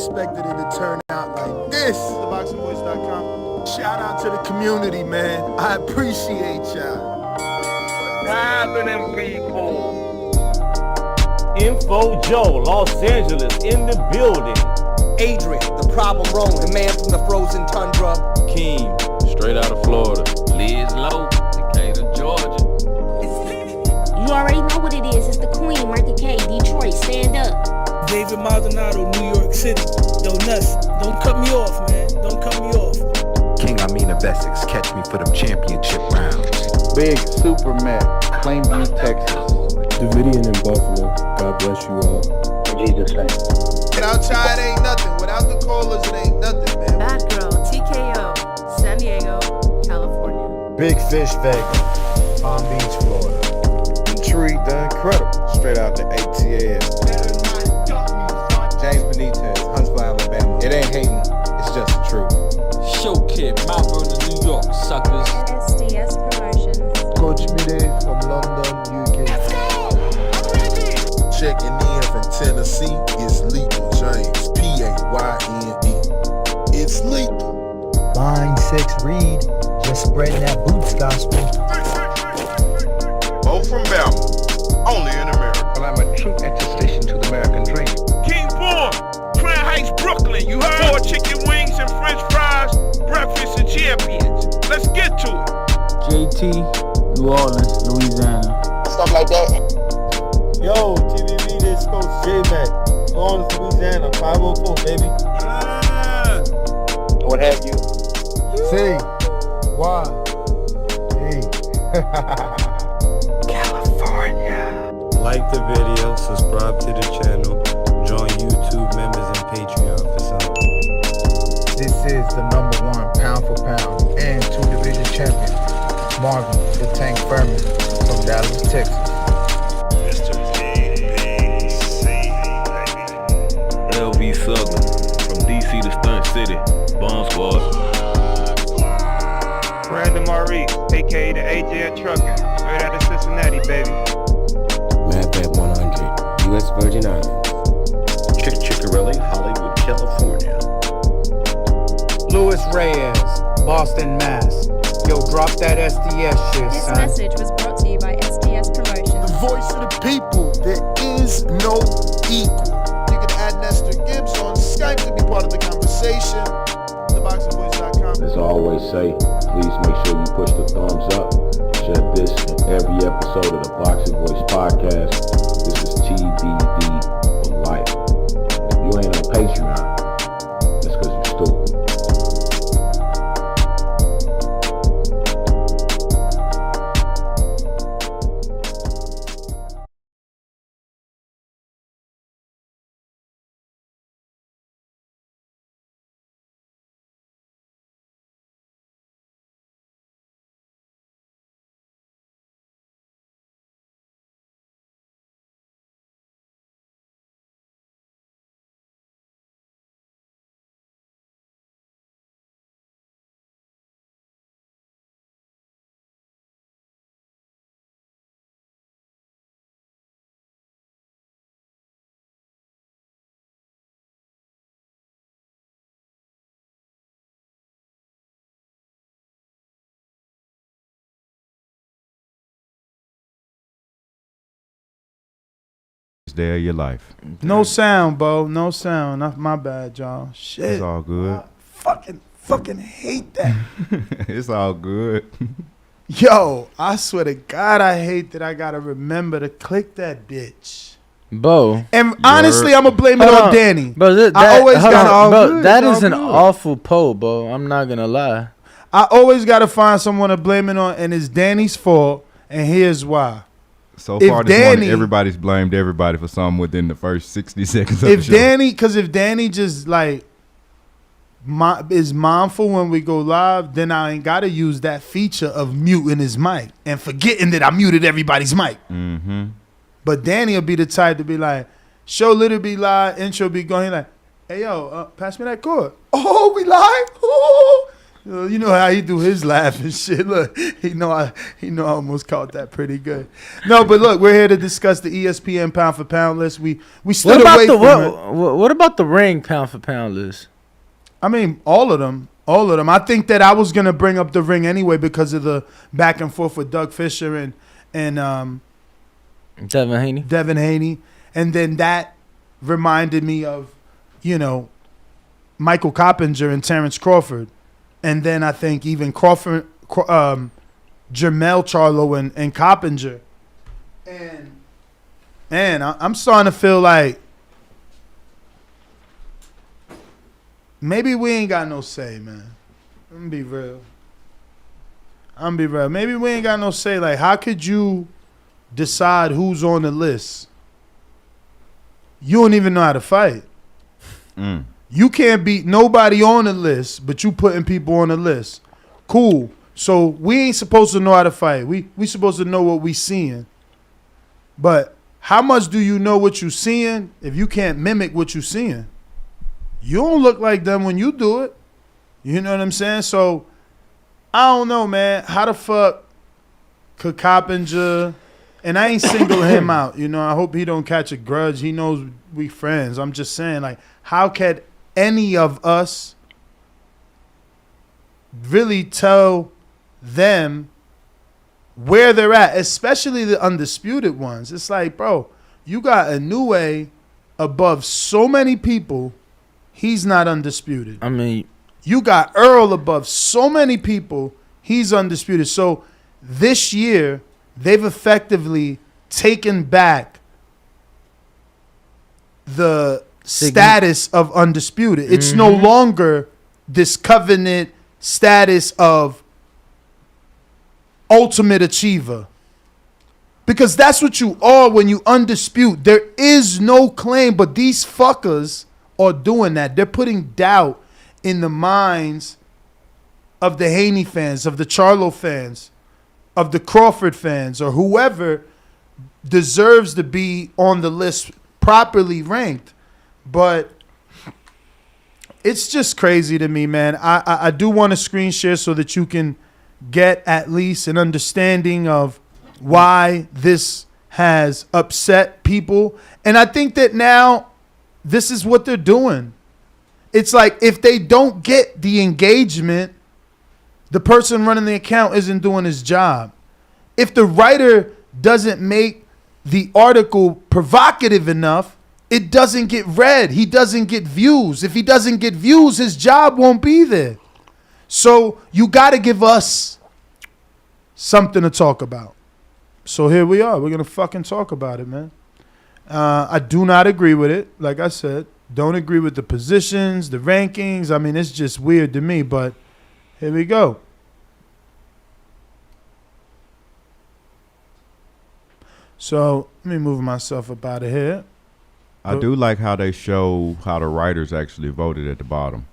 expected it to turn out like this. TheBoxingVoice.com. Shout out to the community, man. I appreciate y'all. Happening, people. Info Joe, Los Angeles, in the building. Adrian, the problem wrong, the man from the frozen tundra. Keem, straight out of Florida. Liz Lowe, Decatur, Georgia. You already know what it is. It's the Queen, Martha K, Detroit. Stand up. David Maldonado, New York City. Yo, Nuss, don't cut me off, man. Don't cut me off. King Amin of Essex, catch me for them championship rounds. Big Super Mac, Plainview, Texas. Davidian in Buffalo. God bless you all. In Jesus' name. Without Chai, it ain't nothing. Without the callers, it ain't nothing, man. Bad Girl, TKO, San Diego, California. Big Fish, Vegas, Palm Beach, Florida. Intrigue, the Incredible, straight out the ATL. James Benitez, Huntsville, Alabama. It ain't hating, it's just the truth. Show Kid, Mount Vernon, New York, suckers. SDS Promotions. Coach Mide from London, UK. Let's go! I'm ready! Checking in from Tennessee, it's Lethal James, P-A-Y-N-E. It's lethal. Line 6 Reed, just spreading that boots gospel. Bo from Bama, only in America. Well, I'm a true attestation to the American dream. King Born, Crown Heights, Brooklyn. You heard? 4 chicken wings and French fries, breakfast and champions. Let's get to it. JT, New Orleans, Louisiana. Stuff like that. Yo, TVV, this Coach J-Mac. New Orleans, Louisiana, 504, baby. What have you? C. Y. E. California. Like the video, subscribe to the channel, join YouTube members and Patreon for some. This is the #1 pound for pound and 2 division champion, Marvin the Tank Furman from Dallas, Texas. Mr. LV Southern, from DC to Stunt City, Bomb Squad. Brandon Maurice, a.k.a. the AJ Trucking, straight out of Cincinnati, baby. Madbat 100, U.S. Virgin Islands. Chick Chickarelli, Hollywood, California. Louis Reyes, Boston, Mass. Yo, drop that SDS shit, This son. message was brought to you by SDS Promotions. The voice of the people. There is no equal. You can add Nestor Gibbs on Skype to be part of the conversation. TheBoxingVoice.com. As I always say, please make sure you push the thumbs up. Share this and every episode of the Boxing Voice podcast. This is TBD for life. If you ain't on Patreon, that's because you're stupid. Day of your life. No sound, Bo. No sound. Not my bad, y'all. Shit. It's all good. Fucking hate that. It's all good. Yo, I swear to God, I hate that I gotta remember to click that bitch. Bo. And honestly, I'm gonna blame it on Danny. Bro, I always got bro, that is an awful poll, Bo. I'm not gonna lie. I always gotta find someone to blame it on, and it's Danny's fault. And here's why. So far this morning, everybody's blamed everybody for something within the first 60 seconds of the show. If Danny just like is mindful when we go live, then I ain't gotta use that feature of muting his mic and forgetting that I muted everybody's mic. Mm-hmm. But Danny will be the type to be like, show little be live, intro be going. He like, hey yo, pass me that cord. Oh, we live. Ooh. You know how he do his laugh and shit. Look, he know I almost caught that pretty good. No, but look, we're here to discuss the ESPN pound for pound list. We stood away from it. What about the ring pound for pound list? I mean, all of them. I think that I was gonna bring up the ring anyway because of the back and forth with Doug Fisher and Devin Haney, and then that reminded me of, Michael Coppinger and Terrence Crawford. And then I think even Crawford, Jermell Charlo and Coppinger. And, man, I'm starting to feel like maybe we ain't got no say, man. I'm going to be real. Maybe we ain't got no say. Like, how could you decide who's on the list? You don't even know how to fight. You can't beat nobody on the list, but you putting people on the list. Cool. So we ain't supposed to know how to fight. We supposed to know what we seeing. But how much do you know what you seeing if you can't mimic what you seeing? You don't look like them when you do it. You know what I'm saying? So I don't know, man. How the fuck could Coppinger, and I ain't single him out. I hope he don't catch a grudge. He knows we friends. I'm just saying, like, how can any of us really tell them where they're at, especially the undisputed ones? It's like, bro, you got Inoue above so many people. He's not undisputed. I mean, you got Earl above so many people. He's undisputed. So this year, they've effectively taken back the status of undisputed. It's no longer this covenant status of ultimate achiever, because that's what you are when you undispute. There is no claim, but these fuckers are doing that. They're putting doubt in the minds of the Haney fans, of the Charlo fans, of the Crawford fans, or whoever deserves to be on the list properly ranked. But it's just crazy to me, man. I do want to screen share so that you can get at least an understanding of why this has upset people. And I think that now this is what they're doing. It's like if they don't get the engagement, the person running the account isn't doing his job. If the writer doesn't make the article provocative enough, it doesn't get read. He doesn't get views. If he doesn't get views, his job won't be there. So you got to give us something to talk about. So here we are. We're going to fucking talk about it, man. I do not agree with it. Like I said, don't agree with the positions, the rankings. I mean, it's just weird to me, but here we go. So let me move myself up out of here. I do like how they show how the writers actually voted at the bottom.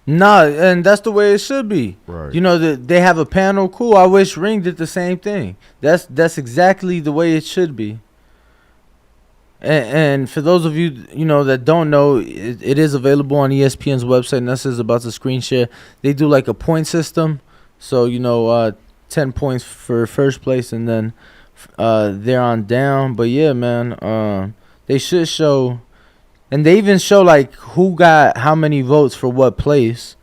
Nah, and that's the way it should be. Right. They have a panel. Cool. I wish Ring did the same thing. That's exactly the way it should be. And for those of you, that don't know, it is available on ESPN's website. And this is about to screen share. They do like a point system. So, 10 points for first place and then they're on down. But yeah, man, they should show, and they even show like who got how many votes for what place.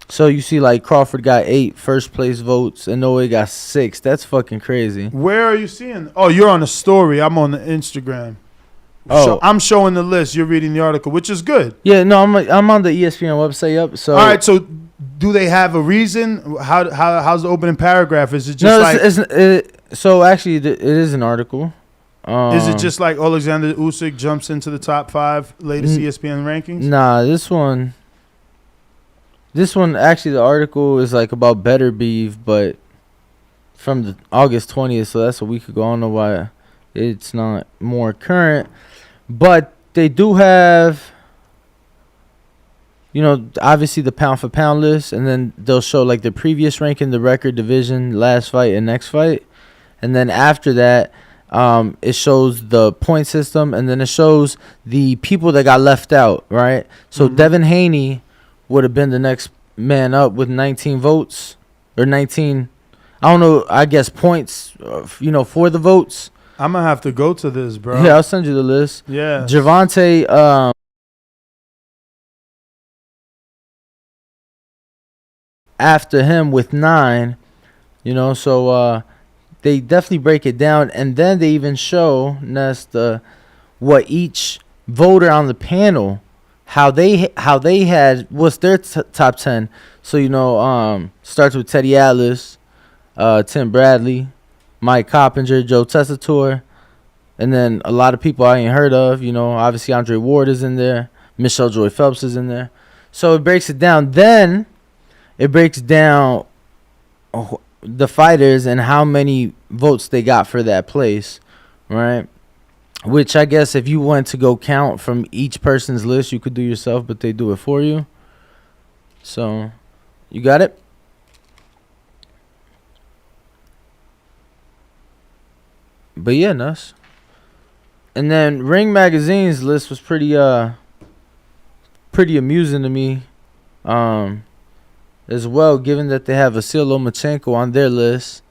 So you see like Crawford got 8 first place votes and Inoue got 6. That's fucking crazy. Where are you seeing? Oh, you're on the story. I'm on the Instagram. Oh, I'm showing the list. You're reading the article, which is good. Yeah, no, I'm on the ESPN website. Yep. So all right. So do they have a reason? How's the opening paragraph? Is it just so actually it is an article. Is it just like Alexander Usyk jumps into the top 5 latest ESPN rankings? Nah, this one actually the article is like about better beef, but from the August 20th, so that's a week ago. I don't know why it's not more current, but they do have, obviously the pound for pound list, and then they'll show like the previous ranking, the record, division, last fight, and next fight, and then after that. It shows the point system, and then it shows the people that got left out, right? So Devin Haney would have been the next man up with 19 votes or 19. I don't know. I guess points. For the votes. I'm gonna have to go to this, bro. Yeah, I'll send you the list. Yeah. Javante. After him with 9, so they definitely break it down, and then they even show what each voter on the panel, how they had what's their top 10. So starts with Teddy Atlas, Tim Bradley, Mike Coppinger, Joe Tessitore, and then a lot of people I ain't heard of. Obviously Andre Ward is in there, Michelle Joy Phelps is in there. So it breaks it down. Then it breaks down the fighters and how many votes they got for that place, right? Which I guess if you went to go count from each person's list, you could do yourself, but they do it for you. So, you got it? But yeah, Nuss. And then Ring Magazine's list was pretty amusing to me. As well, given that they have Vasyl Lomachenko on their list,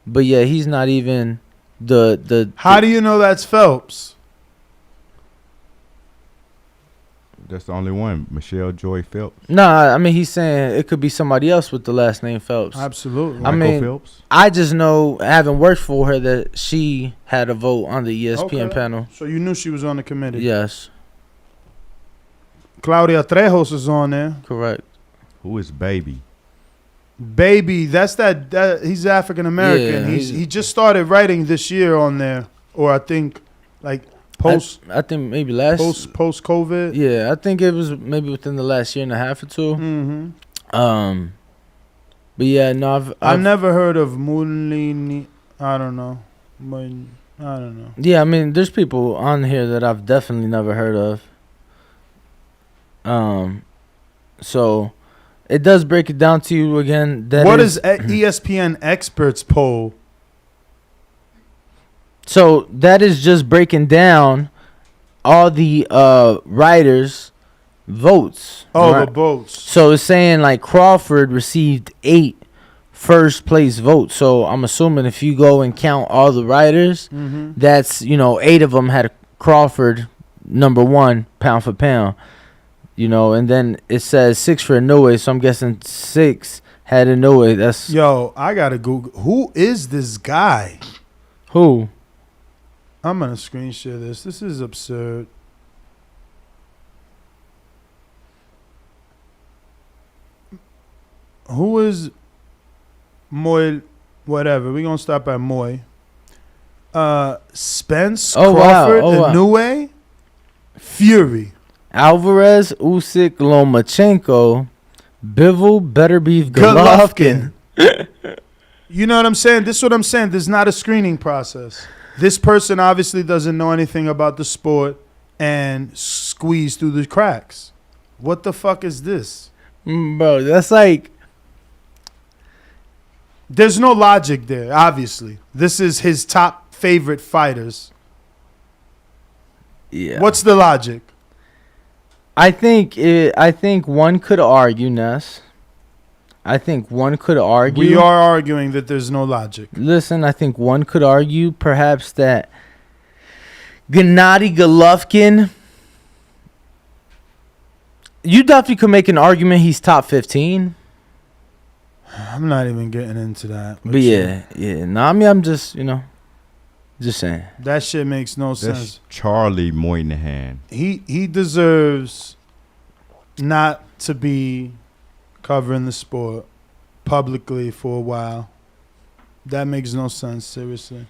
but yeah, he's not even the. How do you know that's Phelps? That's the only one, Michelle Joy Phelps. Nah, I mean he's saying it could be somebody else with the last name Phelps. Absolutely. Michael Phelps. I just know, having worked for her, that she had a vote on the ESPN panel. So you knew she was on the committee. Yes. Claudia Trejos is on there. Correct. Who is Baby? Baby, that's that he's African American. Yeah, he just started writing this year on there, or I think like post. I think maybe post COVID. Yeah, I think it was maybe within the last year and a half or two. Mm-hmm. But yeah, no, I've never heard of Mulini. I don't know. I don't know. Yeah, I mean, there's people on here that I've definitely never heard of. So it does break it down to you again. What is ESPN experts poll? So that is just breaking down all the writers' votes. Oh, right? the votes. So it's saying like Crawford received 8 first place votes. So I'm assuming if you go and count all the writers, that's 8 of them had Crawford number 1 pound for pound. And then it says 6 for Inoue, so I'm guessing 6 had Inoue. That's I gotta Google. Who is this guy? Who? I'm gonna screen share this. This is absurd. Who is Moy? Whatever. We're gonna stop at Moy. Spence, Crawford, Inoue, Fury. Alvarez, Usyk, Lomachenko, Bivol, Beterbiev, Golovkin. You know what I'm saying? This is what I'm saying. There's not a screening process. This person obviously doesn't know anything about the sport and squeezed through the cracks. What the fuck is this? Bro, that's like... There's no logic there, obviously. This is his top favorite fighters. Yeah. What's the logic? I think one could argue, Ness. I think one could argue. We are arguing that there's no logic. Listen, I think one could argue perhaps that Gennady Golovkin, you definitely could make an argument he's top 15. I'm not even getting into that. But yeah. No, I mean, I'm just, just saying. That shit makes no sense. Charlie Moynihan. He deserves not to be covering the sport publicly for a while. That makes no sense, seriously.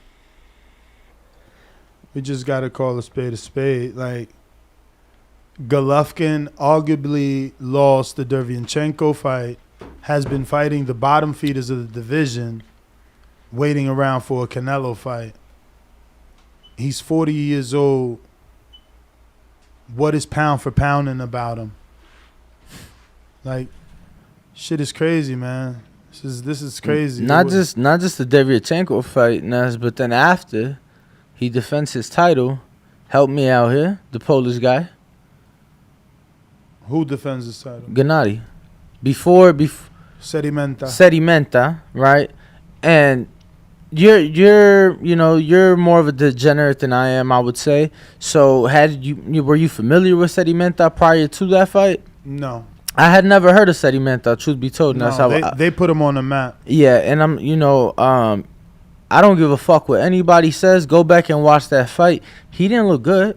We just got to call a spade a spade. Like, Golovkin arguably lost the Derevyanchenko fight, has been fighting the bottom feeders of the division, waiting around for a Canelo fight. He's 40 years old. What is pound for pounding about him? Like, shit is crazy, man. This is crazy. Not just the Derevyanchenko fight, Nas, but then after he defends his title, help me out here, the Polish guy. Who defends his title? Gennady. Sedimenta, right? And you're more of a degenerate than I am, I would say. So were you familiar with Sedimenta prior to that fight? No. I had never heard of Sedimenta, truth be told. No, that's how they put him on the map. Yeah, and I don't give a fuck what anybody says. Go back and watch that fight. He didn't look good.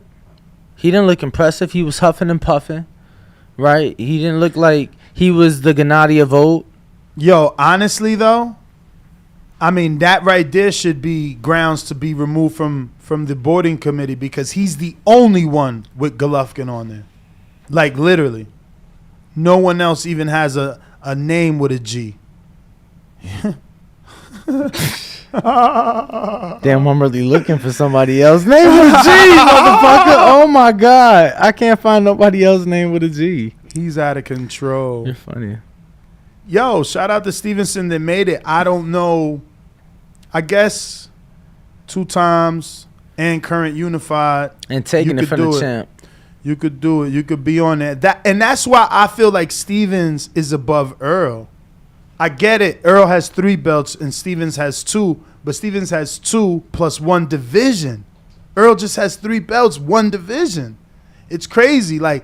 He didn't look impressive. He was huffing and puffing, right? He didn't look like he was the Gennady of old. Yo, honestly though, I mean that right there should be grounds to be removed from the boarding committee because he's the only one with Golovkin on there. Like literally. No one else even has a name with a G. Damn, I'm really looking for somebody else name with a G, motherfucker. Oh my God. I can't find nobody else name with a G. He's out of control. You're funny. Yo, shout out to Stevenson that made it. I don't know. I guess 2 times and current unified. And taking it from the champ. You could do it. You could be on that. And that's why I feel like Stevens is above Earl. I get it. Earl has 3 belts and Stevens has 2. But Stevens has 2 plus 1 division. Earl just has 3 belts, 1 division. It's crazy. Like,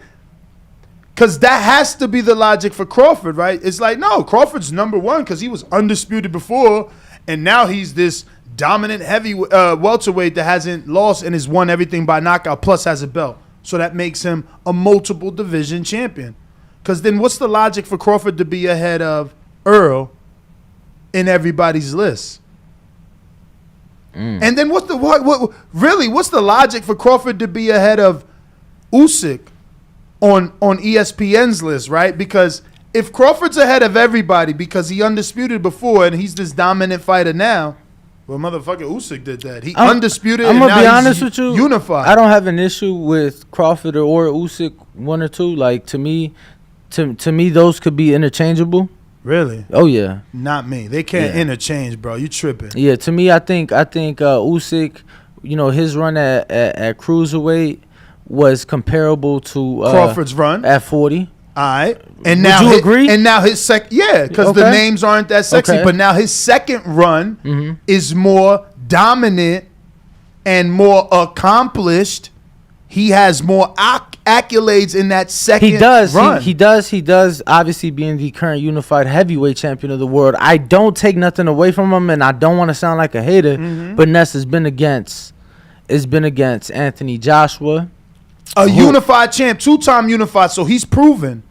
because that has to be the logic for Crawford, right? It's like, no, Crawford's number 1 because he was undisputed before. And now he's this dominant heavy welterweight that hasn't lost and has won everything by knockout plus has a belt. So that makes him a multiple division champion. Because then what's the logic for Crawford to be ahead of Earl in everybody's list? And then what's the logic for Crawford to be ahead of Usyk on ESPN's list, right? Because if Crawford's ahead of everybody because he undisputed before and he's this dominant fighter now, well, motherfucker, Usyk did that. He undisputed. I'm gonna be honest he's with you. Unified. I don't have an issue with Crawford or Usyk 1 or 2. Like to me, those could be interchangeable. Really? Oh yeah. Not me. They can't interchange, bro. You tripping? Yeah. To me, I think Usyk, his run at cruiserweight was comparable to Crawford's run at 40. All right. And now you agree? And now his second, because the names aren't that sexy. Okay. But now his second run is more dominant and more accomplished. He has more accolades in that second run. He does. Obviously, being the current unified heavyweight champion of the world, I don't take nothing away from him, and I don't want to sound like a hater. But Ness has been against Anthony Joshua. A unified champ, 2-time unified, so he's proven.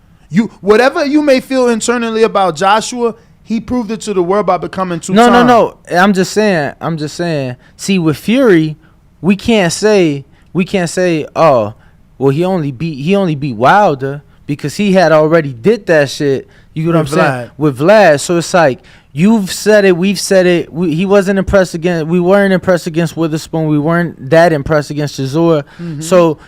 Whatever you may feel internally about Joshua, he proved it to the world by becoming 2-time. No. I'm just saying. See, with Fury, we can't say, oh, well, he only beat Wilder because he had already did that shit. You know what I'm saying? With Vlad. So it's like, you've said it, we've said it. He wasn't impressed against. We weren't impressed against Witherspoon. We weren't that impressed against Chisora. So.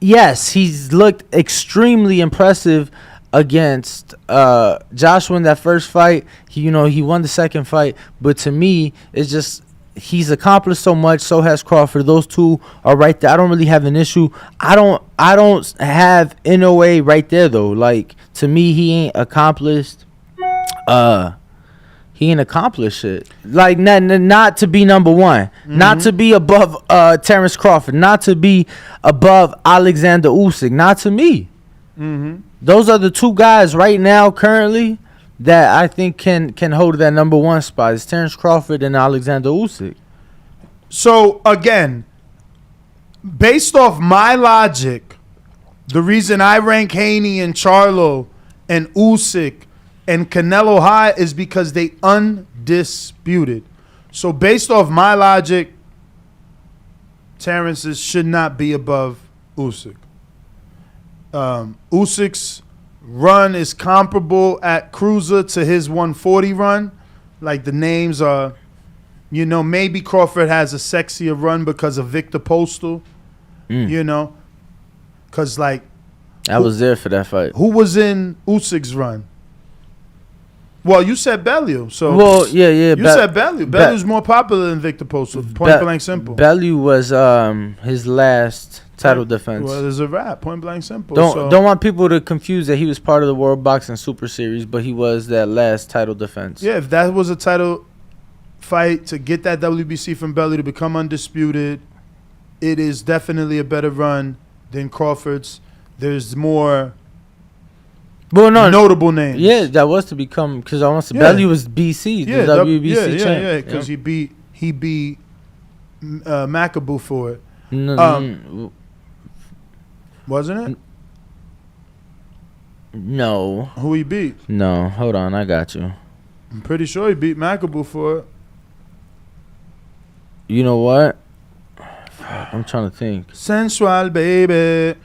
Yes, he's looked extremely impressive against Joshua in that first fight. He won the second fight, but to me, it's just he's accomplished so much. So has Crawford. Those 2 are right there. I don't really have an issue. I don't have Inoue right there though. Like to me, he ain't accomplished. He ain't accomplished it. Like not to be number 1, not to be above Terrence Crawford, not to be above Alexander Usyk, not to me. Those are the 2 guys right now currently that I think can hold that number 1 spot. It's Terrence Crawford and Alexander Usyk. So again, based off my logic, the reason I rank Haney and Charlo and Usyk and Canelo high is because they undisputed. So based off my logic, Terrence should not be above Usyk. Usyk's run is comparable at cruiser to his 140 run. Like the names are, maybe Crawford has a sexier run because of Victor Postal. Because like I was there for that fight. Who was in Usyk's run? Well, you said Bellew. So yeah. You said Bellew. Bellew's more popular than Victor Postal. Point blank simple. Bellew was his last title defense. Well, there's a wrap. Point blank simple. Don't want people to confuse that he was part of the World Boxing Super Series, but he was that last title defense. Yeah, if that was a title fight to get that WBC from Belly to become undisputed, it is definitely a better run than Crawford's. There's more notable names. Yeah, that was to become, because I want to Belly was BC, the WBC champ. Yeah, because he beat McAboo for it. Wasn't it? No. Who he beat? No, hold on, I got you. I'm pretty sure he beat McAboo for it. You know what? I'm trying to think. Sensual, baby.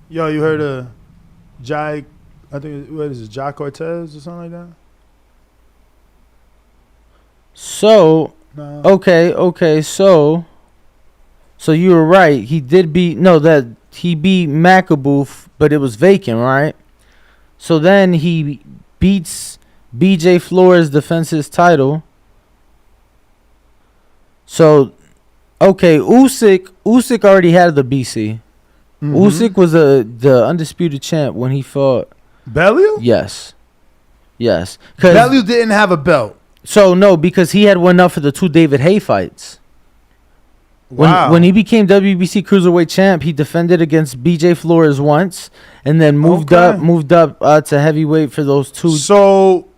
Yo, you heard of Jai? I think what is it, Jai Cortez or something like that? So, No. okay, so you were right. He did beat he beat McAboo, but it was vacant, right? So then he beats BJ Flores, defends his title. So, okay, Usyk already had the BC. Mm-hmm. Usyk was the undisputed champ when he fought Bellew? Yes. Bellew didn't have a belt. So no, because he had won up for the 2 David Haye fights. Wow. When he became WBC cruiserweight champ, he defended against BJ Flores once, and then moved up to heavyweight for those 2. So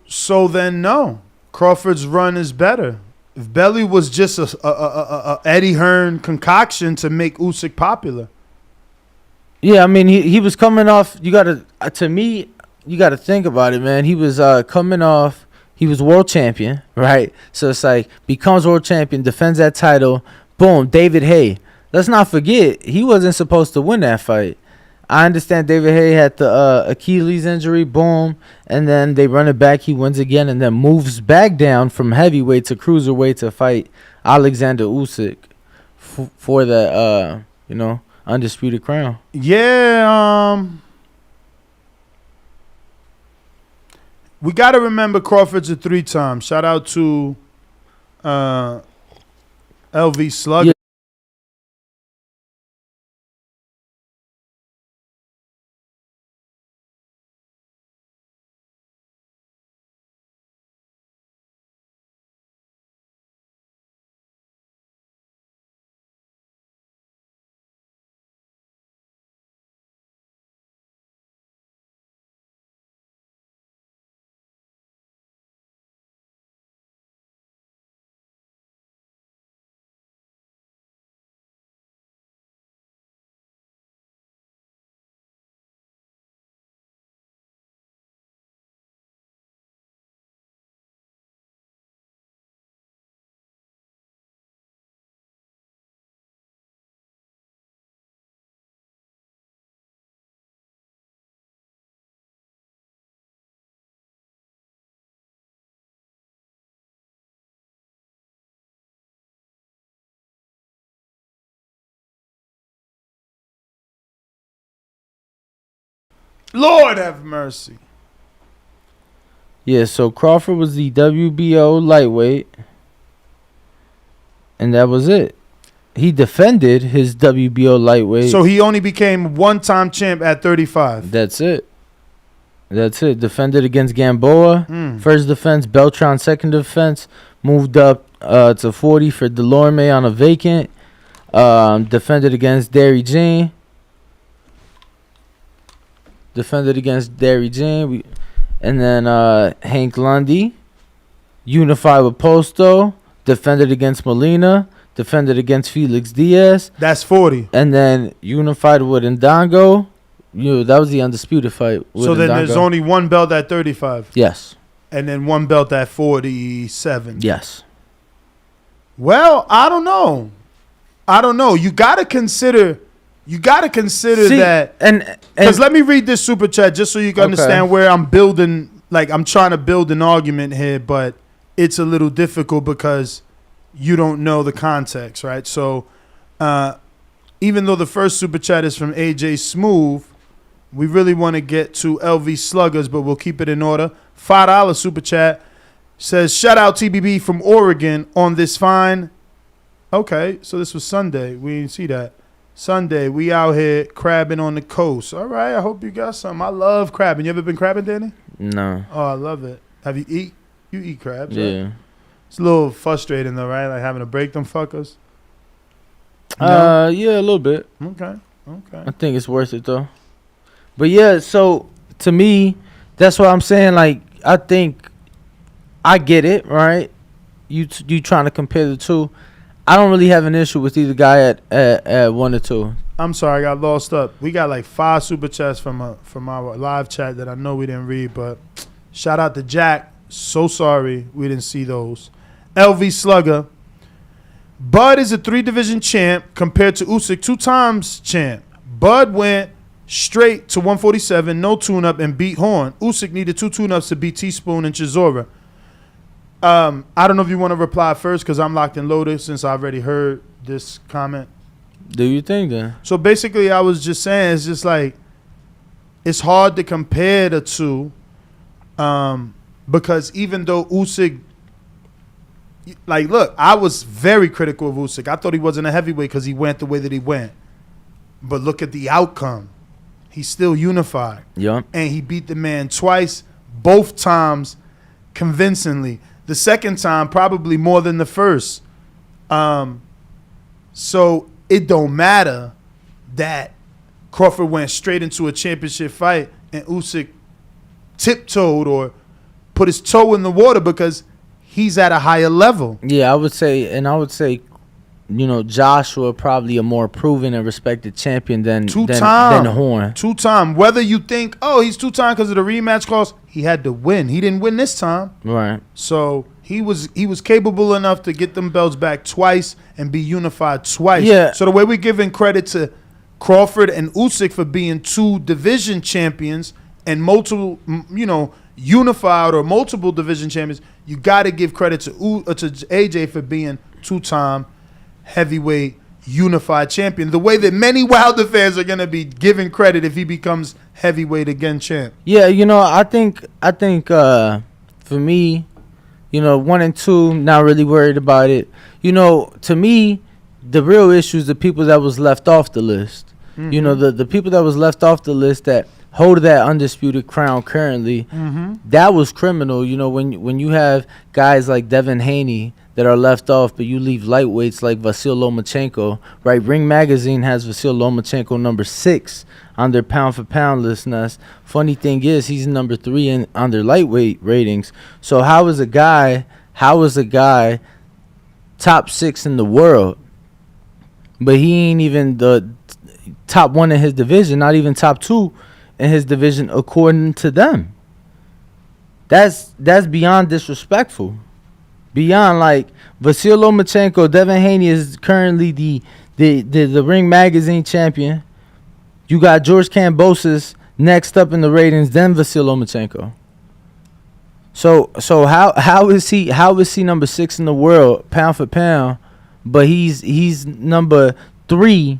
then no, Crawford's run is better. If Bellew was just a Eddie Hearn concoction to make Usyk popular. Yeah, I mean he was coming off. You gotta think about it, man. He was coming off. He was world champion, right? So it's like becomes world champion, defends that title. Boom, David Haye. Let's not forget he wasn't supposed to win that fight. I understand David Haye had the Achilles injury. Boom, and then they run it back. He wins again, and then moves back down from heavyweight to cruiserweight to fight Alexander Usyk for that undisputed crown. Yeah, we got to remember Crawford's a 3-time. Shout out to LV Slugger. Yeah. Lord have mercy. Yeah, so Crawford was the WBO lightweight, and that was it. He defended his WBO lightweight. So he only became 1-time champ at 35. That's it. Defended against Gamboa. First defense. Beltran, second defense. Moved up to 40 for Delorme on a vacant. Defended against Derry Jean. And then Hank Lundy. Unified with Posto. Defended against Molina. Defended against Felix Diaz. That's 40. And then unified with Ndongo. That was the undisputed fight. So then there's only one belt at 35. Yes. And then one belt at 47. Yes. Well, I don't know. You gotta consider that. And because let me read this super chat just so you can understand where I'm building. Like I'm trying to build an argument here, but it's a little difficult because you don't know the context, right? So, even though the first super chat is from AJ Smooth, we really want to get to LV Sluggers, but we'll keep it in order. $5 super chat says, shout out TBB from Oregon on this fine. Okay, so this was Sunday. We didn't see that. Sunday, we out here crabbing on the coast. All right, I hope you got some. I love crabbing. You ever been crabbing, Danny? No. Oh, I love it. Have you eat crabs? Yeah. Right? It's a little frustrating though, right? Like having to break them fuckers. Yeah, a little bit. Okay. I think it's worth it though. But yeah, so to me, that's what I'm saying. Like, I think I get it, right? You trying to compare the two. I don't really have an issue with either guy at 1 or 2. I'm sorry, I got lost up. We got like 5 super chats from our live chat that I know we didn't read, but shout out to Jack. So sorry we didn't see those. LV Slugger. Bud is a 3-division champ compared to Usyk, 2 times champ. Bud went straight to 147, no tune-up, and beat Horn. Usyk needed 2 tune-ups to beat Teaspoon and Chisora. I don't know if you want to reply first because I'm locked and loaded since I already heard this comment. Do you think then? So basically, I was just saying it's just like it's hard to compare the two because even though Usyk, like, look, I was very critical of Usyk. I thought he wasn't a heavyweight because he went the way that he went. But look at the outcome. He's still unified. Yeah. And he beat the man twice, both times convincingly. The second time, probably more than the first. So it don't matter that Crawford went straight into a championship fight and Usyk tiptoed or put his toe in the water because he's at a higher level. Yeah, I would say, Joshua probably a more proven and respected champion than Horn. 2-time. Whether you think, he's 2-time because of the rematch clause, he had to win. He didn't win this time. Right. So he was capable enough to get them belts back twice and be unified twice. Yeah. So the way we're giving credit to Crawford and Usyk for being 2 division champions and multiple, unified or multiple division champions, you got to give credit to AJ for being 2-time heavyweight unified champion. The way that many Wilder fans are going to be giving credit if he becomes heavyweight again champ. Yeah, I think for me, 1 and 2, not really worried about it. To me, the real issue is the people that was left off the list. Mm-hmm. The people that was left off the list that hold that undisputed crown currently, that was criminal. When you have guys like Devin Haney that are left off, but you leave lightweights like Vasyl Lomachenko, right? Ring Magazine has Vasyl Lomachenko number 6 on their pound-for-pound list. And funny thing is, he's number 3 on their lightweight ratings. So how is a guy top 6 in the world, but he ain't even the top 1 in his division, not even top 2 in his division according to them? That's beyond disrespectful. Beyond, like, Vasyl Lomachenko, Devin Haney is currently the Ring Magazine champion. You got George Kambosos next up in the ratings, then Vasyl Lomachenko. So how is he number 6 in the world pound for pound, but he's number 3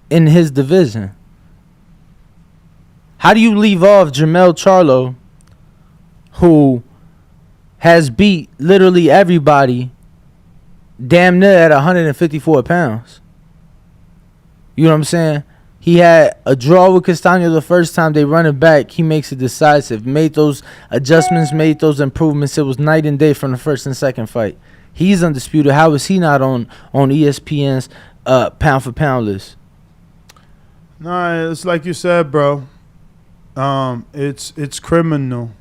in his division? How do you leave off Jermell Charlo, who has beat literally everybody damn near at 154 pounds? You know what I'm saying? He had a draw with Castaño the first time. They run it back. He makes it decisive. Made those adjustments, made those improvements. It was night and day from the first and second fight. He's undisputed. How is he not on ESPN's pound for pound list? Nah, it's like you said, bro. It's criminal.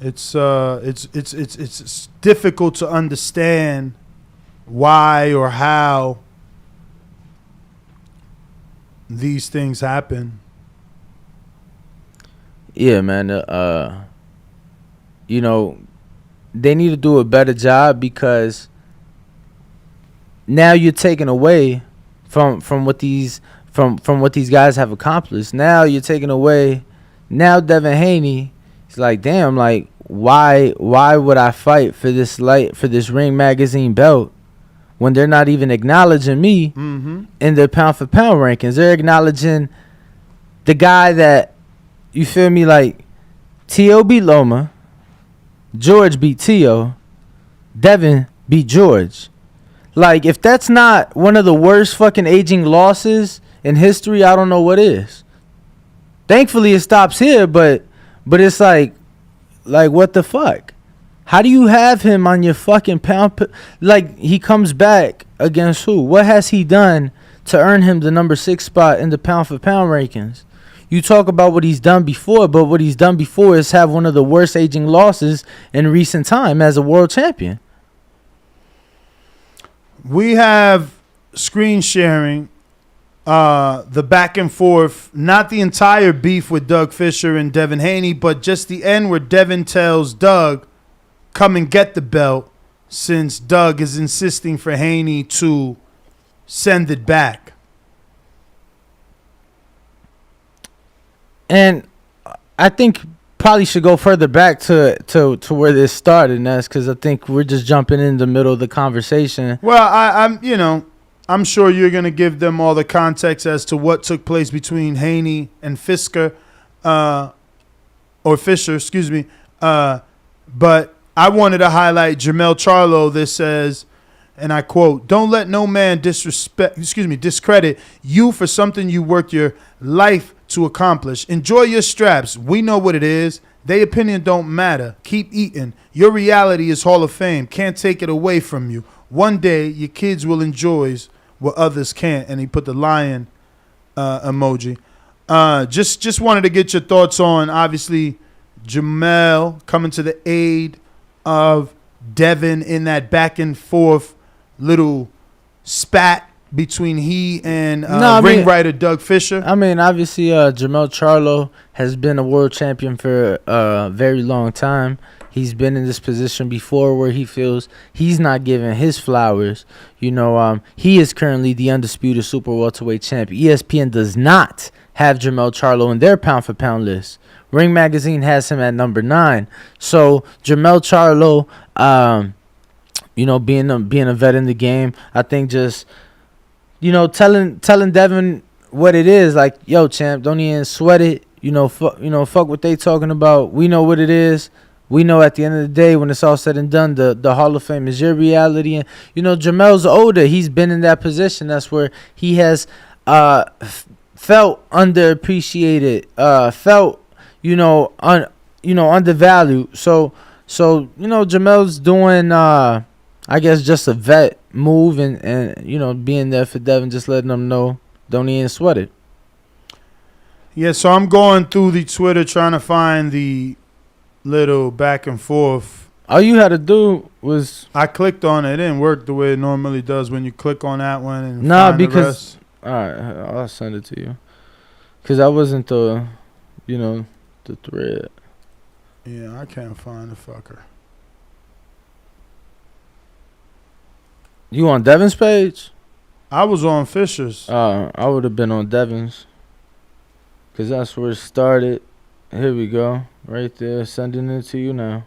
It's difficult to understand why or how these things happen. Yeah, man. They need to do a better job, because now you're taking away from what these guys have accomplished. Now you're taking away. Now Devin Haney, he's like, damn, like, why would I fight for this Ring Magazine belt when they're not even acknowledging me in their pound for pound rankings? They're acknowledging the guy that, you feel me, like, T.O. beat Loma, George beat T.O., Devin beat George. Like, if that's not one of the worst fucking aging losses in history, I don't know what is. Thankfully, it stops here, but it's like what the fuck? How do you have him on your fucking pound? Like, he comes back against who? What has he done to earn him the number 6 spot in the pound for pound rankings? You talk about what he's done before, but what he's done before is have one of the worst aging losses in recent time as a world champion. We have screen sharing the back and forth, not the entire beef with Doug Fisher and Devin Haney, but just the end where Devin tells Doug, come and get the belt, since Doug is insisting for Haney to send it back. And I think probably should go further back to where this started, and that's because I think we're just jumping in the middle of the conversation. Well, I'm sure you're going to give them all the context as to what took place between Haney and Fisher, excuse me. But I wanted to highlight Jermell Charlo. This says, and I quote, "Don't let no man discredit you for something you worked your life to accomplish. Enjoy your straps. We know what it is. Their opinion don't matter. Keep eating. Your reality is Hall of Fame. Can't take it away from you. One day your kids will enjoy what others can't." And he put the lion emoji. Just wanted to get your thoughts on, obviously, Jermell coming to the aid of Devin in that back and forth little spat between he and ring writer Doug Fisher. I mean, obviously, Jermell Charlo has been a world champion for a very long time. He's been in this position before where he feels he's not given his flowers. You know, he is currently the undisputed super welterweight champ. ESPN does not have Jermell Charlo in their pound-for-pound list. Ring Magazine has him at number 9. So Jermell Charlo, being a vet in the game, I think just, telling Devin what it is, like, yo, champ, don't even sweat it. Fuck what they talking about. We know what it is. We know at the end of the day, when it's all said and done, the Hall of Fame is your reality. And, Jermell's older. He's been in that position. That's where he has felt underappreciated, felt, undervalued. So Jermell's doing, I guess, just a vet move and being there for Devin, just letting them know, don't even sweat it. Yeah, so I'm going through the Twitter trying to find the little back and forth. All you had to do was I clicked on it. It didn't work the way it normally does when you click on that one. And nah, because all right, I'll send it to you. Because I wasn't the thread. Yeah, I can't find the fucker. You on Devin's page? I was on Fisher's. I would have been on Devin's. Because that's where it started. Here we go. Right there. Sending it to you now.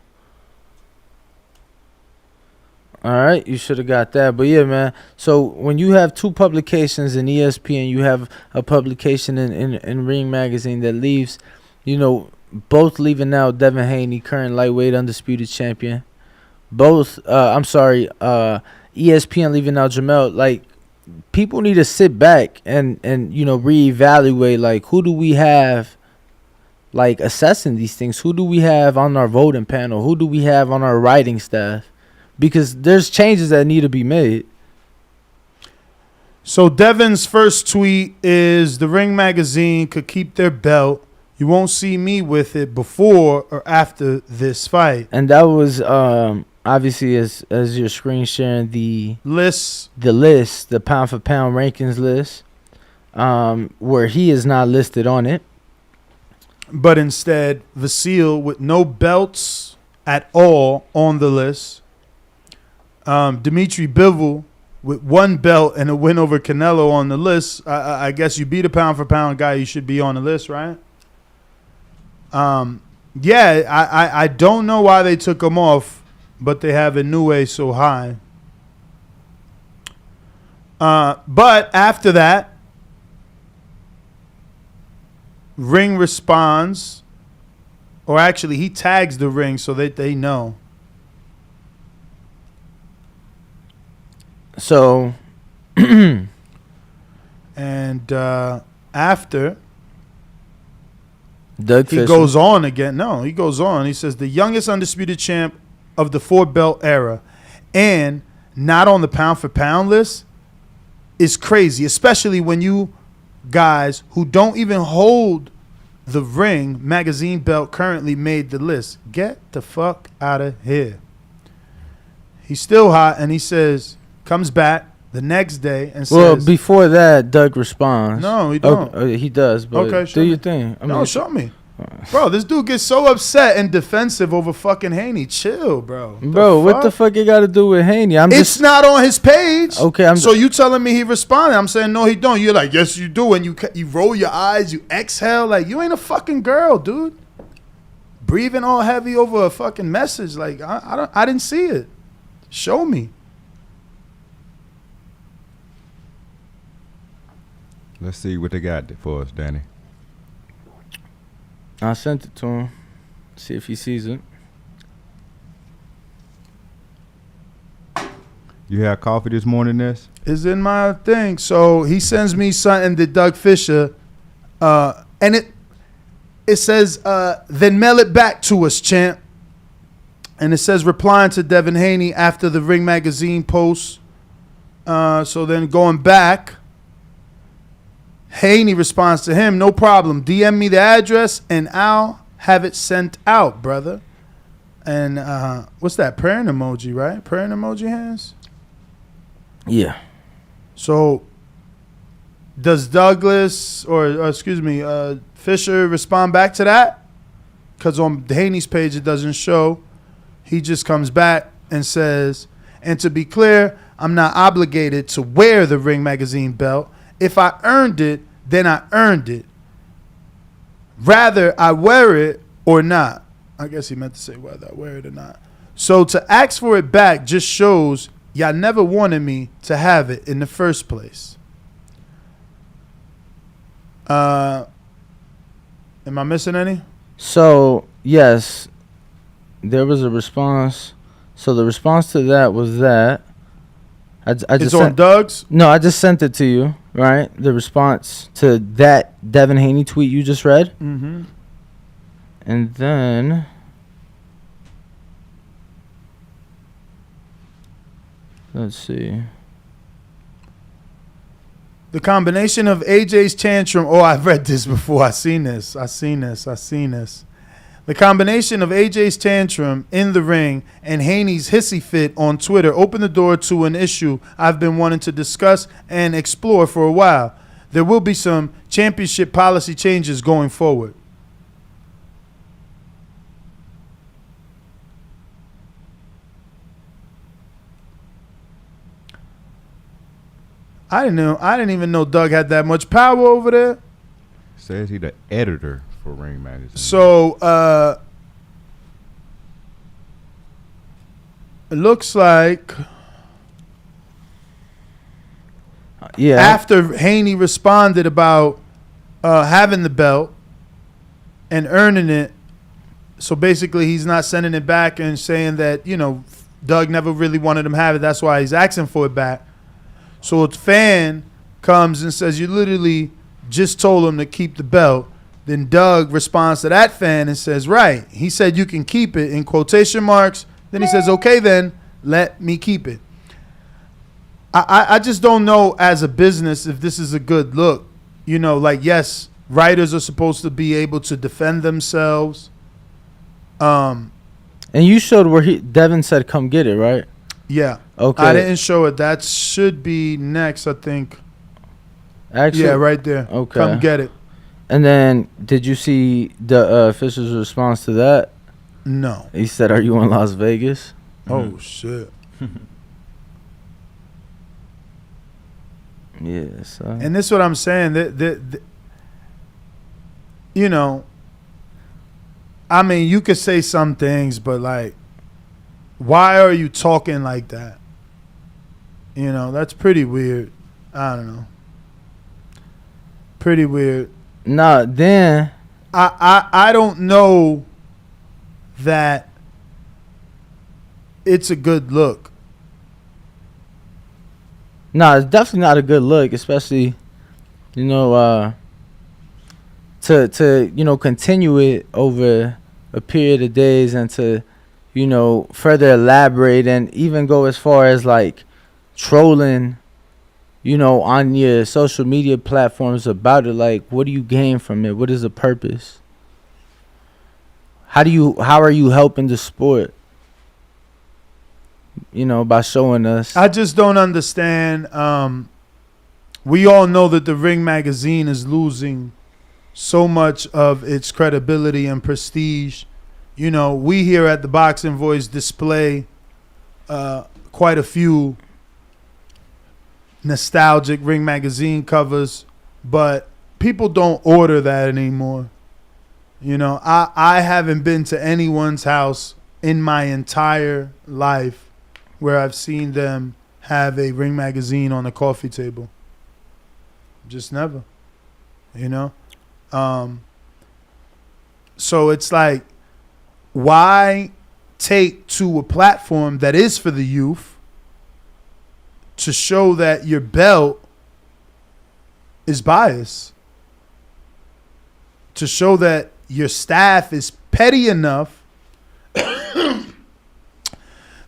All right. You should have got that. But, yeah, man. So, when you have two publications in ESPN, you have a publication in Ring Magazine that leaves, both leaving out Devin Haney, current lightweight undisputed champion. ESPN leaving out Jermell. Like, people need to sit back and reevaluate, like, who do we have, like, assessing these things? Who do we have on our voting panel? Who do we have on our writing staff? Because there's changes that need to be made. So Devin's first tweet is, the Ring Magazine could keep their belt. You won't see me with it before or after this fight. And that was obviously as you're screen sharing the list, the pound for pound rankings list, where he is not listed on it. But instead, Vasil with no belts at all on the list. Dimitri Bivol with 1 belt and a win over Canelo on the list. I guess you beat a pound for pound guy, you should be on the list, right? I don't know why they took him off, but they have Inoue so high. But after that, Ring responds, or actually he tags the Ring so that they know. So, and after Doug he Fisher goes on again. No, he goes on. He says the youngest undisputed champ of the 4-belt era and not on the pound-for-pound list is crazy, especially when you guys who don't even hold the Ring magazine belt currently made the list. Get the fuck out of here. He's still hot, and he says, comes back the next day and says... Well, before that, Doug responds. No, he don't. He does, but Okay, show do me. your thing. Show me. Bro, this dude gets so upset and defensive over fucking Haney. Chill, bro. What the fuck it got to do with Haney? It's not on his page. Okay, so you telling me he responded? I'm saying no, he don't. You're like, yes, you do, and you roll your eyes, you exhale, like you ain't a fucking girl, dude. Breathing all heavy over a fucking message, like I didn't see it. Show me. Let's see what they got for us, Danny. I sent it to him. See if he sees it. You had coffee this morning, Ness? It's in my thing. So he sends me something to Doug Fisher, and it says, then mail it back to us, champ. And it says replying to Devin Haney after the Ring magazine post. So then going back, Haney responds to him, no problem. DM me the address and I'll have it sent out, brother. And what's that? Praying emoji, right? Praying emoji hands? Yeah. So does Douglas or Fisher respond back to that? Because on Haney's page it doesn't show. He just comes back and says, and to be clear, I'm not obligated to wear the Ring magazine belt. If I earned it, then I earned it. Rather, I wear it or not. I guess he meant to say whether I wear it or not. So to ask for it back just shows y'all never wanted me to have it in the first place. Am I missing any? So, yes, there was a response. So the response to that was that. It's on Doug's? No, I just sent it to you, right? The response to that Devin Haney tweet you just read. Mm-hmm. And then let's see. The combination of AJ's tantrum. Oh, I've read this before. I've seen this. The combination of AJ's tantrum in the ring and Haney's hissy fit on Twitter opened the door to an issue I've been wanting to discuss and explore for a while. There will be some championship policy changes going forward. I didn't even know Doug had that much power over there. Says he the editor for Ring magazine. So it looks like after Haney responded about having the belt and earning it, so basically he's not sending it back and saying that, Doug never really wanted him to have it. That's why he's asking for it back. So a fan comes and says, you literally just told him to keep the belt. Then Doug responds to that fan and says, right, he said you can keep it in quotation marks. Then he says, okay, then let me keep it. I just don't know as a business if this is a good look. Yes, writers are supposed to be able to defend themselves. And you showed where Devin said, come get it, right? Yeah. Okay. I didn't show it. That should be next, I think. Actually, yeah, right there. Okay. Come get it. And then, did you see the Fisher's response to that? No. He said, are you in Las Vegas? Oh, shit. Yes. And this is what I'm saying. You could say some things, but, why are you talking like that? That's pretty weird. I don't know. Pretty weird. Nah, then I don't know that it's a good look. No, it's definitely not a good look, especially, you know, to you know, continue it over a period of days and to, you know, further elaborate and even go as far as like trolling, you know, on your social media platforms about it. Like, what do you gain from it? What is the purpose? How are you helping the sport? You know, by showing us. I just don't understand. We all know that the Ring magazine is losing so much of its credibility and prestige. You know, we here at the Boxing Voice display quite a few nostalgic Ring magazine covers, but people don't order that anymore. You know, I haven't been to anyone's house in my entire life where I've seen them have a Ring magazine on a coffee table. Just never. You know? So it's like, why take to a platform that is for the youth to show that your belt is biased? To show that your staff is petty enough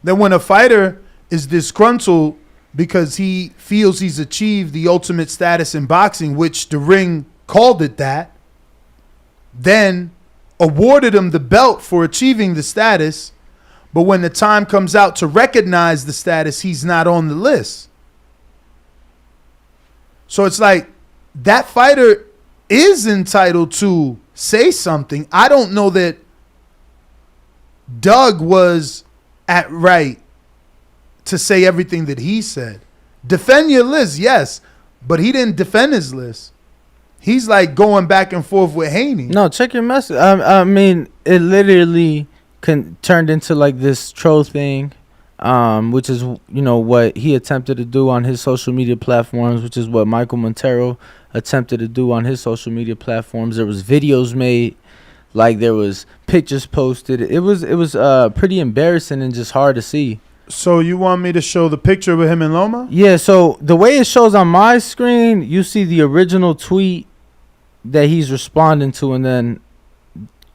that when a fighter is disgruntled because he feels he's achieved the ultimate status in boxing, which the Ring called it that, then awarded him the belt for achieving the status, but when the time comes out to recognize the status, he's not on the list. So it's like, that fighter is entitled to say something. I don't know that Doug was at right to say everything that he said. Defend your list, yes, but he didn't defend his list. He's like going back and forth with Haney. No, check your message. I mean, it literally turned into like this troll thing, which is, you know, what he attempted to do on his social media platforms, which is what Michael Montero attempted to do on his social media platforms. There was videos made, like there was pictures posted. It was pretty embarrassing and just hard to see. So you want me to show the picture with him and Loma? Yeah, so the way it shows on my screen, you see the original tweet that he's responding to, and then,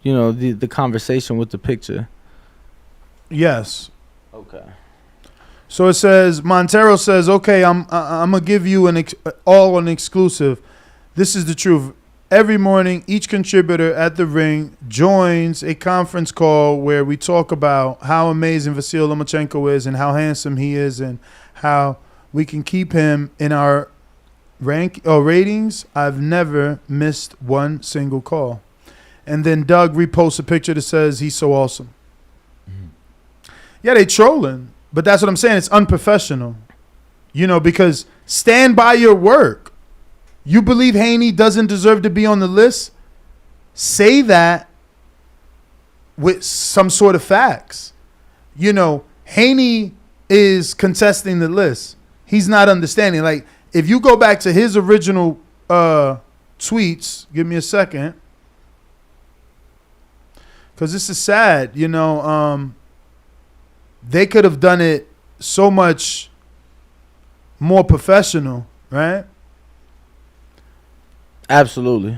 you know, the conversation with the picture. Yes. Okay. So it says, Montero says, okay, I'm gonna give you an exclusive. This is the truth. Every morning, each contributor at the Ring joins a conference call where we talk about how amazing Vasyl Lomachenko is and how handsome he is and how we can keep him in our ratings. I've never missed one single call. And then Doug reposts a picture that says he's so awesome. Mm-hmm. Yeah, they trolling, but that's what I'm saying. It's unprofessional, you know, because stand by your work. You believe Haney doesn't deserve to be on the list? Say that with some sort of facts. You know, Haney is contesting the list. He's not understanding. Like, if you go back to his original tweets, give me a second, because this is sad. You know, they could have done it so much more professional, right? Absolutely.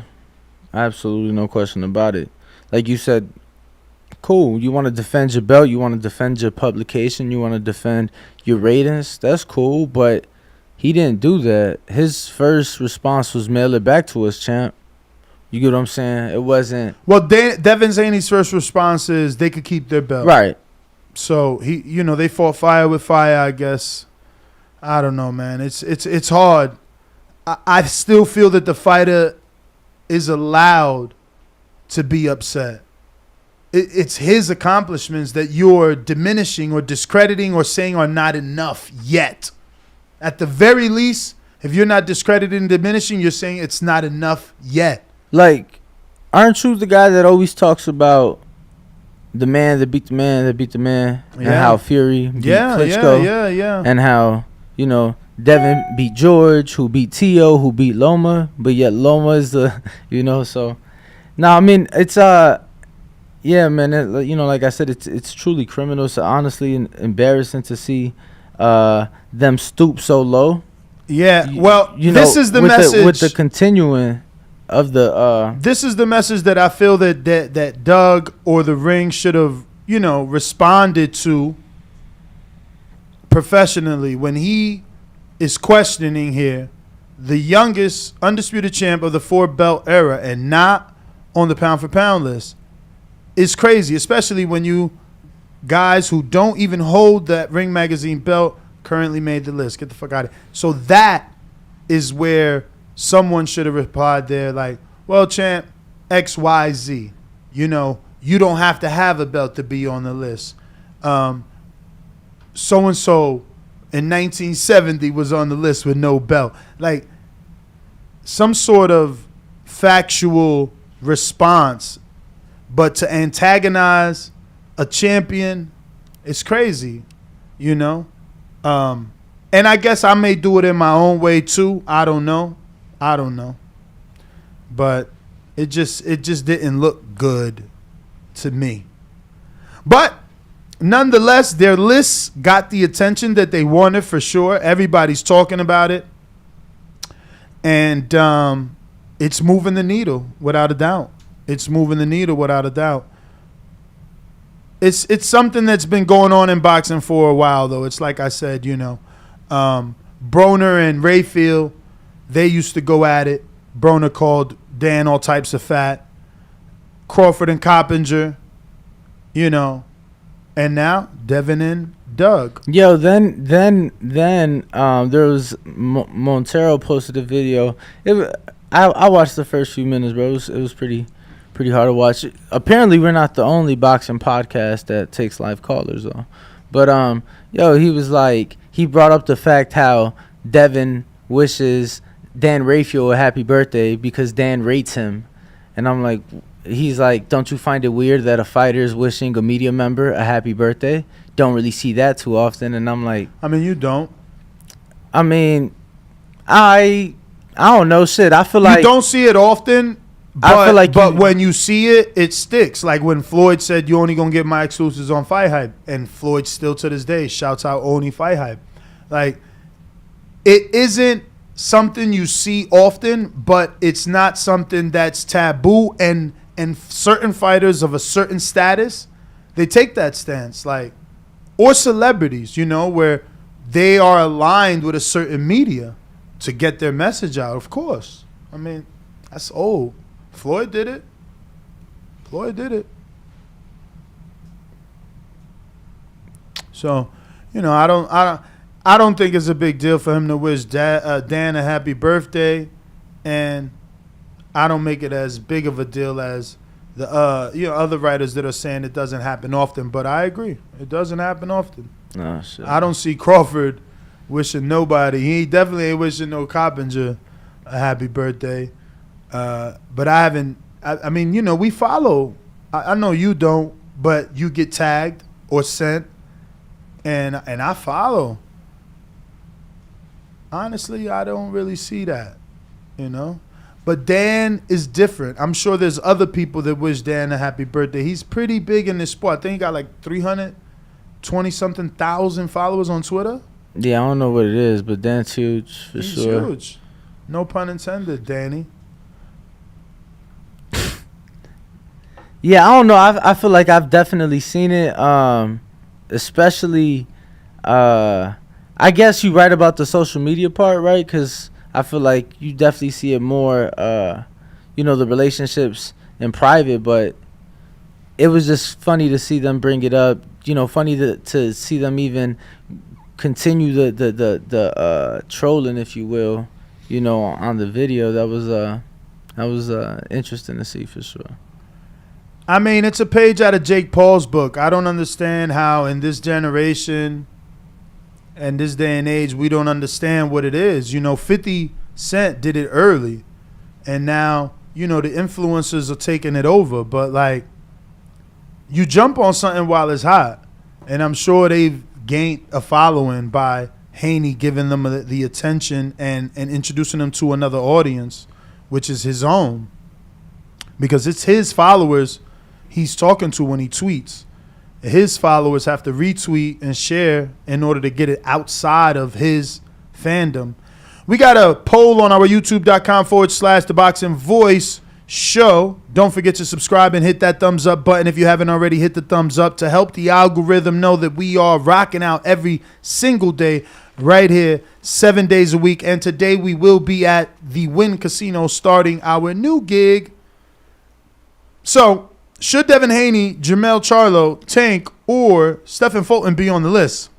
Absolutely, no question about it. Like you said, cool. You want to defend your belt. You want to defend your publication. You want to defend your ratings. That's cool, but he didn't do that. His first response was mail it back to us, champ. You get what I'm saying? It wasn't. Well, Devin Haney's first response is they could keep their belt. Right. So, they fought fire with fire, I guess. I don't know, man. It's hard. I still feel that the fighter is allowed to be upset. It's his accomplishments that you're diminishing or discrediting or saying are not enough yet. At the very least, if you're not discrediting and diminishing, you're saying it's not enough yet. Like, aren't you the guy that always talks about the man that beat the man that beat the man, and how Fury beat Klitschko, yeah, and how, you know, Devin beat George, who beat Tio, who beat Loma, but yet Loma is the, you know, so. Now, I mean, it's, yeah, man, you know, like I said, it's truly criminal. It's honestly embarrassing to see them stoop so low, Yeah, well, this is the with message. with the continuing of the. This is the message that I feel that Doug or the Ring should have, responded to professionally when he is questioning here the youngest undisputed champ of the 4-belt era and not on the pound-for-pound list. It's crazy, especially when you guys who don't even hold that Ring Magazine belt currently made the list. Get the fuck out of here. So that is where someone should have replied there like, well, champ, XYZ. You don't have to have a belt to be on the list. So-and-so in 1970 was on the list with no belt. Like, some sort of factual response, but to antagonize a champion, it's crazy, And I guess I may do it in my own way too. I don't know. But it just didn't look good to me. But nonetheless, their lists got the attention that they wanted for sure. Everybody's talking about it. And it's moving the needle without a doubt. It's something that's been going on in boxing for a while, though. It's like I said, Broner and Raffle, they used to go at it. Broner called Dan all types of fat. Crawford and Coppinger, and now Devin and Doug. Yo, then there was Montero posted a video. I watched the first few minutes, bro. It was pretty hard to watch. Apparently, we're not the only boxing podcast that takes live callers, though. But he was like, he brought up the fact how Devin wishes Dan Raffle a happy birthday because Dan rates him, and I'm like, he's like, don't you find it weird that a fighter is wishing a media member a happy birthday? Don't really see that too often. And I'm like, I mean, you don't. I mean, I don't know, shit. I feel like you don't see it often. But when you see it, it sticks. Like when Floyd said, "You only gonna get my exclusives on Fight Hype," and Floyd still to this day shouts out only Fight Hype. Like, it isn't something you see often, but it's not something that's taboo. And certain fighters of a certain status, they take that stance. Like, or celebrities, where they are aligned with a certain media to get their message out. Of course, I mean, that's old. Floyd did it. So, I don't think it's a big deal for him to wish Dan a happy birthday, and I don't make it as big of a deal as the other writers that are saying it doesn't happen often. But I agree, it doesn't happen often. Oh, shit. I don't see Crawford wishing nobody. He definitely ain't wishing no Coppinger a happy birthday. But I haven't. I mean, we follow. I know you don't, but you get tagged or sent, and I follow. Honestly, I don't really see that, But Dan is different. I'm sure there's other people that wish Dan a happy birthday. He's pretty big in this sport. I think he got like 320-something thousand followers on Twitter. Yeah, I don't know what it is, but Dan's huge for He's sure. Huge. No pun intended, Danny. Yeah, I don't know. I feel like I've definitely seen it, especially, I guess you're right about the social media part, right? Because I feel like you definitely see it more, the relationships in private, but it was just funny to see them bring it up, funny to see them even continue the trolling, if you will, on the video. That was interesting to see for sure. I mean, it's a page out of Jake Paul's book. I don't understand how in this generation and this day and age we don't understand what it is. 50 Cent did it early, and now, the influencers are taking it over. But, like, you jump on something while it's hot, and I'm sure they've gained a following by Haney giving them the attention and introducing them to another audience, which is his own, because it's his followers he's talking to when he tweets. His followers have to retweet and share in order to get it outside of his fandom, We got a poll on our youtube.com/The Boxing Voice show. Don't forget to subscribe and hit that thumbs up button if you haven't already. Hit the thumbs up to help the algorithm know that we are rocking out every single day right here, 7 days a week. And today we will be at the Wynn Casino starting our new gig. So, should Devin Haney, Jermell Charlo, Tank, or Stephen Fulton be on the list?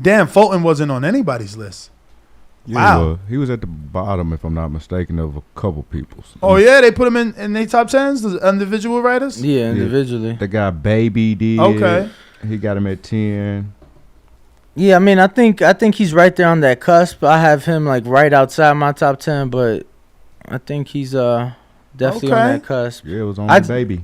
Damn, Fulton wasn't on anybody's list. Yeah, Wow. he was at the bottom, if I'm not mistaken, of a couple people's. Oh, yeah? They put him in their top 10s, the individual writers? Yeah, individually. The guy Baby did. Okay. He got him at 10. Yeah, I mean, I think he's right there on that cusp. I have him like right outside my top 10, but I think he's definitely on that cusp. Yeah, it was on Baby.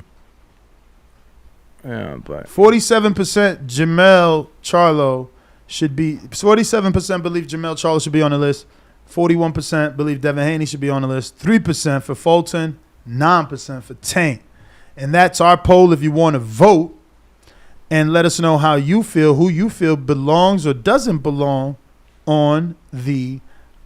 Yeah, but 47% Jermell Charlo should be. 47% believe Jermell Charlo should be on the list. 41% believe Devin Haney should be on the list. 3% for Fulton. 9% for Tank. And that's our poll if you want to vote. And let us know how you feel, who you feel belongs or doesn't belong on the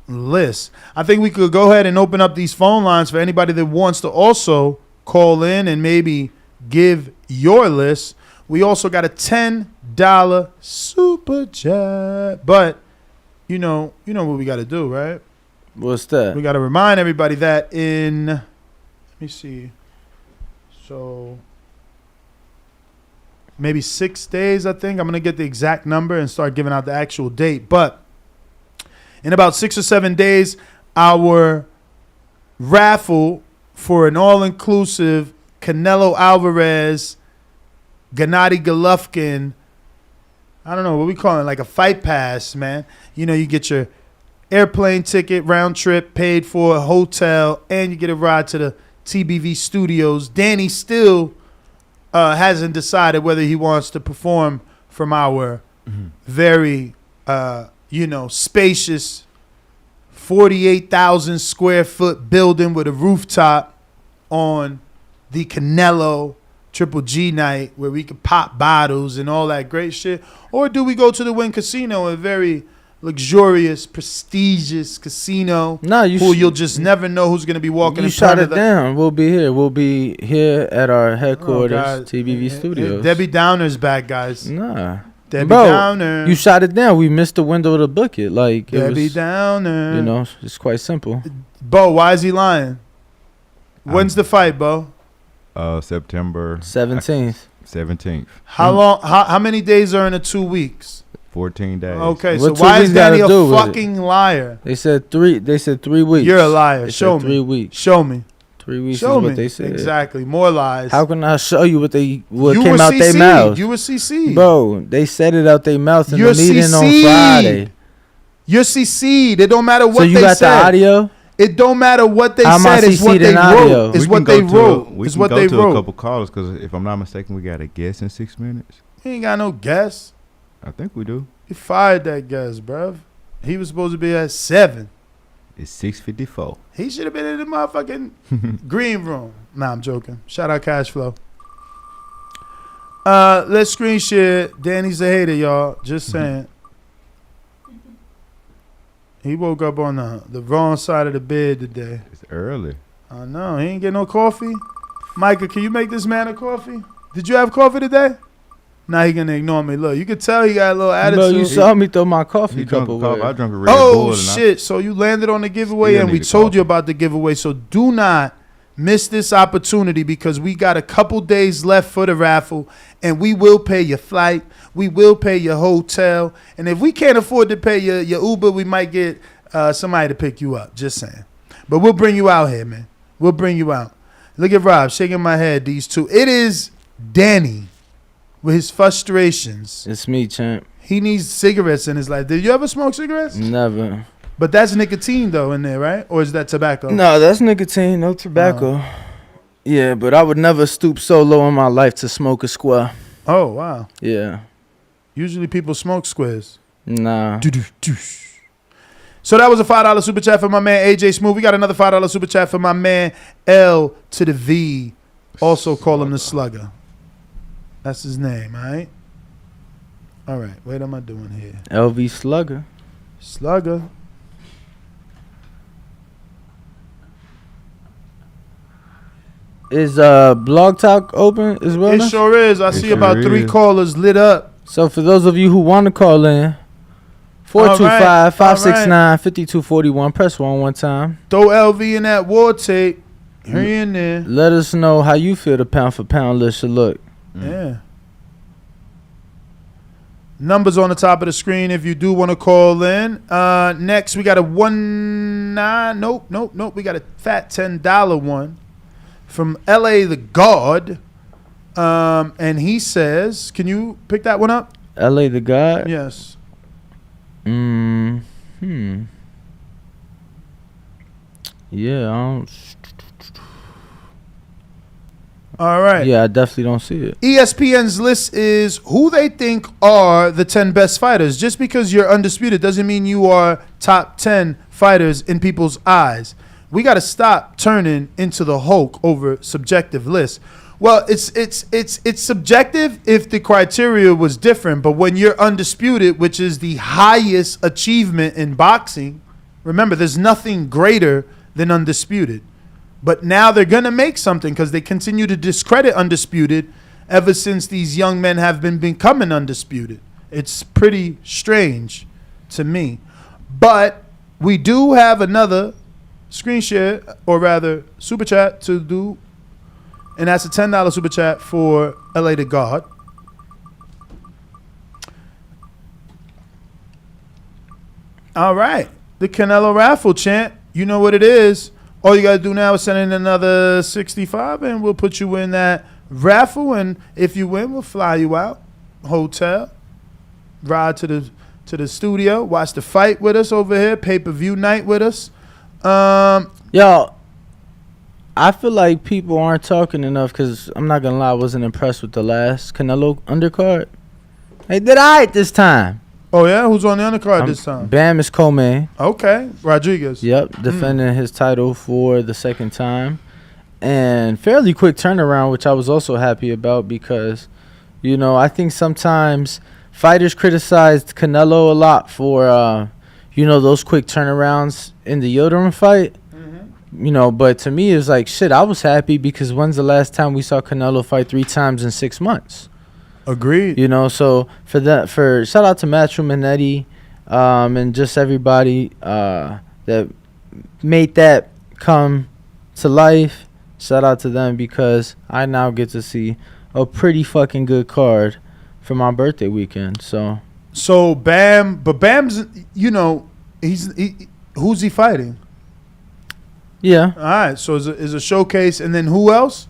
list. I think we could go ahead and open up these phone lines for anybody that wants to also call in and maybe give your list. We also got a $10 super chat. But you know what we got to do, right? What's that? We got to remind everybody that in, let me see. So maybe 6 days, I think. I'm going to get the exact number and start giving out the actual date. But in about 6 or 7 days, our raffle for an all-inclusive Canelo Alvarez, Gennady Golovkin, I don't know, what we call it, like a fight pass, man. You know, you get your airplane ticket, round trip, paid for, a hotel, and you get a ride to the TBV studios. Danny still hasn't decided whether he wants to perform from our very, spacious 48,000 square foot building with a rooftop on the Canelo Triple G night where we could pop bottles and all that great shit. Or do we go to the Wynn Casino, a very luxurious, prestigious casino you'll just never know who's going to be walking in front of You shot it down. We'll be here. We'll be here at our headquarters, TBV Studios. Debbie Downer's back, guys. Nah. Debbie Bro, Downer. You shot it down. We missed the window to book it. Like Debbie Downer. You know, it's quite simple. Bo, why is he lying? When's the fight, Bo? September 17th. 17th. How long? How many days are in the 2 weeks? 14 days. Okay, so why is Danny a fucking liar? They said 3 weeks. You're a liar. They Show me. 3 weeks. Show me. 3 weeks Show is me. what they said. Exactly. More lies. How can I show you what You came were out their CC'd. mouth? You were CC'd. Bro, they said it out their mouth in You're the meeting on CC'd. Friday. You're CC'd. It don't matter what they said. So you got the audio? It don't matter what they How am I said. It's what CC'd they in audio? wrote. It's We what can they go to wrote. We It's can what go they to wrote. a couple callers because if I'm not mistaken, we got a guest in 6 minutes. He ain't got no guess. I think we do. He fired that guess, bruv. He was supposed to be at 7. It's 6:54. He should have been in the motherfucking green room. Nah, I'm joking. Shout out Cash Flow. Let's screen share. Danny's a hater, y'all. Just saying. He woke up on the wrong side of the bed today. It's early. I know. He ain't get no coffee. Micah, can you make this man a coffee? Did you have coffee today? Nah, he gonna ignore me. Look, you could tell he got a little attitude. Bro, you saw me throw my coffee cup away. I drank a Red Bull. Oh, shit. So you landed on the giveaway, Still and we need a told you about the giveaway. So do not miss this opportunity because we got a couple days left for the raffle, and we will pay your flight. We will pay your hotel. And if we can't afford to pay your Uber, we might get somebody to pick you up. Just saying. But we'll bring you out here, man. We'll bring you out. Look at Rob shaking my head, these two. It is Danny with his frustrations. It's me, champ. He needs cigarettes in his life. Did you ever smoke cigarettes? Never. But that's nicotine, though, in there, right? Or is that tobacco? No, that's nicotine, no tobacco. Yeah, but I would never stoop so low in my life to smoke a square. Oh, wow. Yeah. Usually people smoke squares. Nah. So that was a $5 super chat for my man AJ Smooth. We got another $5 super chat for my man L to the V. Also call him the Slugger. That's his name, all right? All right, what am I doing here? LV Slugger. Slugger. Is Blog Talk open as well? It sure is. I see about 3 callers lit up. So for those of you who want to call in, 425-569-5241. Press 1 time. Throw LV in that war tape. Here in there. Let us know how you feel the pound for pound list should look. Yeah. Numbers on the top of the screen if you do want to call in. Next, we got a 19. Nope. We got a fat $10 one from LA the God. And he says, can you pick that one up? LA the God? Yes. Yeah, I don't. All right. Yeah, I definitely don't see it. ESPN's list is who they think are the 10 best fighters. Just because you're undisputed doesn't mean you are top 10 fighters in people's eyes. We got to stop turning into the Hulk over subjective lists. Well, it's subjective if the criteria was different, but when you're undisputed, which is the highest achievement in boxing, remember, there's nothing greater than undisputed. But now they're going to make something because they continue to discredit undisputed ever since these young men have been becoming undisputed. It's pretty strange to me. But we do have another screen share, or rather super chat to do, and that's a $10 super chat for LA to God. All right. The Canelo Raffle chant. You know what it is. All you got to do now is send in another 65 and we'll put you in that raffle. And if you win, we'll fly you out. Hotel. Ride to the studio. Watch the fight with us over here. Pay-per-view night with us. Yo, I feel like people aren't talking enough because I'm not going to lie, I wasn't impressed with the last Canelo undercard. They did all right this time. Oh, yeah? Who's on the undercard this time? Bam is co-main. Okay. Rodriguez. Yep. Defending his title for the second time. And fairly quick turnaround, which I was also happy about because, you know, I think sometimes fighters criticized Canelo a lot for, you know, those quick turnarounds in the Yildirim fight. You know, but to me, it's like, shit, I was happy because when's the last time we saw Canelo fight 3 times in 6 months? Agreed. You know, so for shout out to Matchroom and Eddie, and just everybody that made that come to life. Shout out to them because I now get to see a pretty fucking good card for my birthday weekend. So Bam, but Bam's, you know, who's he fighting? Yeah. All right. So is a showcase, and then who else?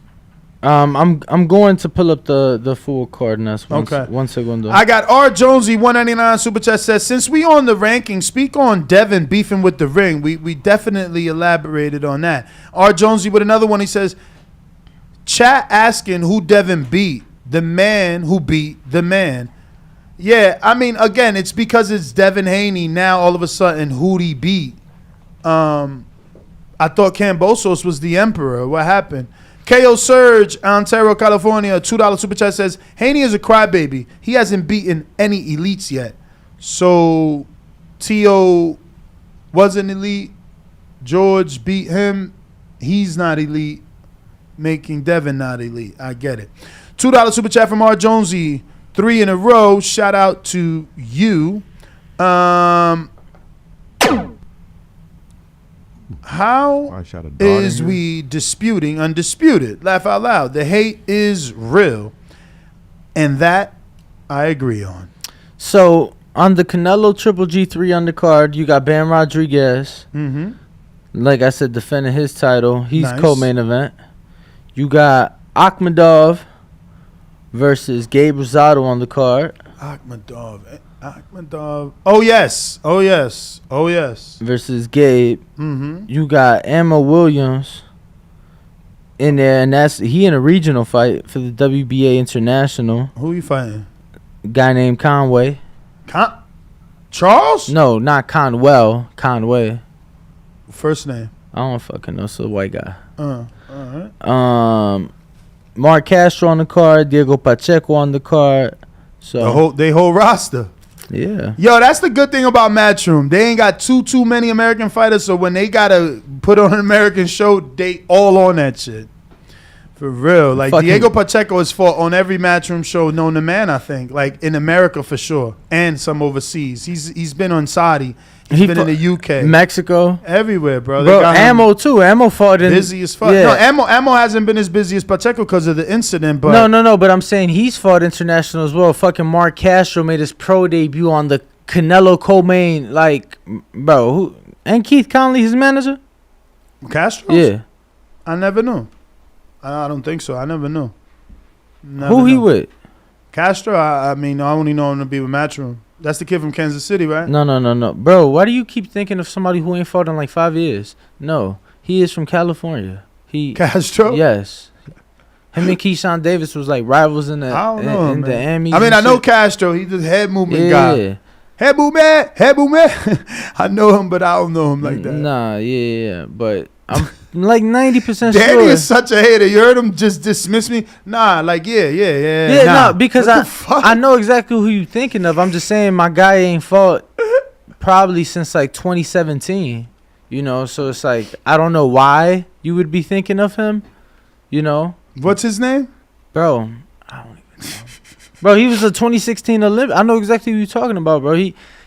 I'm going to pull up the full card now. Okay. 1 second. I got R Jonesy 199 super chat says, since we on the ranking, speak on Devin beefing with the ring. We definitely elaborated on that. R Jonesy with another one. He says, chat asking who Devin beat, the man who beat the man. Yeah, I mean, again, it's because it's Devin Haney. Now all of a sudden, who'd he beat? I thought Kambosos was the emperor. What happened? KO Surge, Ontario, California, $2 super chat says, Haney is a crybaby. He hasn't beaten any elites yet. So T.O. wasn't elite. George beat him. He's not elite. Making Devin not elite. I get it. $2 super chat from R. Jonesy. 3 in a row. Shout out to you. How is we disputing undisputed? Laugh out loud. The hate is real. And that I agree on. So, on the Canelo Triple G3 undercard, you got Bam Rodriguez. Mm-hmm. Like I said, defending his title. He's Nice. co-main event. You got Akhmadov versus Gabe Rosado on the card. Akhmadov. Oh, yes. Versus Gabe. Mm-hmm. You got Emma Williams in there, and he in a regional fight for the WBA International. Who you fighting? A guy named Conway. Charles? No, not Conwell. Conway. First name? I don't fucking know. It's a white guy. All right. Mark Castro on the card. Diego Pacheco on the card. So they whole roster. Yeah. Yo, that's the good thing about Matchroom. They ain't got too many American fighters, so when they gotta put on an American show, they all on that shit. For real. Like, Fucking- Diego Pacheco has fought on every Matchroom show known to man, I think. Like, in America for sure. And some overseas. He's been on Saudi. He's been in the UK. Mexico. Everywhere, bro. They Bro, got him Ammo, too. Ammo fought in... busy as fuck. Yeah. No, Ammo hasn't been as busy as Pacheco because of the incident, but... No, but I'm saying he's fought international as well. Fucking Mark Castro made his pro debut on the Canelo co-main. Like, bro, who... Ain't Keith Conley his manager? Castro? Yeah. I never knew. I don't think so. I never knew. Who he with? Castro? I mean, I only know him to be with Matchroom. That's the kid from Kansas City, right? No. Bro, why do you keep thinking of somebody who ain't fought in like 5 years? No. He is from California. Castro? Yes. Him and Keyshawn Davis was like rivals in the I don't know, in man. the Emmys. I mean, and I know shit. Castro. He's the head movement Yeah. guy. Head movement. I know him, but I don't know him like that. Nah, yeah. But I'm like 90% Danny sure. is such a hater. You heard him just dismiss me? Nah, like, yeah. Yeah, nah. no, because I know exactly who you thinking of. I'm just saying my guy ain't fought probably since like 2017. You know, so it's like I don't know why you would be thinking of him. You know, what's his name, bro? I don't even know. Bro, he was a 2016 Olympic. I know exactly who you're talking about, bro.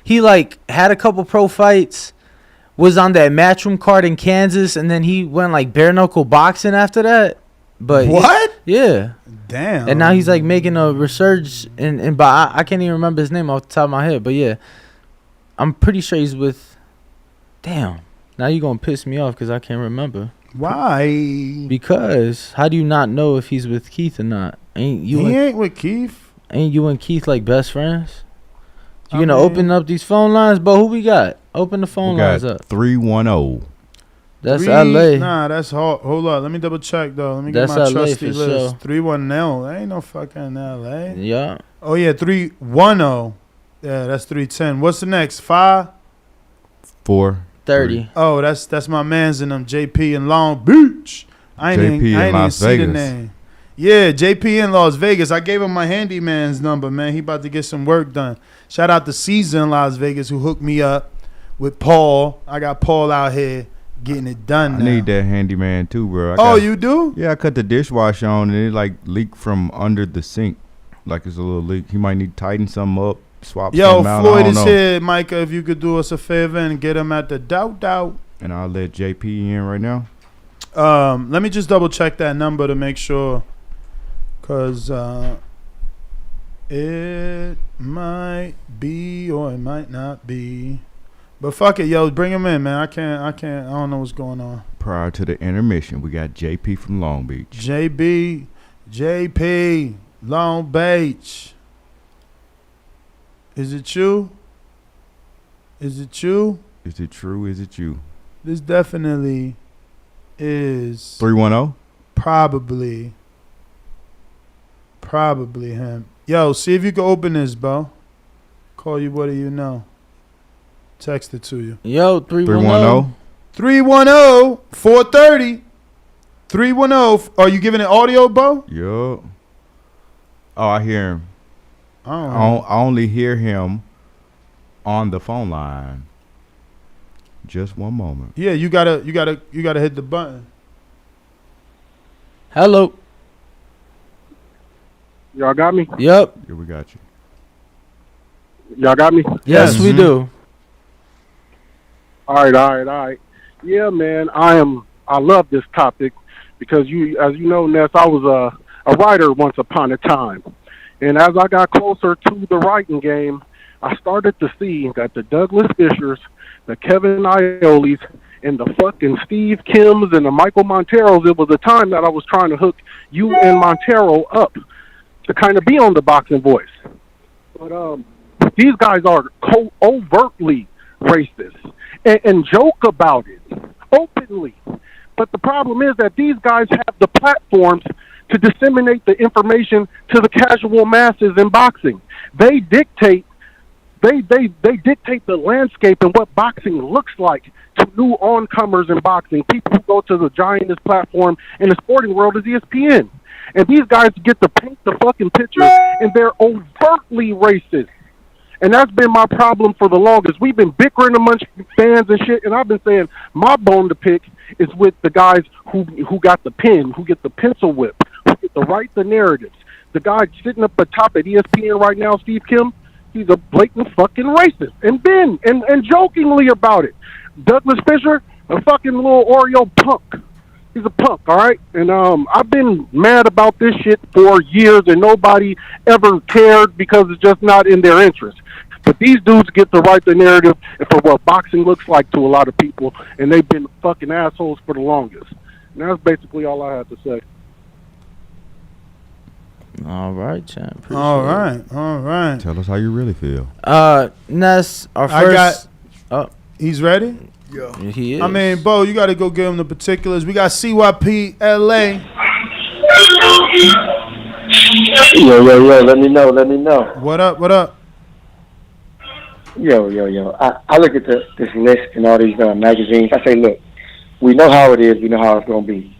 He like had a couple pro fights, was on that Matchroom card in Kansas, and then he went like bare knuckle boxing after that. But what? Yeah. Damn. And now he's like making a resurgence but I can't even remember his name off the top of my head. But yeah, I'm pretty sure he's with. Damn. Now you're gonna piss me off because I can't remember. Why? Because how do you not know if he's with Keith or not? Ain't you? He ain't with Keith. Ain't you and Keith like best friends? You gonna open up these phone lines, but who we got? Open the phone lines up. 310. That's LA. Nah, that's hard. Hold up, let me double check though. Let me That's get my LA trusty for list. sure. 310. That ain't no fucking LA. Yeah. Oh yeah, 310. Yeah, that's 310. What's the next? 5? 430. Oh, that's my man's in them. JP in Long Beach. I ain't JP even in Las see the Vegas. name. Yeah, JP in Las Vegas. I gave him my handyman's number, man. He about to get some work done. Shout out to Caesar in Las Vegas who hooked me up with Paul. I got Paul out here getting it done I now. need that handyman too, bro. You do? Yeah, I cut the dishwasher on and it like leaked from under the sink. Like it's a little leak. He might need to tighten something up, swap Yo, something out. Floyd I is don't know. here, Micah. If you could do us a favor and get him at the doubt. And I'll let JP in right now. Let me just double check that number to make sure. Because it might be or it might not be. But fuck it, yo, bring him in, man. I can't. I don't know what's going on. Prior to the intermission, we got JP from Long Beach. JP, Long Beach. Is it you? Is it you? Is it true? Is it you? This definitely is 310? Probably him. Yo, see if you can open this, bro. Call you, what do you know? Text it to you. Yo, 310. 310 430 310. Are you giving it audio, bro? Yo. Oh, I hear him. Oh. I only hear him on the phone line. Just one moment. Yeah, you gotta hit the button. Hello. Y'all got me? Yep. Yeah, we got you. Y'all got me? Yes, we do. All right. Yeah, man, I love this topic because as you know, Ness, I was a writer once upon a time. And as I got closer to the writing game, I started to see that the Douglas Fishers, the Kevin Iolis, and the fucking Steve Kims and the Michael Monteros, it was a time that I was trying to hook you and Montero up to kind of be on the Boxing Voice. But these guys are overtly racist and joke about it openly. But the problem is that these guys have the platforms to disseminate the information to the casual masses in boxing. They dictate the landscape and what boxing looks like to new oncomers in boxing. People who go to the giantest platform in the sporting world is ESPN. And these guys get to paint the fucking picture, and they're overtly racist. And that's been my problem for the longest. We've been bickering amongst fans and shit, and I've been saying my bone to pick is with the guys who got the pen, who get the pencil whip, who get to write the narratives. The guy sitting up atop at ESPN right now, Steve Kim, he's a blatant fucking racist. And jokingly about it. Douglas Fisher, a fucking little Oreo punk. He's a punk, all right? And I've been mad about this shit for years, and nobody ever cared because it's just not in their interest. But these dudes get to write the narrative for what boxing looks like to a lot of people, and they've been fucking assholes for the longest. And that's basically all I have to say. All right, champ. All right. Tell us how you really feel. Ness, our first. He's ready? Yeah. He is. I mean, Bo, you got to go give him the particulars. We got CYP LA. Yo, let me know. What up? Yo. I look at this list and all these magazines. I say, look, we know how it is. We know how it's going to be.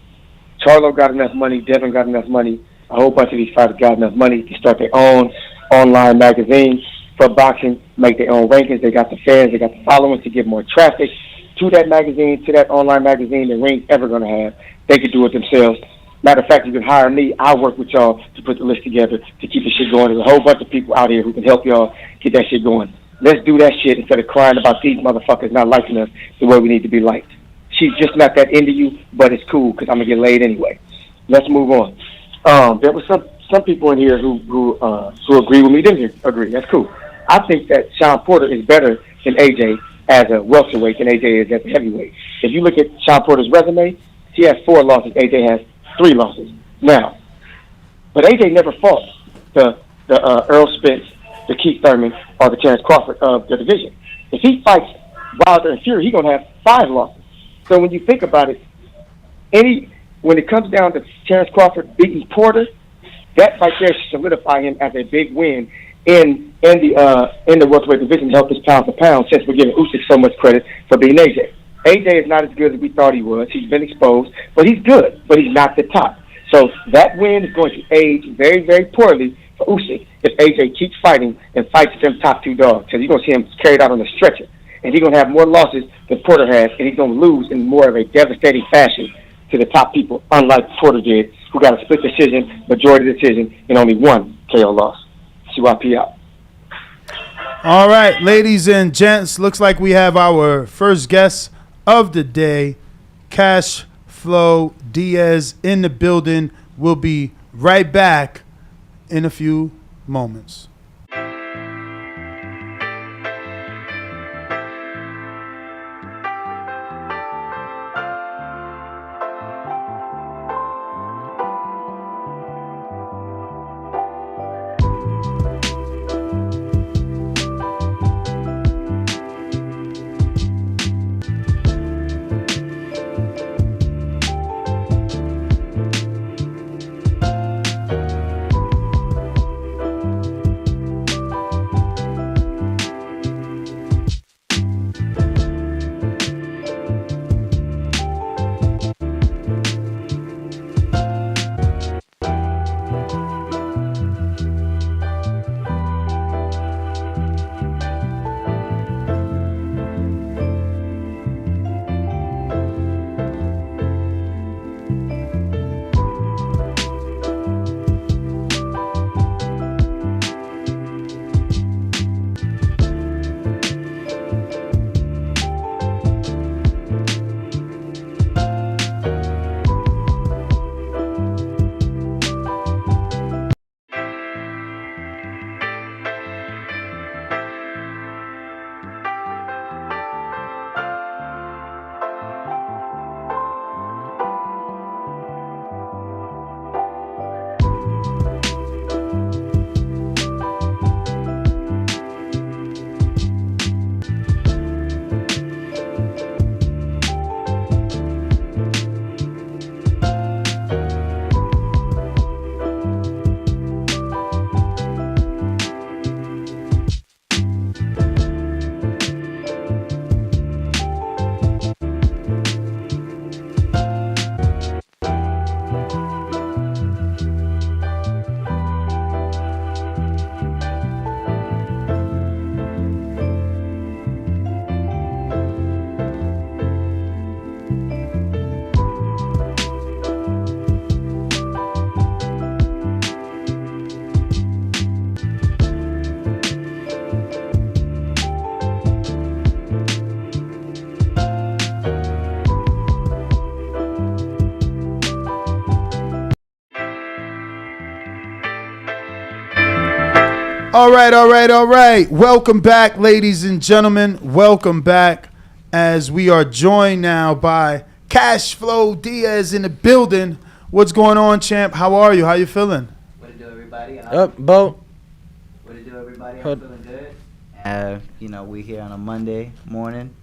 Charlo got enough money. Devin got enough money. A whole bunch of these fighters got enough money to start their own online magazine for boxing, make their own rankings. They got the fans. They got the following to give more traffic to that magazine, to that online magazine the Ring's ever going to have. They could do it themselves. Matter of fact, you can hire me. I'll work with y'all to put the list together to keep the shit going. There's a whole bunch of people out here who can help y'all get that shit going. Let's do that shit instead of crying about these motherfuckers not liking us the way we need to be liked. She's just not that into you, but it's cool because I'm going to get laid anyway. Let's move on. There was some people in here who agree with me, didn't agree. That's cool. I think that Sean Porter is better than AJ as a welterweight than AJ is as a heavyweight. If you look at Sean Porter's resume, he has 4 losses. AJ has 3 losses. Now, but AJ never fought the Earl Spence, the Keith Thurman, or the Terrence Crawford of the division. If he fights Wilder and Fury, he's going to have 5 losses. So when you think about it, when it comes down to Terrence Crawford beating Porter, that right there should solidify him as a big win in the welterweight division to help us pound for pound, since we're giving Usyk so much credit for beating AJ. AJ is not as good as we thought he was. He's been exposed, but he's good, but he's not the top. So that win is going to age very, very poorly for Usyk if AJ keeps fighting and fights them top 2 dogs, because you're going to see him carried out on a stretcher. And he's going to have more losses than Porter has, and he's going to lose in more of a devastating fashion to the top people, unlike Porter did, who got a split decision, majority decision, and only 1 KO loss. CYP out. All right, ladies and gents, looks like we have our first guest of the day, Cash Flow Diaz, in the building. We'll be right back in a few moments. All right. Welcome back, ladies and gentlemen. Welcome back as we are joined now by Cash Flow Diaz in the building. What's going on, champ? How are you? How you feeling? What it do, everybody? Up, Bo. What it do, everybody? I'm feeling good. We here on a Monday morning.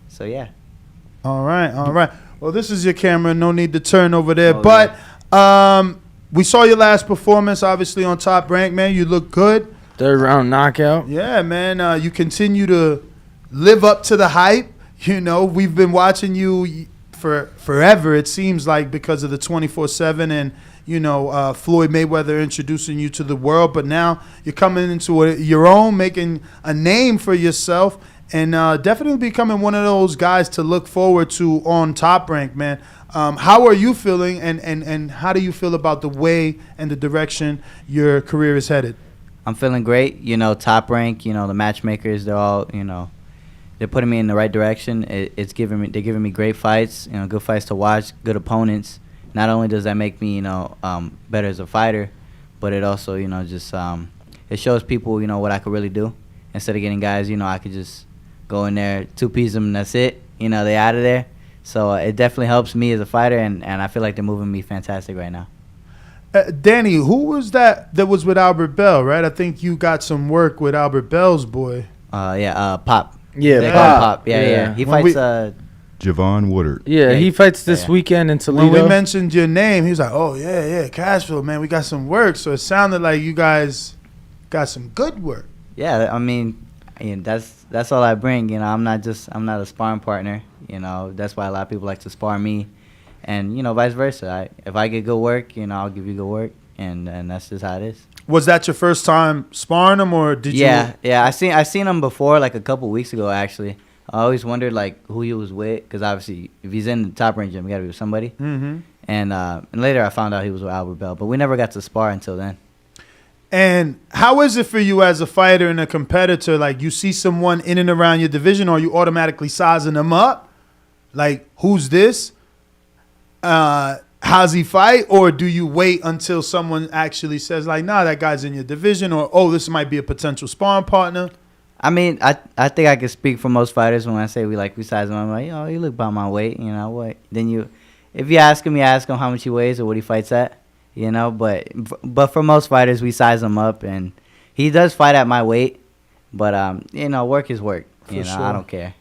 So yeah. All right. Well, this is your camera. No need to turn over there. We saw your last performance, obviously, on Top Rank, man. You look good. Third round knockout. Yeah, man. You continue to live up to the hype. We've been watching you for forever, it seems like, because of the 24/7 and, Floyd Mayweather introducing you to the world. But now you're coming into your own, making a name for yourself, and definitely becoming one of those guys to look forward to on Top Rank, man. How are you feeling, and how do you feel about the way and the direction your career is headed? I'm feeling great. Top Rank, the matchmakers, they're all, they're putting me in the right direction. They're giving me great fights, good fights to watch, good opponents. Not only does that make me, better as a fighter, but it also, it shows people, what I could really do. Instead of getting guys, I could just go in there, two-piece them, and that's it. They out of there. So it definitely helps me as a fighter, and I feel like they're moving me fantastic right now. Danny, who was that was with Albert Bell, right? I think you got some work with Albert Bell's boy. Pop. Yeah, Pop. Yeah. He fights Javon Woodard. Yeah, he fights this weekend in Toledo. When we mentioned your name, he was like, "Oh yeah, Cashville, man, we got some work." So it sounded like you guys got some good work. Yeah, I mean, that's all I bring. I'm not a sparring partner. That's why a lot of people like to spar me, and vice versa. If I get good work, I'll give you good work, and that's just how it is. Was that your first time sparring him, or did you? Yeah. I seen him before, like a couple weeks ago, actually. I always wondered like who he was with, because obviously if he's in the Top Rank gym, he got to be with somebody. Mm-hmm. And later I found out he was with Albert Bell, but we never got to spar until then. And how is it for you as a fighter and a competitor? Like, you see someone in and around your division, or you automatically sizing them up? Like, who's this? How's he fight? Or do you wait until someone actually says, like, nah, that guy's in your division, or, oh, this might be a potential sparring partner? I mean, I think I can speak for most fighters when I say we size him. I'm like, you look about my weight, what? Then if you ask him how much he weighs or what he fights at, But for most fighters, we size him up, and he does fight at my weight. But work is work. Sure. I don't care.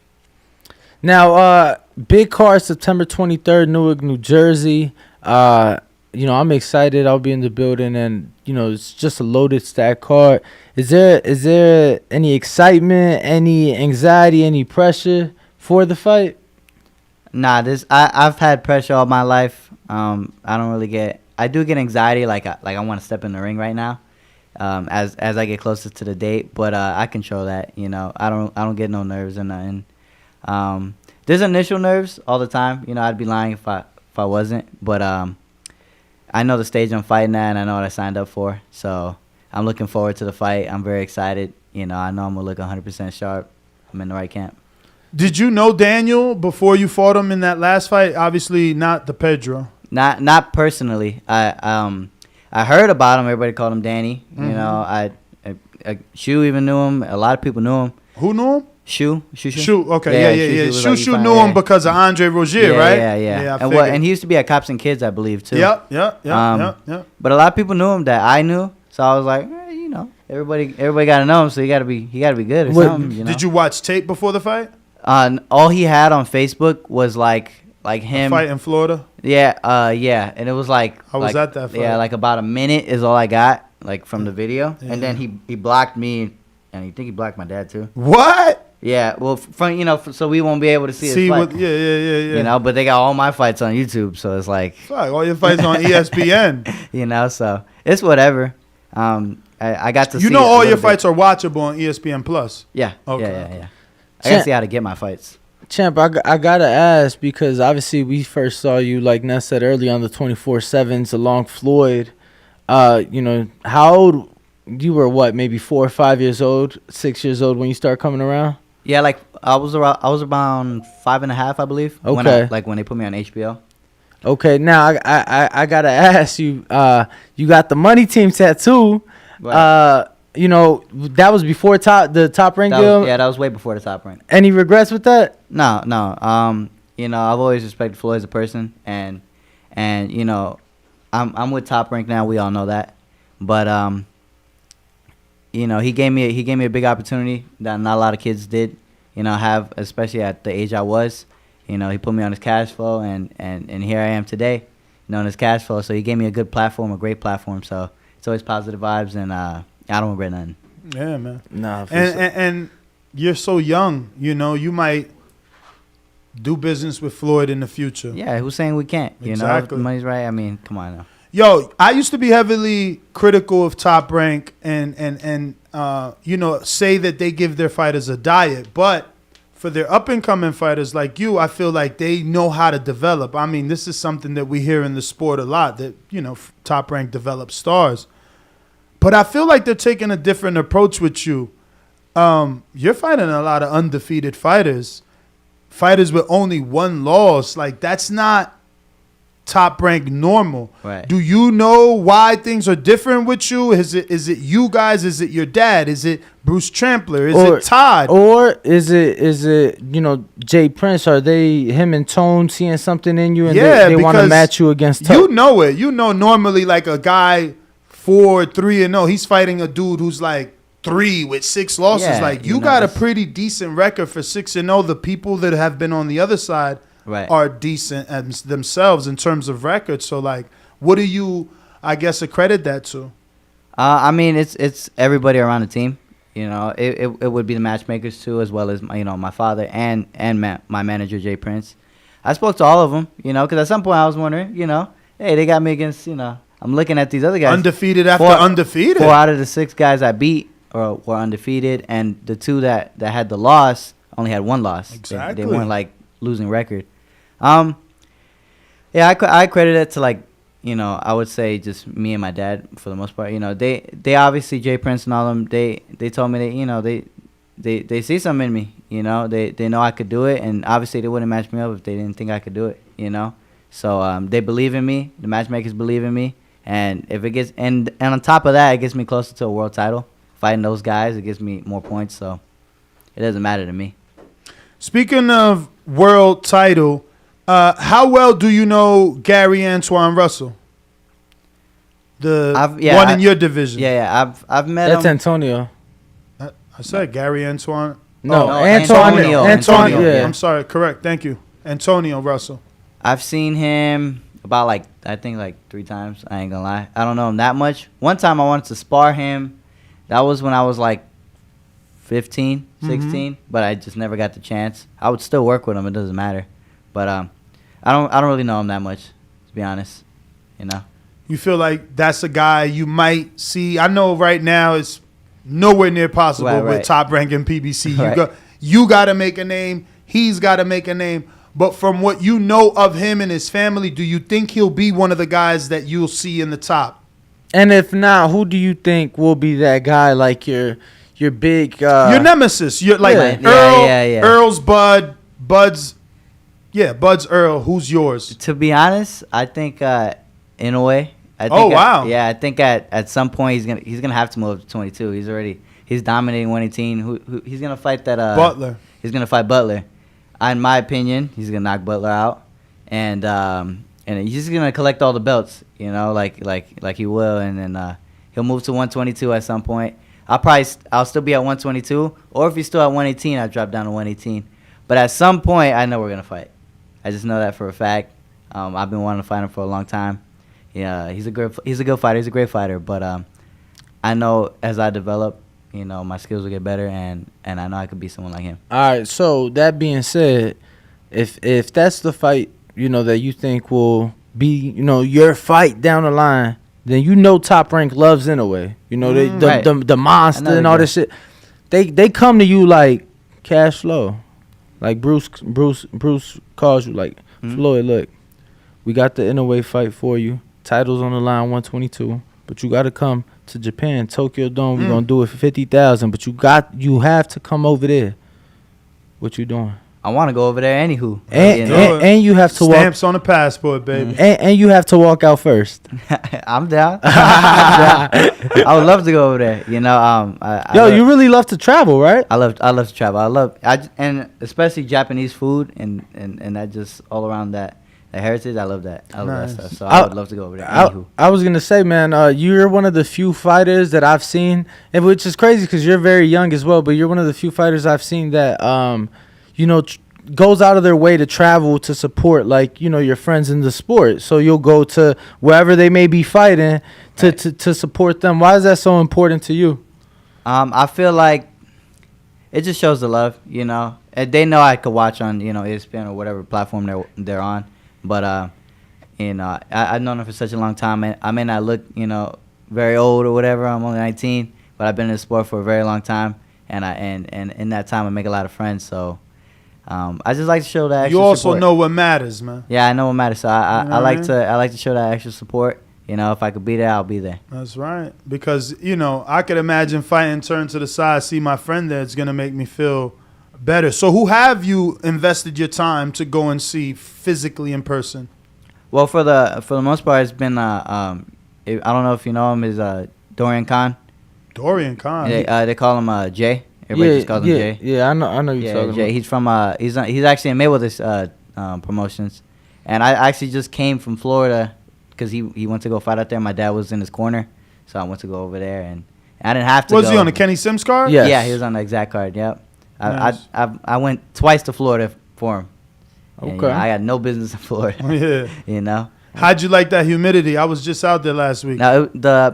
Now, big card, September 23rd, Newark, New Jersey. I'm excited. I'll be in the building, and it's just a loaded stack card. Is there any excitement, any anxiety, any pressure for the fight? Nah, I've had pressure all my life. I do get anxiety, like I want to step in the ring right now, as I get closer to the date. But I control that. I don't get no nerves or nothing. There's initial nerves all the time. I'd be lying if I wasn't. But I know the stage I'm fighting at, and I know what I signed up for. So I'm looking forward to the fight. I'm very excited. I know I'm gonna look 100% sharp. I'm in the right camp. Did you know Daniel before you fought him in that last fight? Obviously not the Pedro. Not personally. I heard about him. Everybody called him Danny. Mm-hmm. Shu even knew him. A lot of people knew him. Who knew him? Shu. Okay, yeah. Shu knew him because of Andre Rozier, right? Yeah. And he used to be at Cops and Kids, I believe, too. Yep. But a lot of people knew him that I knew, so I was like, everybody got to know him, so he got to be good or something. Did you watch tape before the fight? All he had on Facebook was like him. A fight in Florida? Yeah, and it was like. I was at that fight. Yeah, like about a minute is all I got, like from the video, and then he blocked me, and I think he blocked my dad too. What? Yeah, well, so we won't be able to see his fight. Yeah. But they got all my fights on YouTube, so it's like. Fuck, all your fights on ESPN. So it's whatever. I got to see. All your fights are watchable on ESPN Plus. Yeah. Okay. Yeah. I gotta see how to get my fights. Champ, I gotta ask, because obviously we first saw you, like Ness said earlier, on the 24/7s along Floyd. How old you were? What, maybe 4 or 5 years old, 6 years old when you started coming around? Yeah, like I was around 5.5, I believe. Okay. When they put me on HBO. Okay, now I gotta ask you. You got the money team tattoo. Right. You know, that was before the top rank deal. Yeah, that was way before the top rank. Any regrets with that? No. You know, I've always respected Floyd as a person, and you know, I'm with Top Rank now. We all know that, but you know, he gave me a big opportunity that not a lot of kids did. You know, have, especially at the age I was. You know, he put me on his cash flow, and here I am today, you know, on his cash flow. So he gave me a good platform, a great platform. So it's always positive vibes, and I don't regret nothing. Yeah, man. Nah, and you're so young. You know, you might do business with Floyd in the future. Yeah, who's saying we can't? You know, if the money's right. I mean, come on now. Yo, I used to be heavily critical of Top Rank and you know, say that they give their fighters a diet, but for their up-and-coming fighters like you, I feel like they know how to develop. I mean, this is something that we hear in the sport a lot, that, you know, Top Rank develops stars. But I feel like they're taking a different approach with you. You're fighting a lot of undefeated fighters with only one loss. Like, that's not Top Rank normal. Right. Do you know why things are different with you? Is it you guys? Is it your dad? Is it Bruce Trampler? Is it Todd? Or is it you know, Jay Prince? Are they him and Tone seeing something in you and they want to match you against Tone? You know it. You know, normally like a guy 4-3-0, he's fighting a dude who's like 3 with 6 losses. Yeah, like you got a pretty decent record for 6-0. The people that have been on the other side are decent themselves in terms of records. So like, what do you, I guess, accredit that to? I mean, it's everybody around the team. You know, it would be the matchmakers too, as well as my father and my manager Jay Prince. I spoke to all of them, you know, because at some point I was wondering, you know, hey, they got me against, you know, I'm looking at these other guys undefeated after undefeated. 4 out of the 6 guys I beat were undefeated, and the 2 that had the loss only had 1 loss. Exactly. They weren't like losing record. Yeah, I credit it to, like, you know, I would say just me and my dad for the most part. You know, they obviously, Jay Prince and all of them, they told me that, you know, they see something in me. You know, they know I could do it, and obviously they wouldn't match me up if they didn't think I could do it. You know, so they believe in me. The matchmakers believe in me, and if it gets and on top of that, it gets me closer to a world title. Fighting those guys, it gives me more points, so it doesn't matter to me. Speaking of world title, how well do you know Gary Antoine Russell? One in your division. Yeah, I've met him. That's Antonio. I said Gary Antoine. No, Antonio. Yeah. I'm sorry. Correct. Thank you. Antonio Russell. I've seen him about I think 3 times. I ain't gonna lie. I don't know him that much. One time I wanted to spar him. That was when I was like 15, 16, but I just never got the chance. I would still work with him. It doesn't matter. But I don't really know him that much, to be honest. You know. You feel like that's a guy you might see? I know right now it's nowhere near possible with Top Rank and PBC. You got to make a name. He's got to make a name. But from what you know of him and his family, do you think he'll be one of the guys that you'll see in the top? And if not, who do you think will be that guy, like your big your nemesis? You're like Earl's Bud, Bud's Earl. Who's yours? To be honest, I think Inoue. Wow. I think at some point he's gonna have to move up to 22. He's dominating 118. Who he's gonna fight that Butler. He's gonna fight Butler. In my opinion, he's gonna knock Butler out, and he's gonna collect all the belts. You know, like he will, and then he'll move to 122 at some point. I'll still be at 122, or if he's still at 118, I'll drop down to 118. But at some point, I know we're gonna fight. I just know that for a fact. I've been wanting to fight him for a long time. Yeah, he's a good fighter. He's a great fighter. But I know as I develop, you know, my skills will get better, and I know I could be someone like him. All right. So that being said, if that's the fight, you know, that you think will be, you know, your fight down the line, then you know Top Rank loves Inoue. You know, the monster and all this shit. They come to you like cash flow. Like Bruce calls you like, Floyd, look, we got the Inoue fight for you. Titles on the line, 122. But you got to come to Japan, Tokyo Dome. We're going to do it for 50,000. But you have to come over there. What you doing? I want to go over there anywho. And you have to stamps on the passport, baby. And you have to walk out first. I'm down. I would love to go over there. You know, you really love to travel, right? I love to travel. And especially Japanese food and that just all around that heritage. I love that. I love that stuff. So I would love to go over there. I was gonna say, man, you're one of the few fighters that I've seen, and which is crazy because you're very young as well. But you're one of the few fighters I've seen that goes out of their way to travel to support, like, your friends in the sport. So you'll go to wherever they may be fighting to support them. Why is that so important to you? I feel like it just shows the love, And they know I could watch on, ESPN or whatever platform they're on. But, I've known them for such a long time. I may not look, very old or whatever. I'm only 19, but I've been in the sport for a very long time. And in that time, I make a lot of friends. So I just like to show that extra You also support. know what matters, man. Yeah, I know what matters. So I like to show that extra support. If I could be there, I'll be there. That's right. Because, I could imagine fighting, turn to the side, see my friend there. It's going to make me feel better. So who have you invested your time to go and see physically in person? Well, for the most part, it's been I don't know if you know him, is Dorian Khan. Dorian Khan. They call him Jay. Everybody just calls him Jay. Yeah, I know you're talking Jay. about. He's from he's actually in Mayweather's promotions, and I actually just came from Florida because he went to go fight out there. My dad was in his corner, so I went to go over there, and I didn't have to. Was he on the Kenny Sims card? Yes. Yeah, he was on the exact card. Yep. Nice. I went twice to Florida for him. And, Okay. I got no business in Florida. Yeah. How'd you like that humidity? I was just out there last week. Now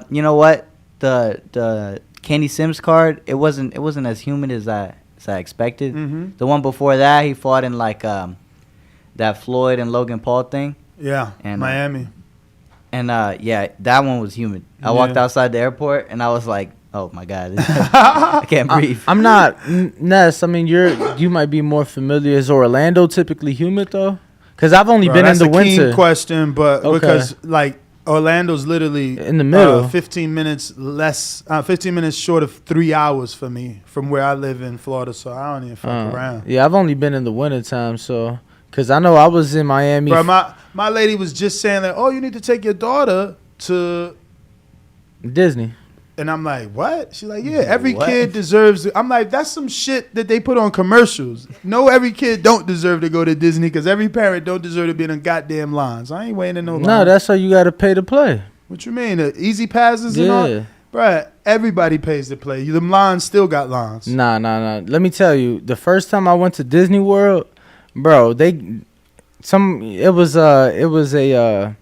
you know what, the Kenny Sims card, it wasn't as humid as I expected. Mm-hmm. The one before that, he fought in like that Floyd and Logan Paul thing. Yeah, and Miami. That one was humid. I walked outside the airport and I was like, oh my God, I can't breathe. I'm not Ness. I mean, you might be more familiar. Is Orlando typically humid though? Because I've only been in the winter. That's a keen question, but Okay. because like Orlando's literally in the middle, 15 minutes short of 3 hours for me from where I live in Florida, so I don't even fuck around. Yeah, I've only been in the winter time, so because I know I was in Miami. Bro, my lady was just saying that, oh, you need to take your daughter to Disney. And I'm like, what? She's like, yeah, every kid deserves it. I'm like, that's some shit that they put on commercials. No, every kid don't deserve to go to Disney because every parent don't deserve to be in gotdamn lines. I ain't waiting in no line. No, that's how you got to pay to play. What you mean? The easy passes and all? Bruh, everybody pays to play. Them lines still got lines. Nah. Let me tell you, the first time I went to Disney World, bro, it was a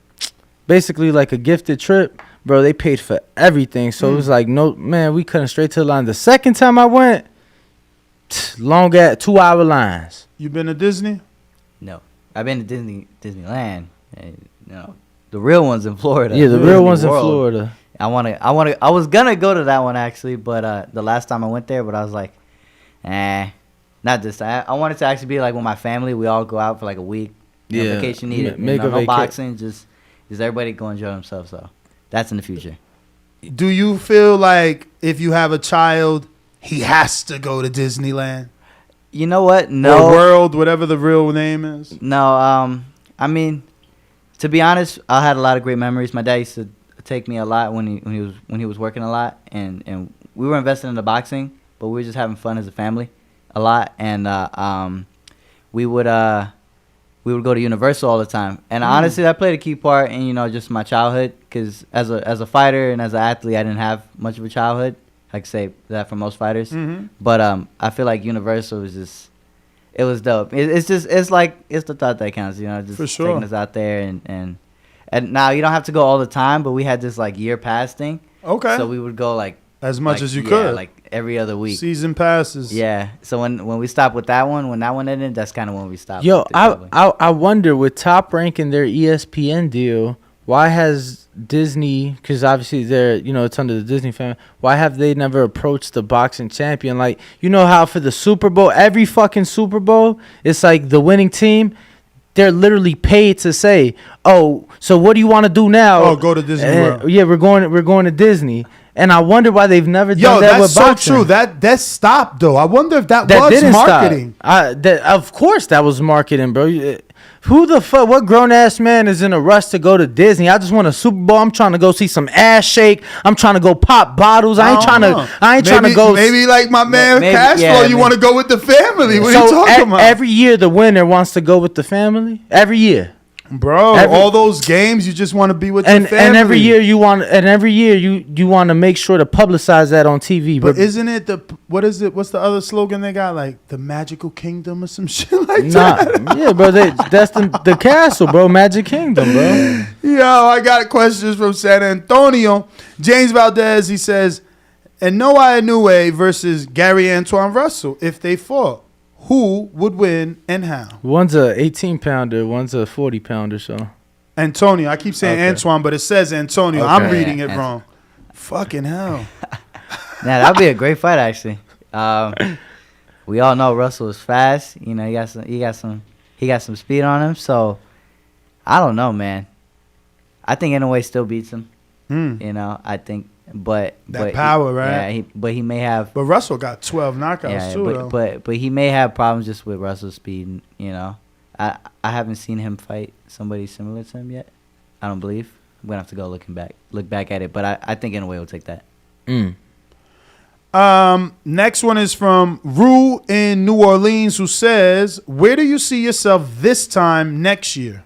basically like a gifted trip. Bro, they paid for everything. So it was like, no, man, we cutting straight to the line. The second time I went, long at 2 hour lines. You been to Disney? No. I've been to Disneyland. And, the real ones in Florida. Yeah, the real ones in Florida. I was gonna go to that one actually, but the last time I went there, but I was like, not this time. I wanted to actually be like with my family. We all go out for like a week. No vacation needed. No boxing, just everybody go enjoy themselves. So that's in the future. Do you feel like if you have a child, he has to go to Disneyland? You know what? No. Or World, whatever the real name is. No. I mean, to be honest, I had a lot of great memories. My dad used to take me a lot when he was working a lot, and we were investing in the boxing, but we were just having fun as a family a lot, and we would go to Universal all the time. And honestly, that played a key part in just my childhood, because as a fighter and as an athlete, I didn't have much of a childhood. I could say that for most fighters. But I feel like Universal was just, it was dope. It's the thought that counts, just for sure. Taking us out there and now you don't have to go all the time, but we had this like year pass thing. Okay. So we would go like as much as you could, like every other week. Season passes. Yeah. So when we stopped with that one, when that one ended, that's kind of when we stopped. Yo, I wonder, with Top Rank and their ESPN deal, why has Disney, because obviously they're, it's under the Disney family, why have they never approached the boxing champion? Like, how for the Super Bowl, every fucking Super Bowl, it's like the winning team, they're literally paid to say, oh, so what do you want to do now? Oh, go to Disney World. Yeah, we're going to Disney. And I wonder why they've never done Yo, that that's with so boxing. true. That stopped though. I wonder if that was didn't marketing. Stop. Of course, that was marketing, bro. Who the fuck? What grown ass man is in a rush to go to Disney? I just want a Super Bowl. I'm trying to go see some ass shake. I'm trying to go pop bottles. I ain't trying to go. Maybe like my man Cashflow, you want to go with the family. What are you talking about? Every year, the winner wants to go with the family. Every year. Bro, all those games, you just want to be with your family. And every year you want to make sure to publicize that on TV. But isn't it what's the other slogan they got? Like the magical kingdom or some shit like that? Yeah, bro. That's the castle, bro. Magic Kingdom, bro. Yo, I got questions from San Antonio. James Valdez, he says, Nayoa Inoue versus Gary Antoine Russell, if they fought, who would win and how? One's a 18-pounder, one's a 40-pounder, so. Antonio. I keep saying Antoine, but it says Antonio. Okay. I'm reading it wrong. Fucking hell. Nah, that'd be a great fight, actually. We all know Russell is fast. You know, he got some speed on him. So I don't know, man. I think Inoue still beats him. You know, I think. But power, right? Yeah, but he may have. But Russell got 12 knockouts too, though. But he may have problems just with Russell's speed. You know, I haven't seen him fight somebody similar to him yet. I don't believe. I'm gonna have to go look back at it. But I think Inoue will take that. Next one is from Rue in New Orleans, who says, "Where do you see yourself this time next year?"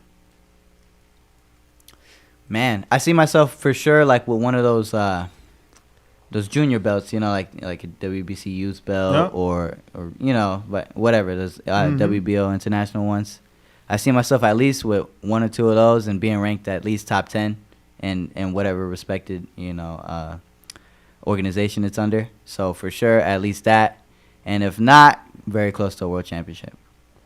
Man, I see myself for sure like with one of those junior belts, you know, like a WBC youth belt or you know, but whatever, those WBO international ones. I see myself at least with one or two of those and being ranked at least top 10 in whatever respected, you know, organization it's under. So for sure, at least that. And if not, very close to a world championship.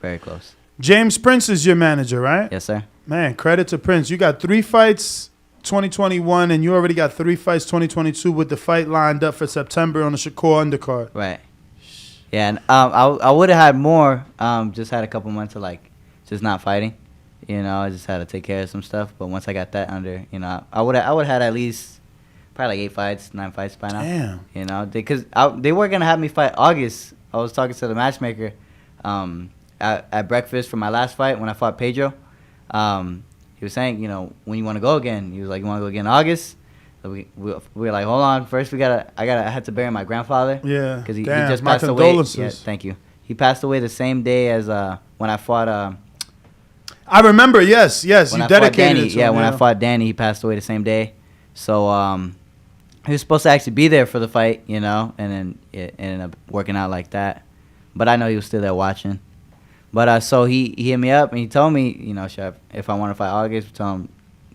Very close. James Prince is your manager, right? Yes, sir. Man, credit to Prince. You got 3 fights 2021, and you already got 3 fights 2022 with the fight lined up for September on the Shakur undercard. Right. Yeah, and I would have had more. Just had a couple months of just not fighting. You know, I just had to take care of some stuff. But once I got that under, you know, I would have had at least probably 8 fights, 9 fights by now. Damn. You know, because they were gonna have me fight August. I was talking to the matchmaker. At breakfast for my last fight when I fought Pedro, he was saying, you know, when you want to go again, he was like, you want to go again in August? So we were like, hold on, first I had to bury my grandfather. Yeah, because he damn, just my passed away. condolences. Yeah, thank you. He passed away the same day as when I fought. I remember, yes, you dedicated Danny, it to him, when I fought Danny, he passed away the same day. So he was supposed to actually be there for the fight, you know, and then it ended up working out like that. But I know he was still there watching. But so he hit me up and he told me, you know, Chef, if I want to fight August, tell him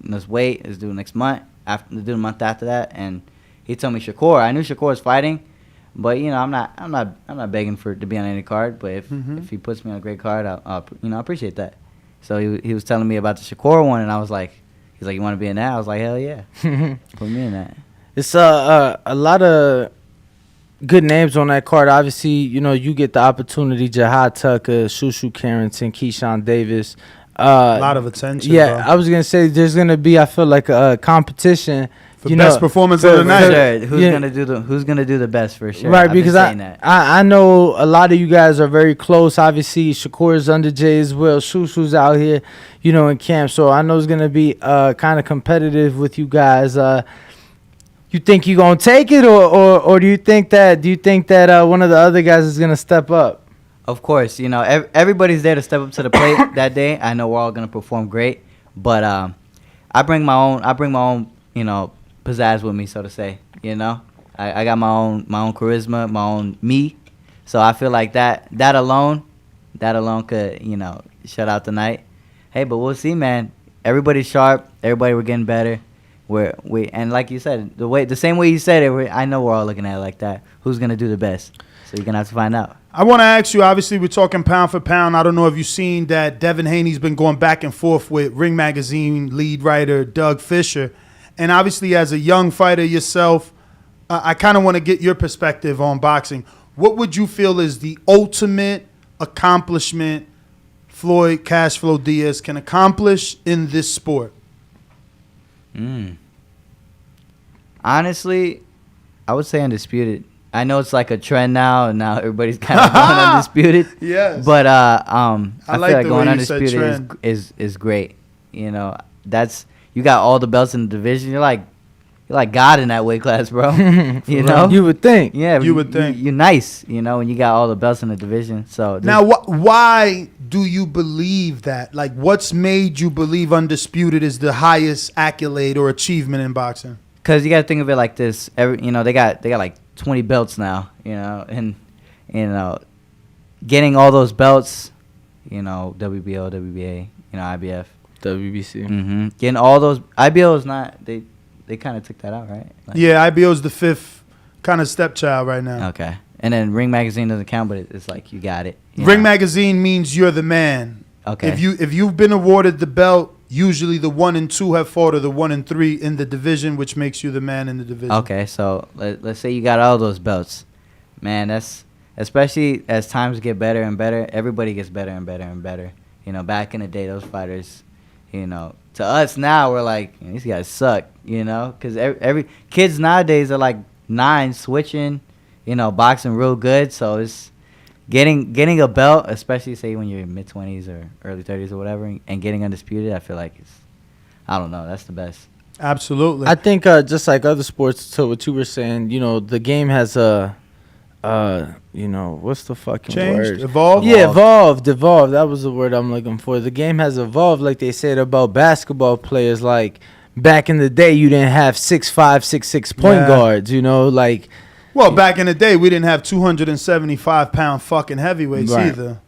let's wait, let's do next month, do the month after that. And he told me Shakur. I knew Shakur was fighting, but you know, I'm not begging to be on any card. But if he puts me on a great card, I'll appreciate that. So he was telling me about the Shakur one, and I was like, he's like, you want to be in that? I was like, hell yeah, put me in that. It's a lot of good names on that card. Obviously, you know, you get the opportunity. Jahad Tucker, Shushu Carrington, Keyshawn Davis. A lot of attention. Yeah, bro. I was going to say there's going to be, I feel like, a competition. For best performance of the night. Sure. Who's gonna do the best for sure? Right, because I know a lot of you guys are very close. Obviously, Shakur's under Jay as well. Shushu's out here, you know, in camp. So I know it's going to be kind of competitive with you guys. You think you're gonna take it, or do you think that one of the other guys is gonna step up? Of course, you know everybody's there to step up to the plate that day. I know we're all gonna perform great, but I bring my own, you know, pizzazz with me, so to say. You know, I got my own charisma, my own me. So I feel like that alone could, you know, shut out the night. Hey, but we'll see, man. Everybody's sharp. Everybody, we're getting better. And like you said, the same way you said it, I know we're all looking at it like that. Who's gonna do the best? So you're gonna have to find out. I want to ask you. Obviously, we're talking pound for pound. I don't know if you've seen that Devin Haney's been going back and forth with Ring Magazine lead writer Doug Fisher, and obviously as a young fighter yourself, I kind of want to get your perspective on boxing. What would you feel is the ultimate accomplishment Floyd Cashflow Diaz can accomplish in this sport? Honestly, I would say undisputed. I know it's like a trend now, and now everybody's kind of going undisputed. Yes. But I like feel like the going way you said undisputed trend. is great. You know, that's you got all the belts in the division. You're like God in that weight class, bro. You know, You would think. yeah, You would think. you're nice. You know, when you got all the belts in the division. So Now, why do you believe that? Like, what's made you believe undisputed is the highest accolade or achievement in boxing? because you got to think of it like this. They got like 20 belts now. You know, and getting all those belts. You know, WBO, WBA. You know, IBF. WBC. Mm-hmm. Getting all those IBO is not they kind of took that out, right? Like, Yeah, IBO's the fifth kind of stepchild right now. okay. And then Ring Magazine doesn't count, but it's like you got it. you Ring know? Magazine means you're the man. Okay. If you've been awarded the belt, usually the 1 and 2 have fought, or the 1 and 3 in the division, which makes you the man in the division. Okay, so let's say you got all those belts, man. That's especially as times get better and better. Everybody gets better and better and better. You know, back in the day, those fighters, you know, to us now we're like these guys suck. You know, because every kids nowadays are like 9 switching. You know, boxing real good. So it's getting a belt, especially say when you're in mid-20s or early 30s or whatever, and getting undisputed. I feel like I don't know, that's the best. Absolutely. I think just like other sports, to what you were saying, you know, the game has you know, what's the fucking Changed? word? Evolved? Yeah, evolved. That was the word I'm looking for. The game has evolved, like they said about basketball players. Like back in the day, you didn't have 6'5", 6'6" point guards. You know, like. Well, back in the day, we didn't have 275-pound fucking heavyweights either.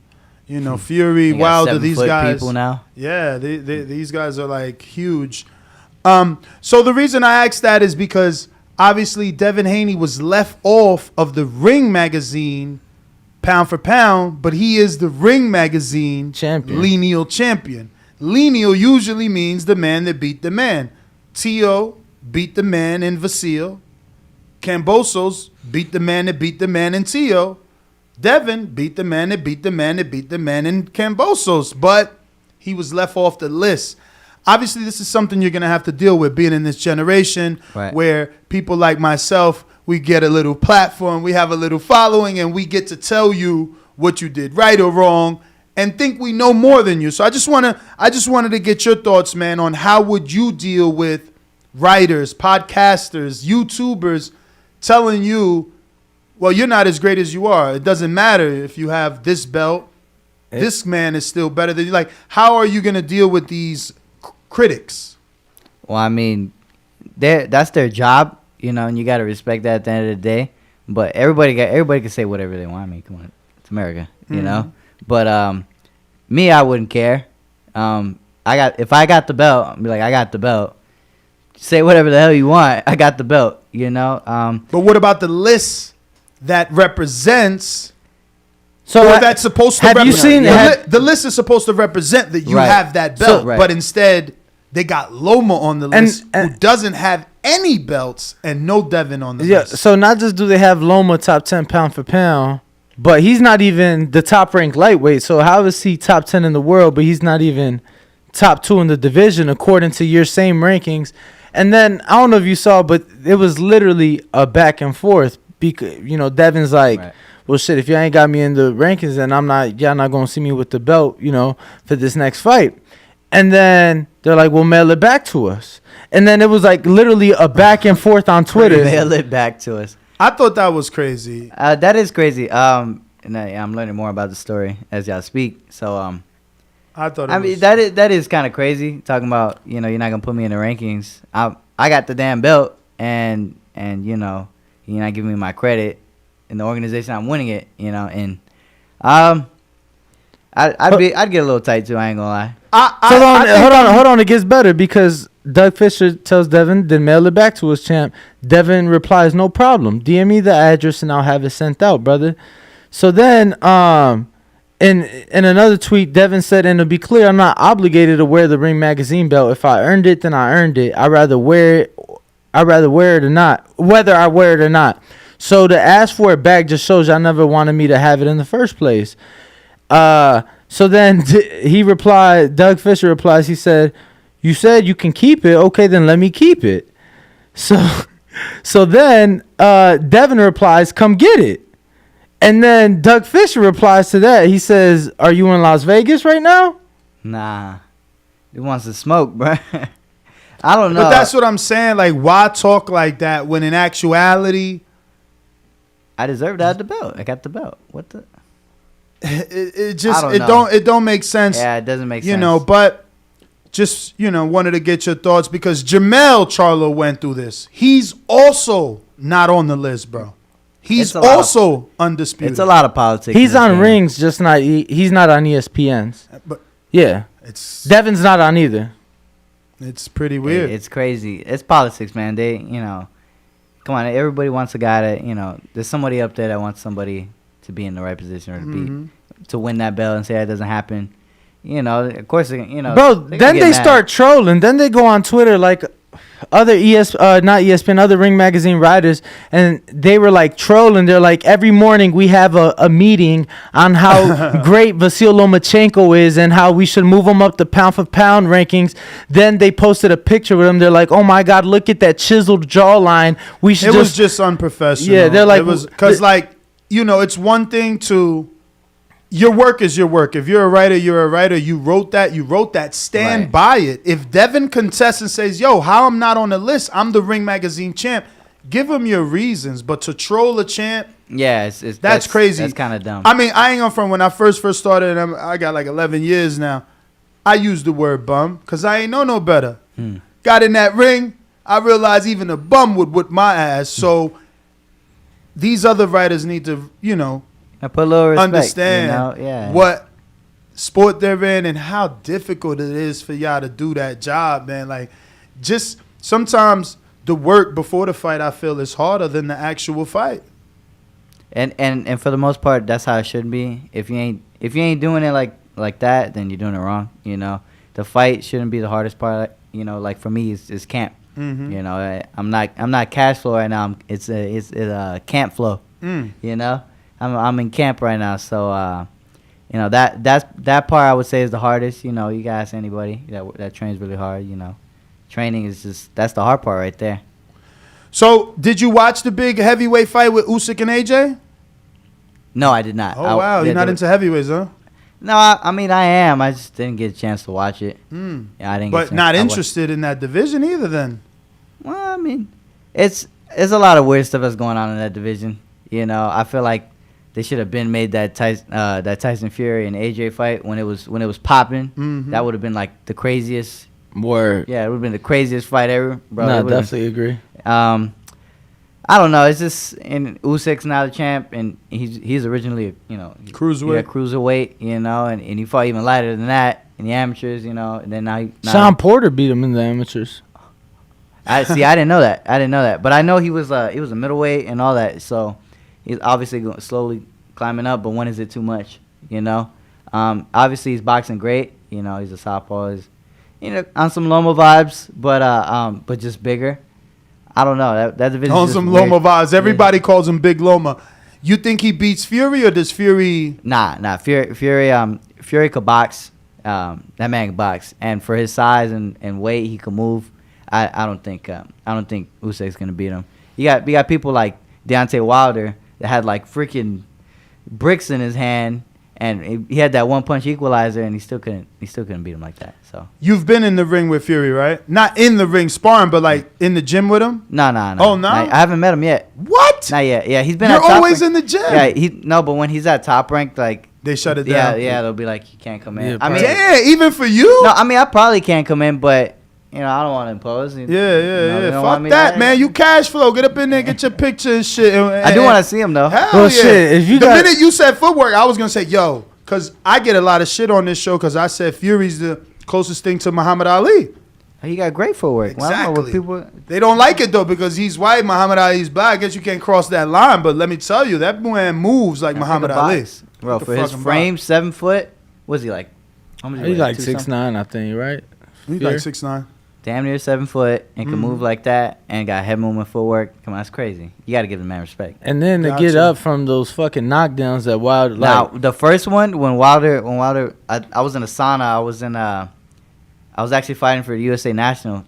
You know, Fury, You got Wilder, these 7-foot guys. people now. Yeah, these guys are like huge. So the reason I asked that is because obviously Devin Haney was left off of the Ring Magazine pound for pound, but he is the Ring Magazine lineal champion. Lineal usually means the man that beat the man. T.O. beat the man in Vasile. Cambosos beat the man that beat the man in T.O. Devin beat the man that beat the man that beat the man in Cambosos, but he was left off the list. Obviously, this is something you're going to have to deal with being in this generation where people like myself, we get a little platform, we have a little following, and we get to tell you what you did right or wrong and think we know more than you. So I just wanted to get your thoughts, man, on how would you deal with writers, podcasters, YouTubers telling you, well, you're not as great as you are. It doesn't matter if you have this belt. This man is still better than you. Like, how are you going to deal with these critics? Well, I mean, that's their job, you know, and you got to respect that at the end of the day. But everybody can say whatever they want. I mean, come on, it's America, you know. But me, I wouldn't care. If I got the belt, I'd be like, I got the belt. Say whatever the hell you want. I got the belt, you know. But what about the list that represents? So that's supposed to. Have you seen the list is supposed to represent that you have that belt, but instead they got Loma on the list, who doesn't have any belts, and no Devin on the list. So not just do they have Loma top 10 pound for pound, but he's not even the top ranked lightweight. So how is he top 10 in the world, but he's not even top 2 in the division according to your same rankings? And then I don't know if you saw, but it was literally a back and forth because, you know, Devin's like, well, shit, if you ain't got me in the rankings, then y'all not going to see me with the belt, you know, for this next fight. And then they're like, well, mail it back to us. And then it was like literally a back and forth on Twitter. Mail it back to us. I thought that was crazy. That is crazy. And I'm learning more about the story as y'all speak. So, I thought. That is kind of crazy. Talking about, you know, you're not gonna put me in the rankings. I got the damn belt, and you know, you're not giving me my credit in the organization I'm winning it. You know, and I'd get a little tight too. I ain't gonna lie. Hold on. It gets better because Doug Fisher tells Devin, then mail it back to us, champ. Devin replies, no problem. DM me the address and I'll have it sent out, brother. So then, in another tweet, Devin said, and to be clear, I'm not obligated to wear the Ring Magazine belt. If I earned it, then I earned it. I'd rather wear it or not, whether I wear it or not. So to ask for it back just shows y'all never wanted me to have it in the first place. So then he replied, Doug Fisher replies, he said, you said you can keep it. Okay, then let me keep it. So So then Devin replies, "Come get it." And then Doug Fisher replies to that. He says, "Are you in Las Vegas right now?" Nah. He wants to smoke, bro. I don't know. But that's what I'm saying. Like, why talk like that when in actuality, I deserve that the belt. I got the belt. What the? it just I don't know. it don't make sense. Yeah, it doesn't make sense. You know, but just wanted to get your thoughts because Jamel Charlo went through this. He's also not on the list, bro. He's also undisputed. It's a lot of politics. He's on rings, just not. He's not on ESPN's. But yeah, Devin's not on either. It's pretty weird. It's crazy. It's politics, man. They, come on. Everybody wants a guy that, there's somebody up there that wants somebody to be in the right position or to win that belt and say that doesn't happen. Of course, Bro, then they start trolling. Then they go on Twitter like other not ESPN, other Ring Magazine writers, and they were like trolling. They're like, every morning we have a meeting on how great Vasyl Lomachenko is and how we should move him up the pound for pound rankings. Then they posted a picture with him. They're like, oh my God, look at that chiseled jawline. We should. It was just unprofessional. Yeah, they're like, it was because it's one thing to. Your work is your work. If you're a writer, you're a writer. You wrote that. Stand by it. If Devin contests and says, yo, how I'm not on the list, I'm the Ring Magazine champ, give him your reasons. But to troll a champ, yeah, that's crazy. That's kind of dumb. I mean, I ain't gonna front. When I first started, and I got like 11 years now, I used the word bum because I ain't know no better. Got in that ring, I realized even a bum would whip my ass. So these other writers need to, I put a little respect, understand what sport they're in and how difficult it is for y'all to do that job, man. Like, just sometimes the work before the fight, I feel, is harder than the actual fight. And for the most part, that's how it should be. If you ain't doing it like that, then you're doing it wrong. The fight shouldn't be the hardest part. Like for me, it's camp. I'm not cash flow right now. It's a camp flow. I'm in camp right now, so that part I would say is the hardest. You guys ask anybody that trains really hard. Training is that's the hard part right there. So, did you watch the big heavyweight fight with Usyk and AJ? No, I did not. Oh wow, you're not into heavyweights, huh? No, I mean I am. I just didn't get a chance to watch it. Yeah, I didn't. But not interested in that division either, then. Well, I mean, it's a lot of weird stuff that's going on in that division. I feel like they should have been made that Tyson Fury and AJ fight when it was popping. That would have been like the craziest. Word. Yeah, it would have been the craziest fight ever, bro. No, definitely agree. I don't know. It's just Usyk's now the champ, and he's originally cruiserweight. Yeah, cruiserweight. And he fought even lighter than that in the amateurs. And then now Sean Porter beat him in the amateurs. I didn't know that. But I know he was a middleweight and all that. So he's obviously slowly climbing up. But when is it too much? Obviously he's boxing great. He's a southpaw. He's on some Loma vibes, but just bigger. I don't know. That division on some weird. Loma vibes. Everybody calls him Big Loma. You think he beats Fury or does Fury? Nah. Fury could box. That man can box, and for his size and weight, he can move. I don't think Usyk's gonna beat him. We got people like Deontay Wilder that had like freaking bricks in his hand. And he had that one punch equalizer, and he still couldn't beat him like that. So you've been in the ring with Fury, right? Not in the ring sparring, but like in the gym with him. No. Oh no, I haven't met him yet. What? Not yet. Yeah, he's been. You're at top always rank. in the gym. Yeah, but when he's at top rank, like they shut it down. Yeah, they'll be like, you can't come in. Yeah, I mean, damn, even for you? No, I mean I probably can't come in, but I don't want to impose. Yeah. Fuck that, man. You cash flow. Get up in there, get your picture and shit. I do want to see him though. Hell yeah. Shit, the minute you said footwork, I was gonna say, yo. Because I get a lot of shit on this show because I said Fury's the closest thing to Muhammad Ali. He got great footwork. Exactly. They don't like it, though, because he's white, Muhammad Ali's black. I guess you can't cross that line. But let me tell you, that man moves like Muhammad Ali. Bro, for his frame, 7 foot, what's he like? How much he's like 6'9", I think, right? He's like 6'9". Damn near 7 foot and can move like that and got head movement footwork. Come on, that's crazy. You got to give the man respect. And then to get up from those fucking knockdowns that Wilder. Now the first one when Wilder, I was in a sauna. I was actually fighting for the USA National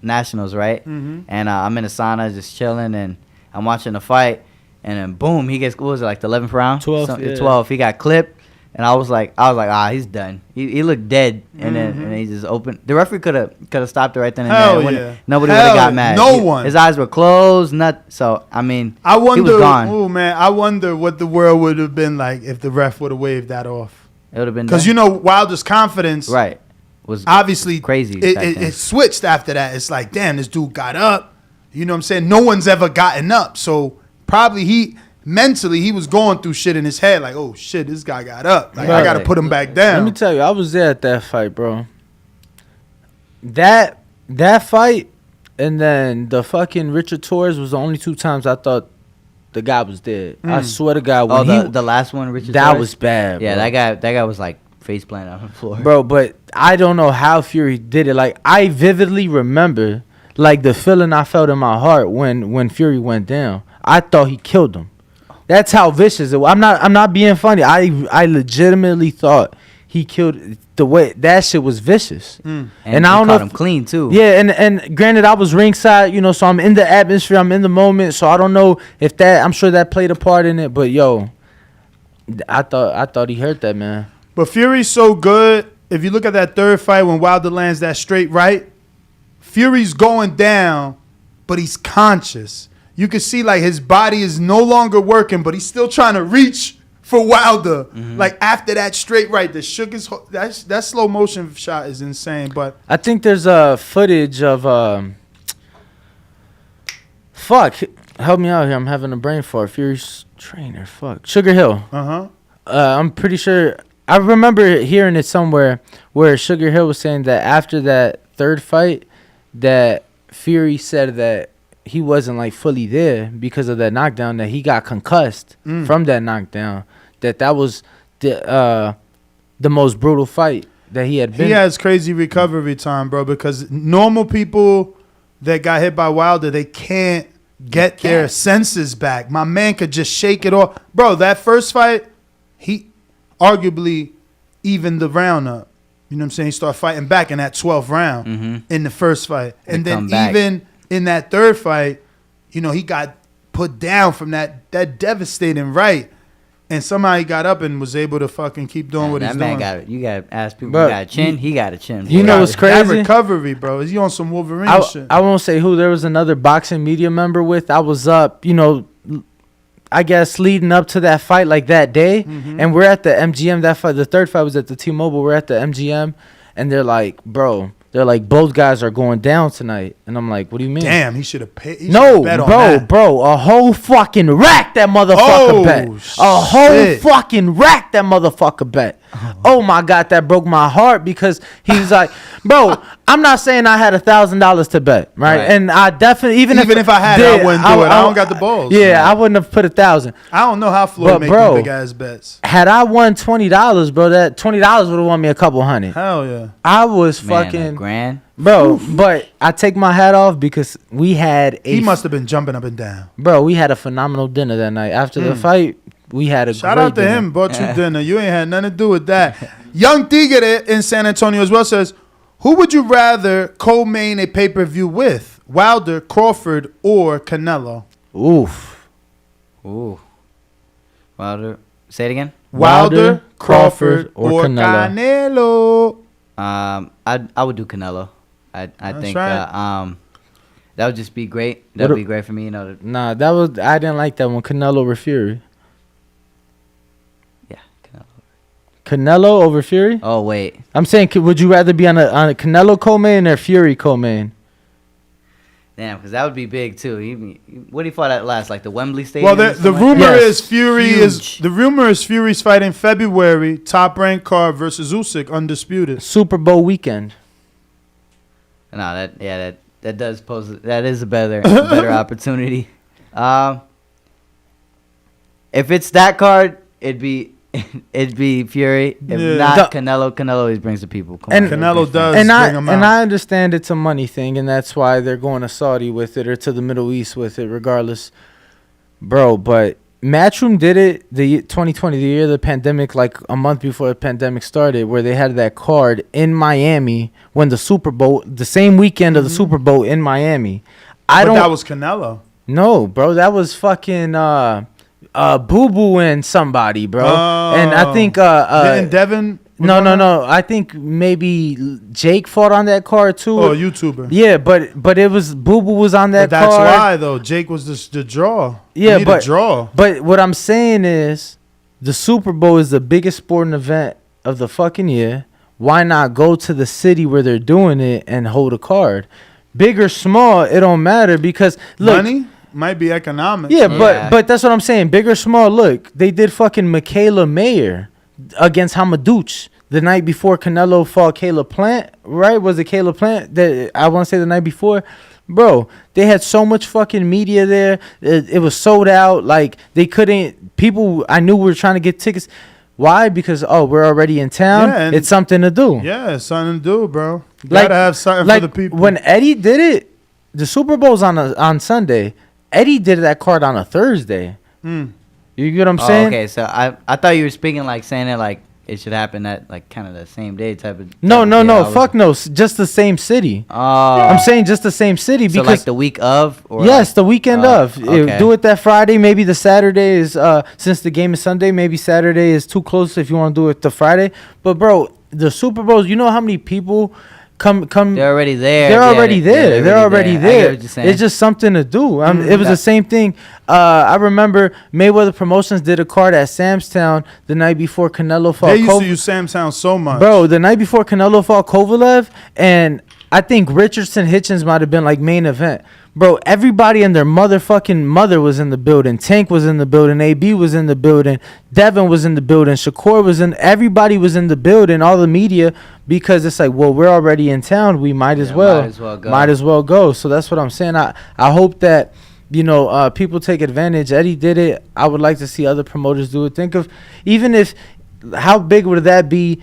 nationals, right? Mhm. And I'm in a sauna just chilling, and I'm watching the fight, and then boom, he gets, what was it, like the 11th round? 12th, yeah. 12. He got clipped. And I was like, he's done. He looked dead, and then he just opened. The referee could have stopped it right then and Hell there. yeah. Nobody would have got yeah. mad. No one. His eyes were closed. So I mean, I wonder. he was gone. Oh man, I wonder what the world would have been like if the ref would have waved that off. It would have been because Wilder's confidence, right, was obviously crazy. It switched after that. It's like, damn, this dude got up. You know what I'm saying? No one's ever gotten up, so probably mentally he was going through shit in his head, like, oh shit, this guy got up. Like, I gotta put him back down. Let me tell you, I was there at that fight, bro. That fight, and then the fucking Richard Torres was the only 2 times I thought the guy was dead. I swear to God, when the last one, Richard that Torres? was bad. Yeah, bro. that guy was like face planted on the floor, bro. But I don't know how Fury did it. Like, I vividly remember like the feeling I felt in my heart when Fury went down. I thought he killed him. That's how vicious it was. I'm not being funny. I legitimately thought he killed. The way that shit was vicious. And I don't know caught him clean too. Yeah, and granted, I was ringside, so I'm in the atmosphere, I'm in the moment, so I don't know if that. I'm sure that played a part in it, but yo, I thought he hurt that man. But Fury's so good. If you look at that third fight when Wilder lands that straight right, Fury's going down, but he's conscious. You can see like his body is no longer working, but he's still trying to reach for Wilder. Like after that straight right, that shook his that slow motion shot is insane. But I think there's footage of fuck, help me out here. I'm having a brain fart. Fury's trainer, fuck, Sugar Hill. I'm pretty sure I remember hearing it somewhere where Sugar Hill was saying that after that third fight, that Fury said that he wasn't like fully there because of that knockdown, that he got concussed from that knockdown, that was the most brutal fight that he had been. he has crazy recovery time, bro, because normal people that got hit by Wilder, they can't get their senses back. My man could just shake it off. Bro, that first fight, he arguably evened the round up. You know what I'm saying? He started fighting back in that 12th round in the first fight. And then even in that third fight, he got put down from that devastating right. And somehow he got up and was able to fucking keep doing what he's doing. You got to ask people, Bro, who got a chin? He got a chin. You know what's crazy? That recovery, bro. Is he on some Wolverine shit? I won't say who. There was another boxing media member with. I was up, I guess leading up to that fight like that day. And we're at the MGM. That fight, the third fight was at the T-Mobile. We're at the MGM. And they're like, bro, both guys are going down tonight. And I'm like, what do you mean? Damn, he should have paid. Bro, a whole fucking rack that motherfucker bet. A whole fucking rack that motherfucker bet. Oh my God, that broke my heart because he's like, bro, I'm not saying I had $1,000 to bet, right? And I definitely, even if I had it, I wouldn't do it. I don't got the balls. Yeah, I wouldn't have put 1,000. I don't know how Floyd make them big ass bets. Had I won $20, bro, that $20 would have won me a couple hundred. Hell yeah. I was a grand. Bro, but I take my hat off because we had he must have been jumping up and down. Bro, we had a phenomenal dinner that night. After the fight, we had a shout out to dinner. him, bought you dinner. You ain't had nothing to do with that. Young Tigre in San Antonio as well says, who would you rather co-main a pay-per-view with? Wilder, Crawford, or Canelo? Ooh. Wilder. Say it again. Wilder, Crawford, or Canelo. I would do Canelo. I think right. that would just be great. That would be great for me. Nah, I didn't like that one. Canelo over Fury. Yeah, Canelo over Fury. Oh wait, I'm saying, would you rather be on a Canelo co-main or Fury co-main? Damn, because that would be big too. What do you fought at last? Like the Wembley Stadium? Well, the rumor is Fury's fighting February, top ranked card versus Usyk, undisputed. Super Bowl weekend. No, that does pose. That is a better opportunity. If it's that card, it'd be Fury. If not, Canelo always brings the people. Canelo does bring them out. And I understand it's a money thing, and that's why they're going to Saudi with it or to the Middle East with it, regardless, bro. But Matchroom did it the 2020, the year of the pandemic, like a month before the pandemic started, where they had that card in Miami when the Super Bowl, the same weekend of the Super Bowl in Miami. That was Canelo. No, bro, that was fucking Boo Boo and somebody, bro. And I think didn't Devin? No. I think maybe Jake fought on that card too. Oh, YouTuber. Yeah, but it was Boo Boo was on that But that's card. why though. Jake was the draw. Yeah, You need but a draw. But what I'm saying is, the Super Bowl is the biggest sporting event of the fucking year. Why not go to the city where they're doing it and hold a card? Big or small, it don't matter because look. Money might be economic. Yeah, but that's what I'm saying. Big or small, look, they did fucking Michaela Mayer against Hamadouche the night before Canelo fought Caleb Plant, right? Was it Caleb Plant? That I want to say the night before. Bro, they had so much fucking media there. It was sold out. Like, they couldn't. People I knew were trying to get tickets. Why? Because, we're already in town. Yeah, it's something to do. Yeah, it's something to do, bro. You Like- gotta have something like for the people. when Eddie did it, the Super Bowl's on Sunday. Eddie did that card on a Thursday. You get what I'm saying? Okay, so I thought you were speaking like saying it like it should happen at like kind of the same day type of. No, deal. fuck no. Just the same city. Oh, I'm saying just the same city so because like the week of. Or yes, like, the weekend of. okay. Do it that Friday. Maybe the Saturday is since the game is Sunday. Maybe Saturday is too close if you want to do it the Friday. But bro, the Super Bowls. You know how many people come? They're already there. They're Yeah, already there. They're already I there. get what you're saying. It's just something to do. It was the same thing. I remember Mayweather Promotions did a card at Sam's Town the night before Canelo fought. They used to use Sam Sound so much. Bro, the night before Canelo fought Kovalev, and I think Richardson Hitchens might have been like main event. Bro, everybody and their motherfucking mother was in the building. Tank was in the building. AB was in the building. Devin was in the building. Shakur was in. Everybody was in the building. All the media, because it's like, well, we're already in town. We might as well. Might as well go. So that's what I'm saying. I hope that people take advantage. Eddie did it. I would like to see other promoters do it. Think of even if how big would that be?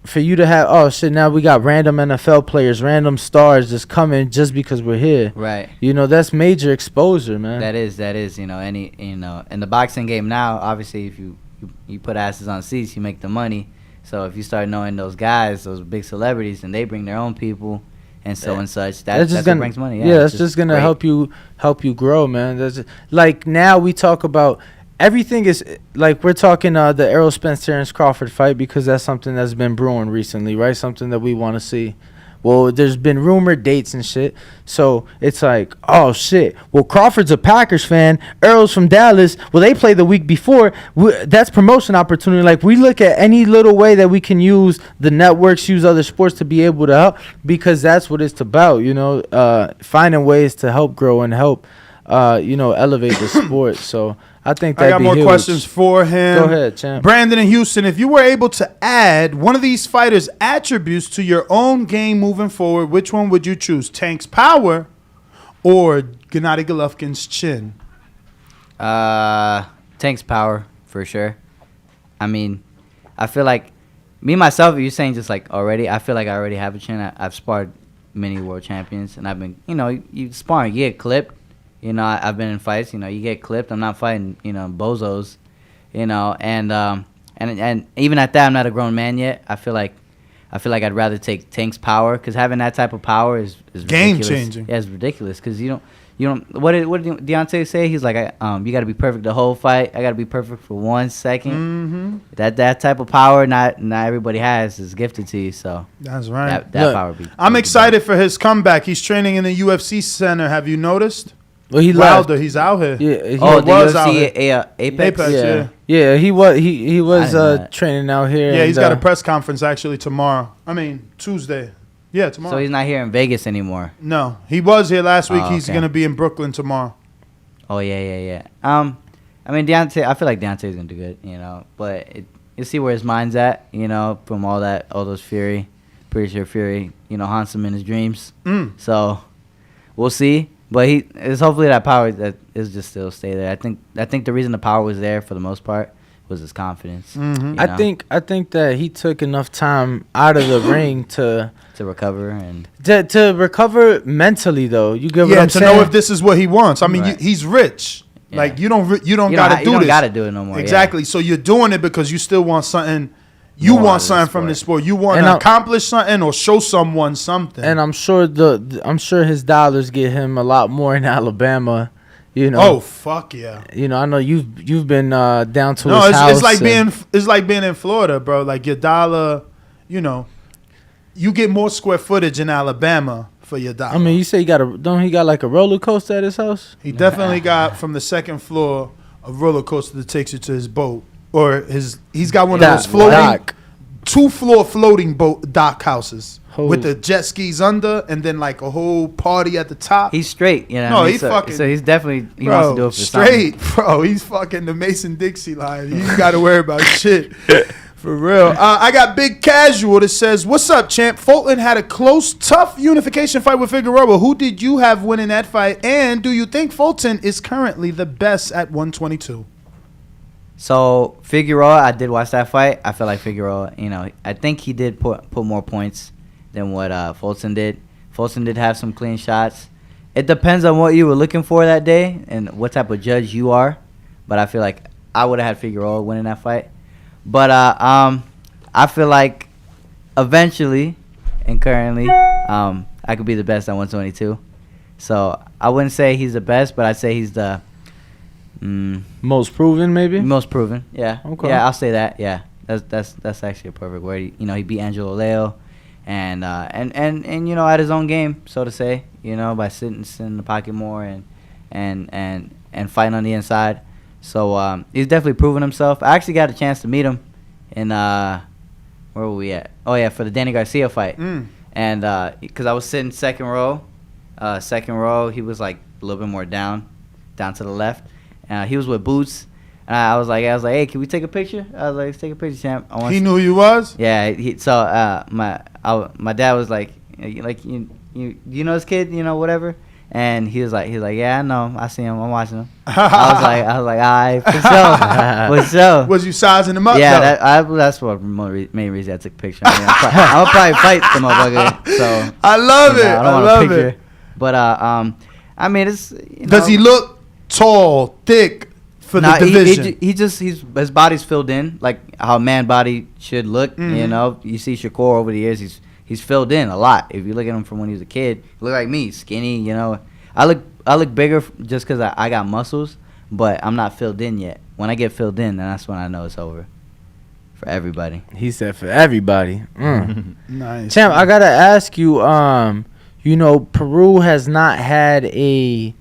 For you to have, now we got random NFL players, random stars just coming just because we're here. Right. That's major exposure, man. That is. In the boxing game now, obviously, if you put asses on seats, you make the money. So if you start knowing those guys, those big celebrities, and they bring their own people and so and such, that's what brings money. That's just gonna help you grow, man. That's like now we talk about. Everything is like we're talking the Errol Spence Terrence Crawford fight because that's something that's been brewing recently, right? Something that we want to see. Well, there's been rumored dates and shit. So it's like, oh shit. Well, Crawford's a Packers fan. Errol's from Dallas. Well, they played the week before. That's promotion opportunity. Like we look at any little way that we can use the networks, use other sports to be able to help because that's what it's about. Finding ways to help grow and help, elevate the sport. So. I think I got more huge. questions for him. Go ahead, champ. Brandon in Houston, if you were able to add one of these fighters' attributes to your own game moving forward, which one would you choose? Tank's power or Gennady Golovkin's chin? Tank's power for sure. I mean, I feel like me myself. You're saying just like already. I feel like I already have a chin. I've sparred many world champions, and I've been, you sparring, you get clipped. I've been in fights. You get clipped. I'm not fighting, bozos. And even at that, I'm not a grown man yet. I feel like I'd rather take Tank's power because having that type of power is game ridiculous. changing. Yeah, it's ridiculous because you don't. What did Deontay say? He's like, you got to be perfect the whole fight. I got to be perfect for 1 second. Mm-hmm. That type of power, not everybody has, is gifted to you. So that's right. That power. I'm excited for his comeback. He's training in the UFC center. Have you noticed? Well, he Wilder, left. He's out here. Yeah, he was out here. Apex. Yeah, he was training out here. Yeah, he's got a press conference actually tomorrow. Tuesday. Yeah, tomorrow. So he's not here in Vegas anymore. No, he was here last week. Oh, He's okay. gonna be in Brooklyn tomorrow. Oh yeah. Deontay. I feel like Deontay's gonna do good, but you see where his mind's at, from all those Fury. Pretty sure Fury, haunts him in his dreams. So we'll see. But it's hopefully that power that is just still stay there. I think the reason the power was there for the most part was his confidence. Mm-hmm. I think that he took enough time out of the ring to recover and to recover mentally though. You get what I'm saying? To know if this is what he wants. He's rich. Yeah. Like you don't gotta do this. You don't gotta do it no more. Exactly. Yeah. So you're doing it because you still want something. You More want something from this sport. You want to accomplish something or show someone something. And I'm sure I'm sure his dollars get him a lot more in Alabama. You know. Oh fuck yeah. You know, I know you've been down to no, his house. It's like being in Florida, bro. Like your dollar, you know, you get more square footage in Alabama for your dollar. I mean, you say he got like a roller coaster at his house? He definitely got from the second floor a roller coaster that takes you to his boat. Or he's got one of those floating 2-floor floating boat dock houses with the jet skis under and then like a whole party at the top. He's straight, you know. No, he's fucking. So he's definitely Bro, wants to do it for straight, something. bro. He's fucking the Mason-Dixie line. You ain't got to worry about shit. For real. I got Big Casual that says, "What's up, champ? Fulton had a close, tough unification fight with Figueroa. Who did you have winning that fight? And do you think Fulton is currently the best at 122?" So Figueroa, I did watch that fight. I feel like Figueroa, you know, I think he did put more points than what Fulton did. Fulton did have some clean shots. It depends on what you were looking for that day and what type of judge you are. But I feel like I would have had Figueroa winning that fight. But I feel like eventually and currently I could be the best at 122. So I wouldn't say he's the best, but I'd say he's the most proven, maybe. Most proven, yeah. Okay. Yeah, I'll say that. Yeah, that's actually a perfect word. He beat Angelo Leo, and you know, at his own game, so to say. You know, by sitting in the pocket more and fighting on the inside. So he's definitely proven himself. I actually got a chance to meet him in where were we at? Oh yeah, for the Danny Garcia fight. And because I was sitting second row, he was like a little bit more down to the left. He was with Boots. I was like, hey, can we take a picture? I was like, let's take a picture, champ. He knew who you was? Yeah. So my dad was like you know this kid, you know, whatever. And he was like, yeah, I know. I see him. I'm watching him. I was like, all right, for sure. Was you sizing him up? Yeah, that's what main reason I took a picture. I mean, I'll probably fight the motherfucker. So I love it. I love it. But I mean, it's. Does he look tall, thick for the division? His body's filled in like how a man body should look. Mm-hmm. You know, you see Shakur over the years, he's filled in a lot. If you look at him from when he was a kid, he look like me, skinny. You know, I look bigger just because I got muscles, but I'm not filled in yet. When I get filled in, then that's when I know it's over for everybody. He said for everybody. Nice, champ. I gotta ask you. You know, Peru has not had a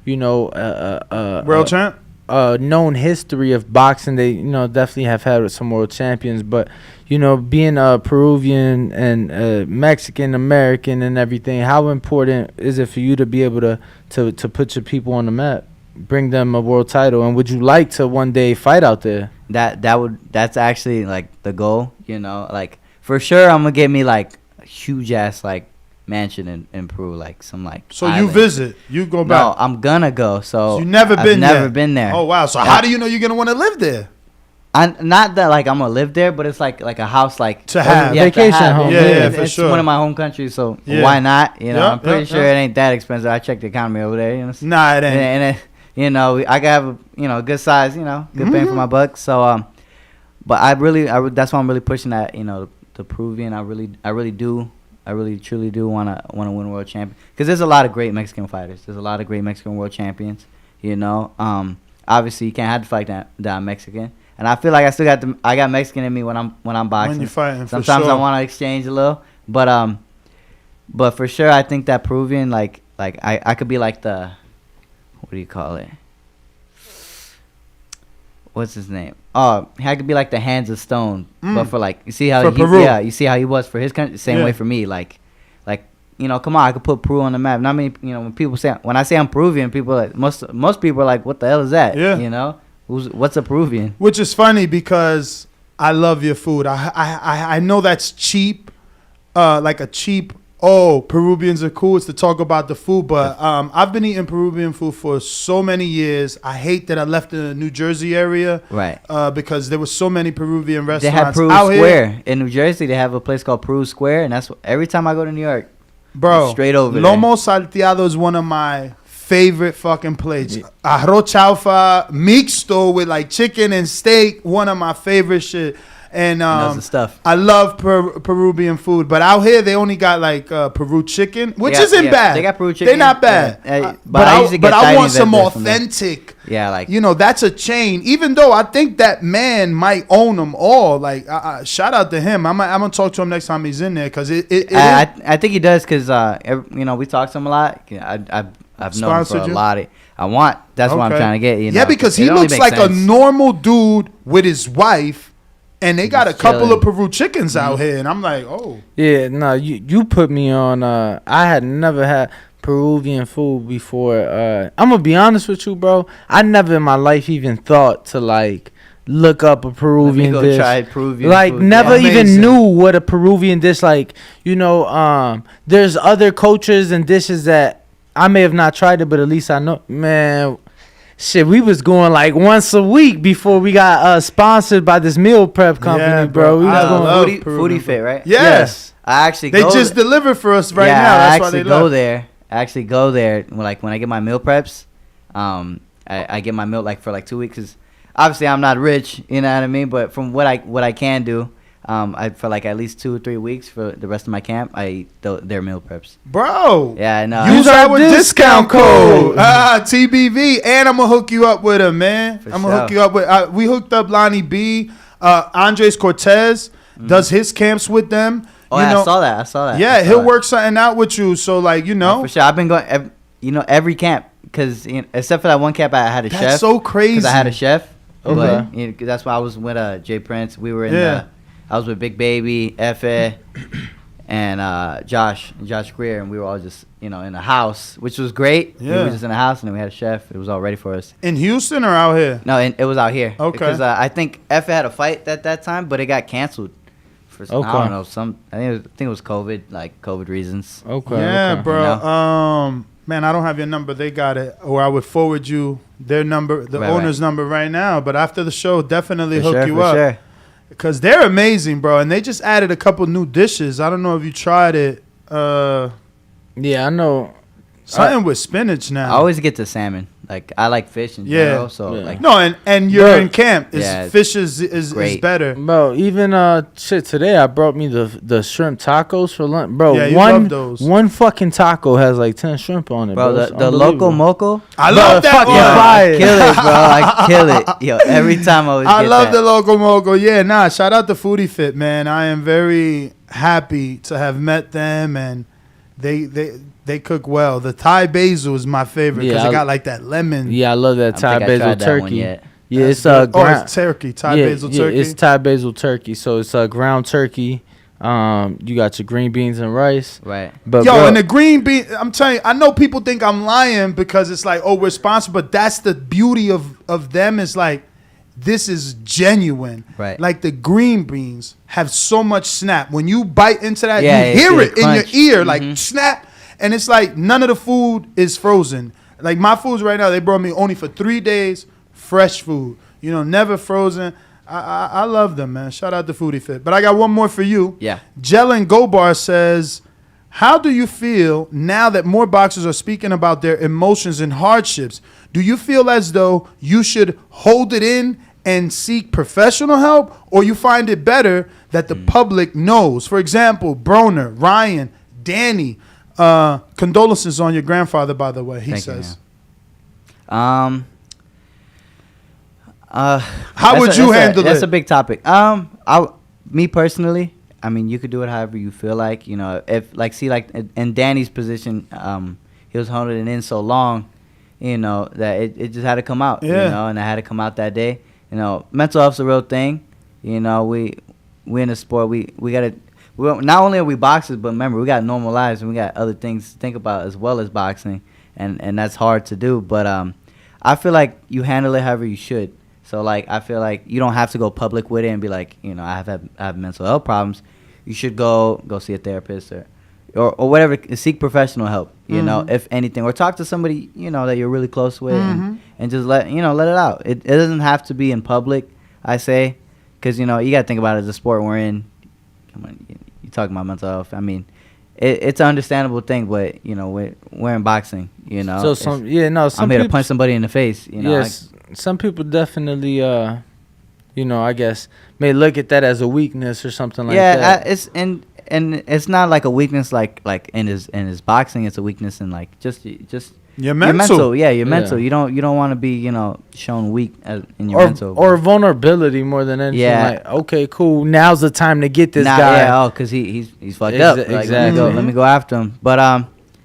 world champ. Known history of boxing. They, you know, definitely have had some world champions, but you know, being a Peruvian and Mexican American and everything, how important is it for you to be able to put your people on the map, bring them a world title, and would you like to one day fight out there? That's actually like the goal. You know, like for sure, I'm gonna get me like a huge ass like mansion in Peru, like some like. So island. you visit, you go back. No, I'm gonna go. So you never I've been never been there. Oh wow! So how do you know you're gonna want to live there? Not that like I'm gonna live there, but it's like a house like to have vacation home. Yeah, for it's sure. one of my home countries, so why not? You know, I'm pretty sure it ain't that expensive. I checked the economy over there. You know, nah, it ain't. And you know, I can have a good size, you know, good bang for my buck. So but that's why I'm really pushing that. You know, the Peruvian. I really truly do want to win world champion, because there's a lot of great Mexican fighters. There's a lot of great Mexican world champions. You know, obviously you can't have to fight that I'm Mexican, and I feel like I got Mexican in me when I'm boxing. When you're fighting, sometimes for sure. I want to exchange a little, but for sure I think that Peruvian like I could be like the, what do you call it? What's his name? Oh, I could be like the Hands of Stone, but for like, you see how you see how he was for his country, same way for me. Like, you know, come on, I could put Peru on the map. Not many, you know, when I say I'm Peruvian, people like most people are like, what the hell is that? Yeah. You know, what's a Peruvian? Which is funny because I love your food. I know that's cheap, like a cheap. Oh, Peruvians are cool. It's to talk about the food, but I've been eating Peruvian food for so many years. I hate that I left the New Jersey area, right? Because there were so many Peruvian restaurants. They have Peru out Square here. In New Jersey. They have a place called Peru Square, and that's every time I go to New York, bro. Straight over Lomo salteado is one of my favorite fucking plates. Arroz chaufa mixto with like chicken and steak. One of my favorite shit. And Knows the stuff. I love Peruvian food, but out here they only got like Peru chicken, which isn't bad. They got Peru chicken. They're not bad. Yeah. But I want some vendors from there. authentic. Yeah, like that's a chain. Even though I think that man might own them all. Like, shout out to him. I'm gonna talk to him next time he's in there because I think he does because we talk to him a lot. I've known him for a lot. That's what I'm trying to get. Yeah, because he looks like a normal dude with his wife. And they got a couple of Peru chickens out here, and I'm like, oh. Yeah, no, you put me on. I had never had Peruvian food before. I'm gonna be honest with you, bro. I never in my life even thought to like look up a Peruvian dish. Try Peruvian like food. never even knew what a Peruvian dish like. There's other cultures and dishes that I may have not tried it, but at least I know, man. Shit, we was going like once a week before we got sponsored by this meal prep company, bro. We was going Foodie Fit, right? Yes. I actually they just deliver for us right now. That's why they go there. I actually go there when I get my meal preps. I get my meal like for like 2 weeks. 'Cause obviously I'm not rich, you know what I mean. But from what I can do, for like at least 2 or 3 weeks for the rest of my camp, I eat their meal preps. Bro. Yeah, I know. Use our discount code. TBV. And I'm going to hook you up with him, man. I'm going to hook you up with. We hooked up Lonnie B. Andres Cortez does his camps with them. Oh, I saw that. Yeah, he'll work something out with you. So, like, for sure. I've been going, every camp. Because except for that one camp, I had a chef. That's so crazy. Because I had a chef. Okay. But that's why I was with Jay Prince. We were in I was with Big Baby, Efe, and Josh Greer, and we were all just in a house, which was great. Yeah. We were just in a house, and then we had a chef. It was all ready for us. In Houston or out here? No, it was out here. Okay. Because I think Efe had a fight at that time, but it got canceled. For I don't know, I think it was COVID, like COVID reasons. Okay. Yeah, bro. Man, I don't have your number. They got it. Or I would forward you their number, the owner's number right now. But after the show, definitely hook you up. Sure. Because they're amazing, bro. And they just added a couple new dishes. I don't know if you tried it. Yeah, I know. Something with spinach now. I always get the salmon. Like, I like fish in general. So, like. No, and you're in camp. Fish is better. Bro, even today I brought me the shrimp tacos for lunch. Bro, yeah, you love those. One fucking taco has like 10 shrimp on it, bro. The Loco Moco. I love that one. I kill it, bro. I kill it. Yo, every time I love the Loco Moco. Yeah, shout out to Foodie Fit, man. I am very happy to have met them, and they cook well. The Thai basil is my favorite because it got like that lemon. Yeah, I love that Thai basil turkey. Yeah, it's it's turkey. Thai basil turkey. It's Thai basil turkey. So it's ground turkey. You got your green beans and rice. Right. But and the green bean, I'm telling you, I know people think I'm lying because it's like, we're sponsored, but that's the beauty of them is like, this is genuine. Right. Like the green beans have so much snap. When you bite into that, you hear it in crunch. your ear, like snap. And it's like none of the food is frozen. Like my foods right now, they brought me only for 3 days, fresh food. Never frozen. I love them, man. Shout out to Foodie Fit. But I got one more for you. Yeah. Jelen Gobar says, how do you feel now that more boxers are speaking about their emotions and hardships? Do you feel as though you should hold it in and seek professional help, or you find it better that the public knows? For example, Broner, Ryan, Danny. Condolences on your grandfather, by the way. He says. How would you handle it? That's a big topic. Me personally, I mean, you could do it however you feel like. If in Danny's position, he was holding it in so long, that it just had to come out. Yeah. And it had to come out that day. Mental health's a real thing. We in a sport. We gotta. Not only are we boxers, but remember, we got normal lives and we got other things to think about as well as boxing, and that's hard to do. But I feel like you handle it however you should. So like, I feel like you don't have to go public with it and be like, I have mental health problems. You should go see a therapist or whatever. Seek professional help. If anything, or talk to somebody that you're really close with, and just let it out. It doesn't have to be in public. I say, because you got to think about it as a sport we're in. Come on, you talking about mental health. I mean, it's an understandable thing, but you know, we're in boxing, you know. So some I'm here to punch somebody in the face, you know. Yes, some people definitely, you know, I guess may look at that as a weakness or something like that. Yeah, it's and it's not like a weakness like in his boxing. It's a weakness in like just your mental. Yeah, your mental. You don't want to be, you know, shown weak in your mental. Or vulnerability more than anything. Yeah. Like, okay, cool. Now's the time to get this guy. Yeah, because he's fucked up. Like, Exactly. Let me go after him. But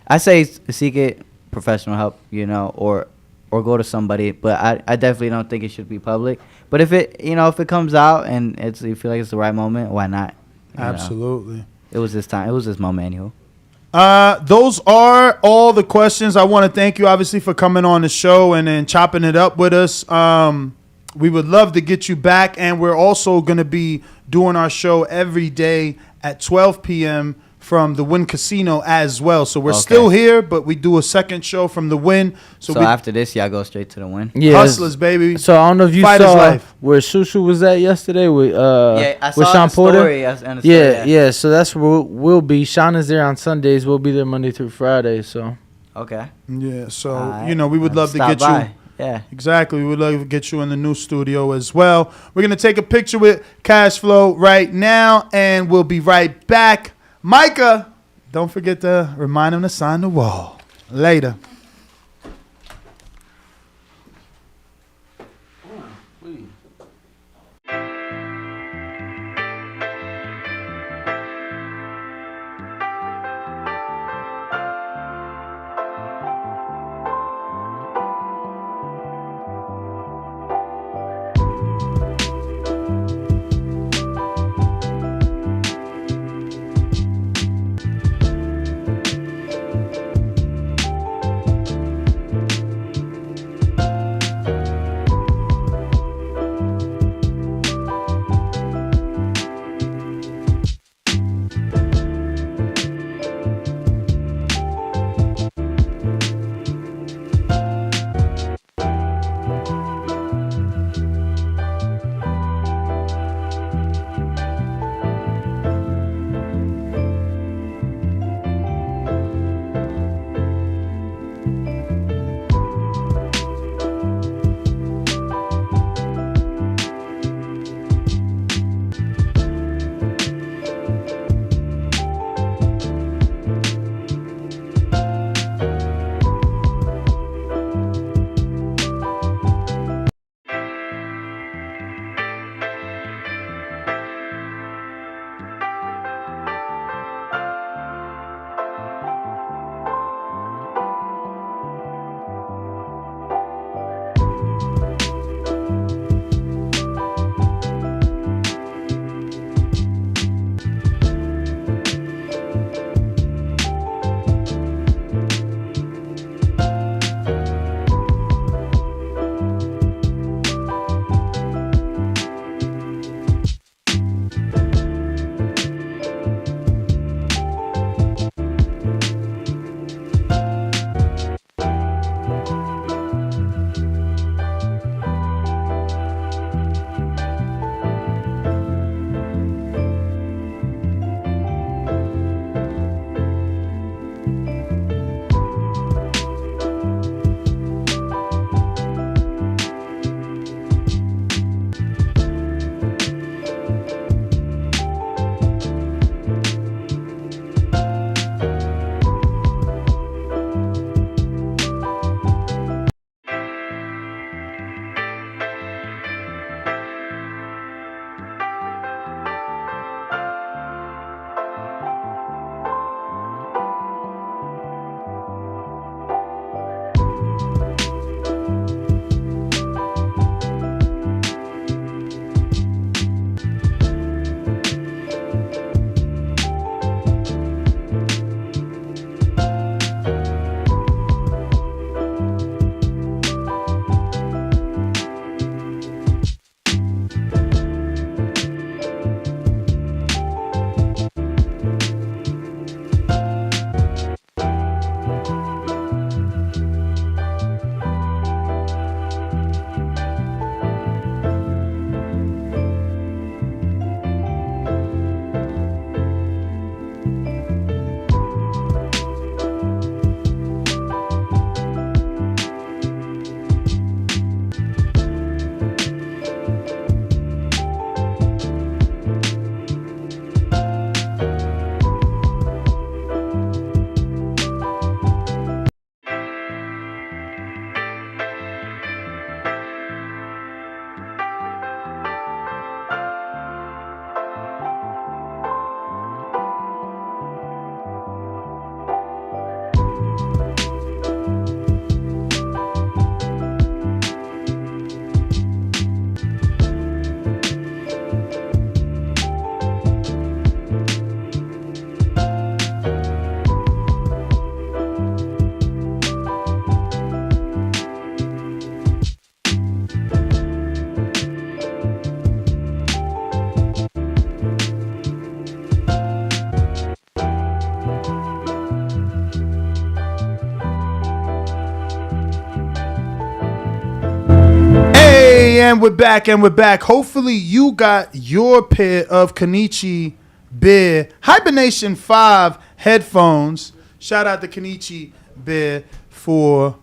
I say seek it professional help, you know, or go to somebody. But I definitely don't think it should be public. But if it comes out and you feel like it's the right moment, why not? You Absolutely. know? It was this time. It was this moment, anywho. Those are all the questions. I want to thank you, obviously, for coming on the show and then chopping it up with us. We would love to get you back, and we're also going to be doing our show every day at 12 p.m. from the Wynn Casino as well. So we're still here, but we do a second show from the Wynn. So after this, y'all go straight to the Wynn? Yeah. Hustlers, baby. So I don't know if you Fighter's saw life. where Shushu was at yesterday with I saw with Sean the Porter. story. Yeah. So that's where we'll be. Sean is there on Sundays. We'll be there Monday through Friday. So okay. Yeah. So we would love to Stop get by. you. Yeah. Exactly. We would love to get you in the new studio as well. We're gonna take a picture with Cash Flow right now, and we'll be right back. Micah, don't forget to remind him to sign the wall. Later. And we're back. Hopefully you got your pair of Kenichi Bear Hibernation 5 headphones. Shout out to Kenichi Bear for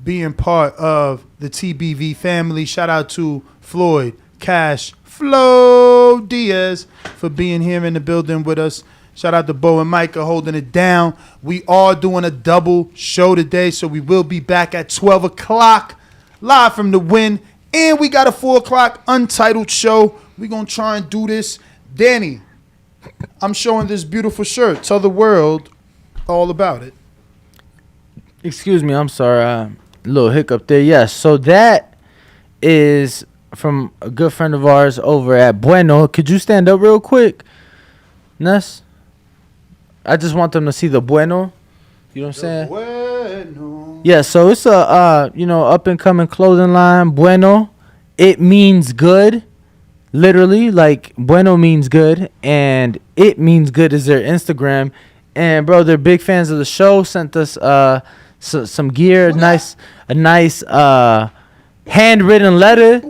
being part of the TBV family. Shout out to Floyd Cash Flo Diaz for being here in the building with us. Shout out to Bo and Micah holding it down. We are doing a double show today, so we will be back at 12 o'clock live from the Win. And we got a 4 o'clock untitled show. We're going to try and do this. Danny, I'm showing this beautiful shirt. Tell the world all about it. Excuse me, I'm sorry. A little hiccup there. Yes, so that is from a good friend of ours over at Bueno. Could you stand up real quick, Ness? I just want them to see the Bueno. You know what I'm saying? Bueno. Yeah, so it's a up and coming clothing line. Bueno, it means good. Literally, like Bueno means good, and it means good is their Instagram. And bro, they're big fans of the show. Sent us some gear, a nice handwritten letter.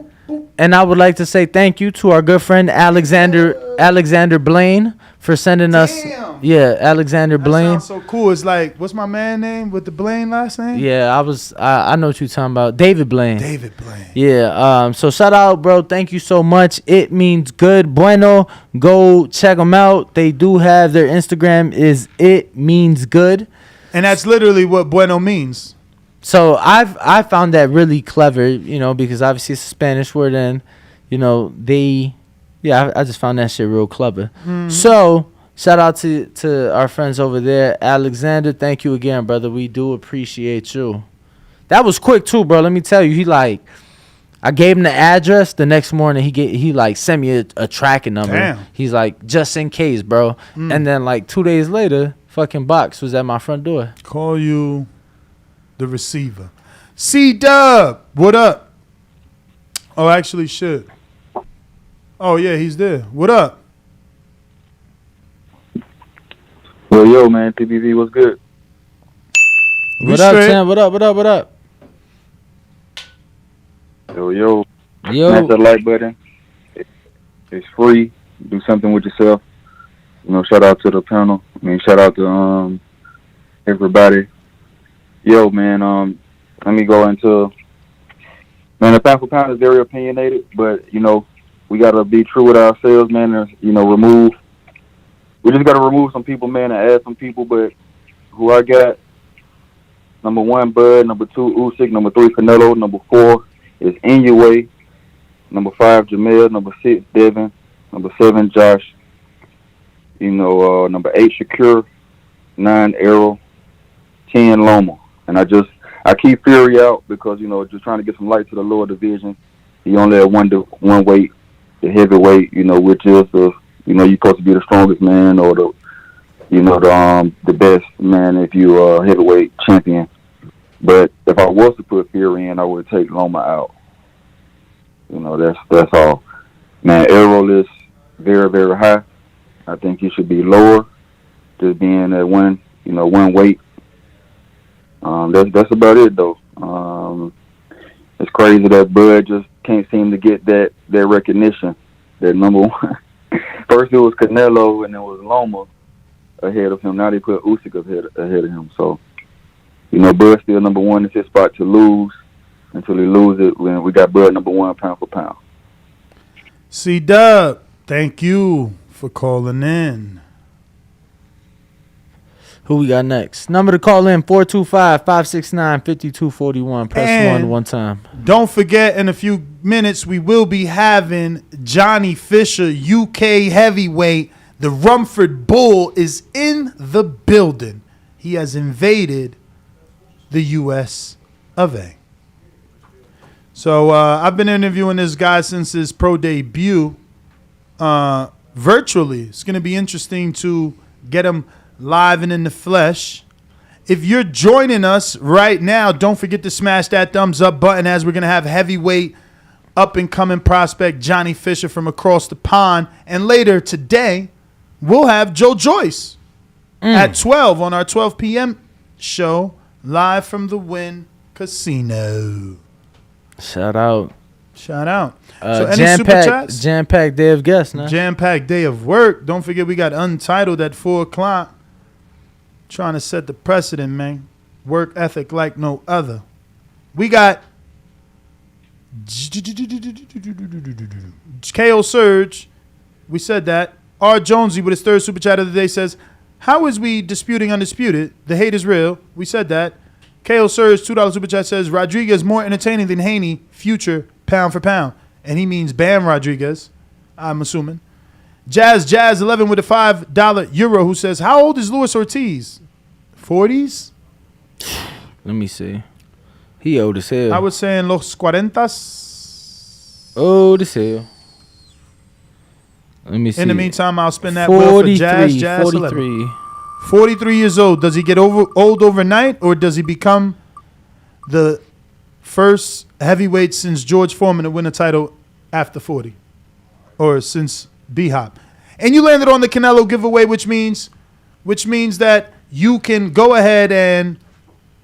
And I would like to say thank you to our good friend Alexander Blaine for sending us. Yeah, Alexander Blaine. Sounds so cool. It's like, what's my man name with the Blaine last name? Yeah, I know what you're talking about. David Blaine. David Blaine. Yeah. So shout out, bro. Thank you so much. It means good. Bueno. Go check them out. They do have their Instagram is It Means Good. And that's literally what Bueno means. So I found that really clever, because obviously it's a Spanish word, and I just found that shit real clever. Mm. So shout out to our friends over there, Alexander. Thank you again, brother. We do appreciate you. That was quick too, bro. Let me tell you, I gave him the address. The next morning he sent me a tracking number. Damn. He's like, just in case, bro. And then 2 days later, fucking box was at my front door. Call you the receiver. C-Dub, what up? Oh, actually, shit. Oh, yeah, he's there. What up? Well, yo, man, TBV, what's good? What up, Sam? What up? Yo. Yo. Smash that like button. It's free. Do something with yourself. Shout out to the panel. Shout out to everybody. Yo, man, let me go into, the pound for pound is very opinionated, but, we got to be true with ourselves, man, and, we just got to remove some people, man, and add some people, but who I got, number 1, Bud, number 2, Usyk, number 3, Canelo, number 4 is Inoue, number 5, Jamel, number 6, Devin, number 7, Josh, number 8, Shakur, 9, Errol, 10, Loma. And I keep Fury out because, just trying to get some light to the lower division. He only had one weight, the heavyweight, which is you're supposed to be the strongest man or the best man if you are a heavyweight champion. But if I was to put Fury in, I would take Loma out. That's all. Man, Errol is very, very high. I think he should be lower, just being at one weight. That's about it though. It's crazy that Bud just can't seem to get that recognition. That number 1. First it was Canelo and it was Loma ahead of him. Now they put Usyk ahead of him. So, Bud's still number 1. It's his spot to lose. Until he loses it, we got Bud number 1 pound for pound. C-Dub, thank you for calling in. Who we got next? Number to call in, 425-569-5241. Press 1 time. Don't forget, in a few minutes, we will be having Johnny Fisher, UK heavyweight. The Rumford Bull is in the building. He has invaded the U.S. of A. So I've been interviewing this guy since his pro debut virtually. It's going to be interesting to get him live and in the flesh. If you're joining us right now, don't forget to smash that thumbs up button as we're going to have heavyweight up-and-coming prospect Johnny Fisher from across the pond. And later today, we'll have Joe Joyce at 12 on our 12 p.m. show live from the Wynn Casino. Shout out Shout out. So any super chats? Jam-packed day of guests, man. Jam-packed day of work. Don't forget we got Untitled at 4 o'clock. Trying to set the precedent, man. Work ethic like no other. We got KO Surge. We said that. R. Jonesy with his third super chat of the day says, how is we disputing undisputed? The hate is real. We said that. KO Surge, $2 super chat says, Rodriguez more entertaining than Haney, future pound for pound. And he means Bam Rodriguez, I'm assuming. Jazz 11 with a $5 euro who says, how old is Luis Ortiz? 40s? Let me see. He old as hell. I was saying los cuarentas. Old as hell. Let me see. In the meantime, I'll spin that wheel for Jazz 43. 11. 43 years old. Does he get old overnight, or does he become the first heavyweight since George Foreman to win a title after 40? Or since B-Hop? And you landed on the Canelo giveaway, which means that you can go ahead and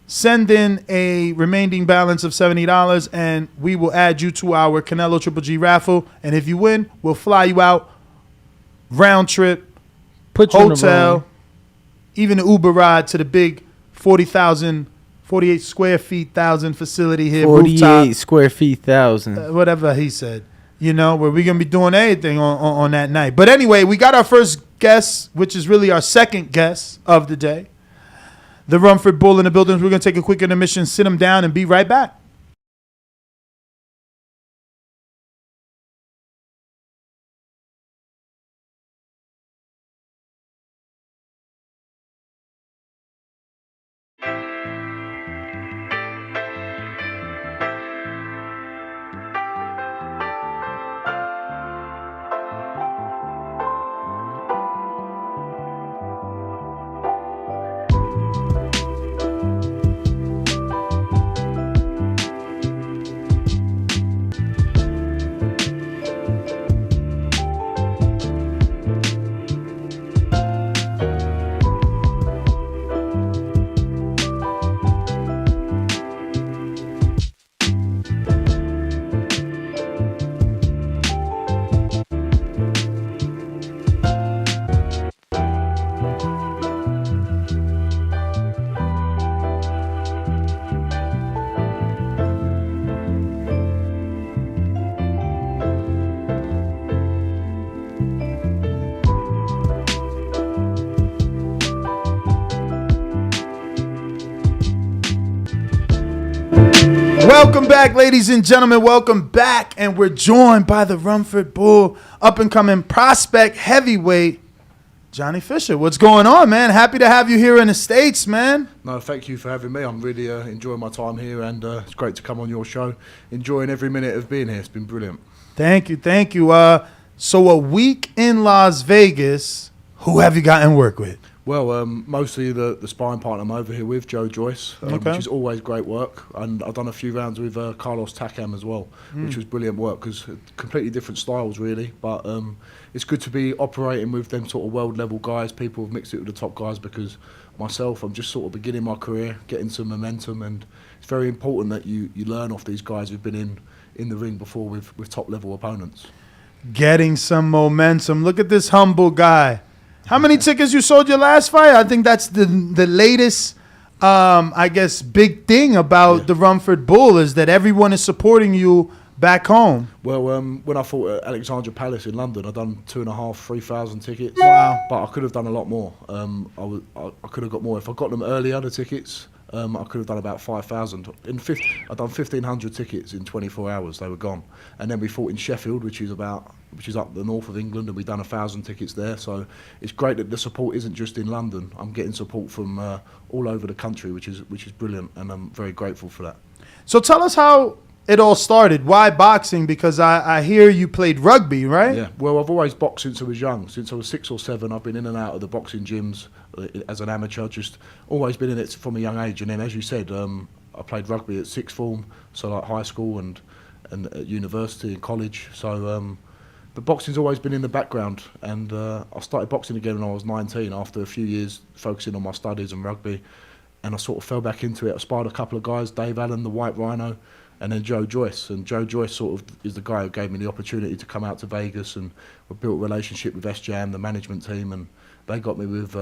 send in a remaining balance of $70, and we will add you to our Canelo Triple G raffle. And if you win, we'll fly you out, round trip, hotel, even an Uber ride to the big 48 square feet, 1,000 facility here. 48 rooftop, square feet, 1,000. Whatever he said. You know, where we're going to be doing everything on that night. But anyway, we got our first guest, which is really our second guest of the day. The Rumford Bull in the building. We're going to take a quick intermission, sit him down, and be right back. Welcome back, ladies and gentlemen. Welcome back. And we're joined by the Rumford Bull, up-and-coming prospect heavyweight, Johnny Fisher. What's going on, man? Happy to have you here in the States, man. No, thank you for having me. I'm really enjoying my time here, and it's great to come on your show. Enjoying every minute of being here. It's been brilliant. Thank you. So a week in Las Vegas, who have you gotten work with? Well, mostly the sparring partner I'm over here with, Joe Joyce, which is always great work. And I've done a few rounds with Carlos Takam as well, which was brilliant work, because completely different styles, really. But it's good to be operating with them sort of world-level guys. People have mixed it with the top guys, because myself, I'm just sort of beginning my career, getting some momentum. And it's very important that you learn off these guys who've been in the ring before with top-level opponents. Getting some momentum. Look at this humble guy. How many tickets you sold your last fight? I think that's the latest, I guess, big thing about the Rumford Bull is that everyone is supporting you back home. Well, when I fought at Alexandra Palace in London, I done 2,500, 3,000 tickets. Wow! But I could have done a lot more. I could have got more if I got them earlier. The tickets, I could have done about 5,000. I done 1,500 tickets in 24 hours. They were gone. And then we fought in Sheffield, which is up the north of England, and we've done 1,000 tickets there. So it's great that the support isn't just in London. I'm getting support from all over the country, which is brilliant, and I'm very grateful for that. So tell us how it all started. Why boxing? Because I hear you played rugby, right? Yeah. Well, I've always boxed since I was young. Since I was 6 or 7, I've been in and out of the boxing gyms as an amateur. Just always been in it from a young age. And then, as you said, I played rugby at sixth form, so like high school and at university and college. So, but boxing's always been in the background. And I started boxing again when I was 19 after a few years focusing on my studies and rugby. And I sort of fell back into it. I sparred a couple of guys, Dave Allen, the White Rhino, and then Joe Joyce. And Joe Joyce sort of is the guy who gave me the opportunity to come out to Vegas, and we built a relationship with SJAM, the management team, and they got me with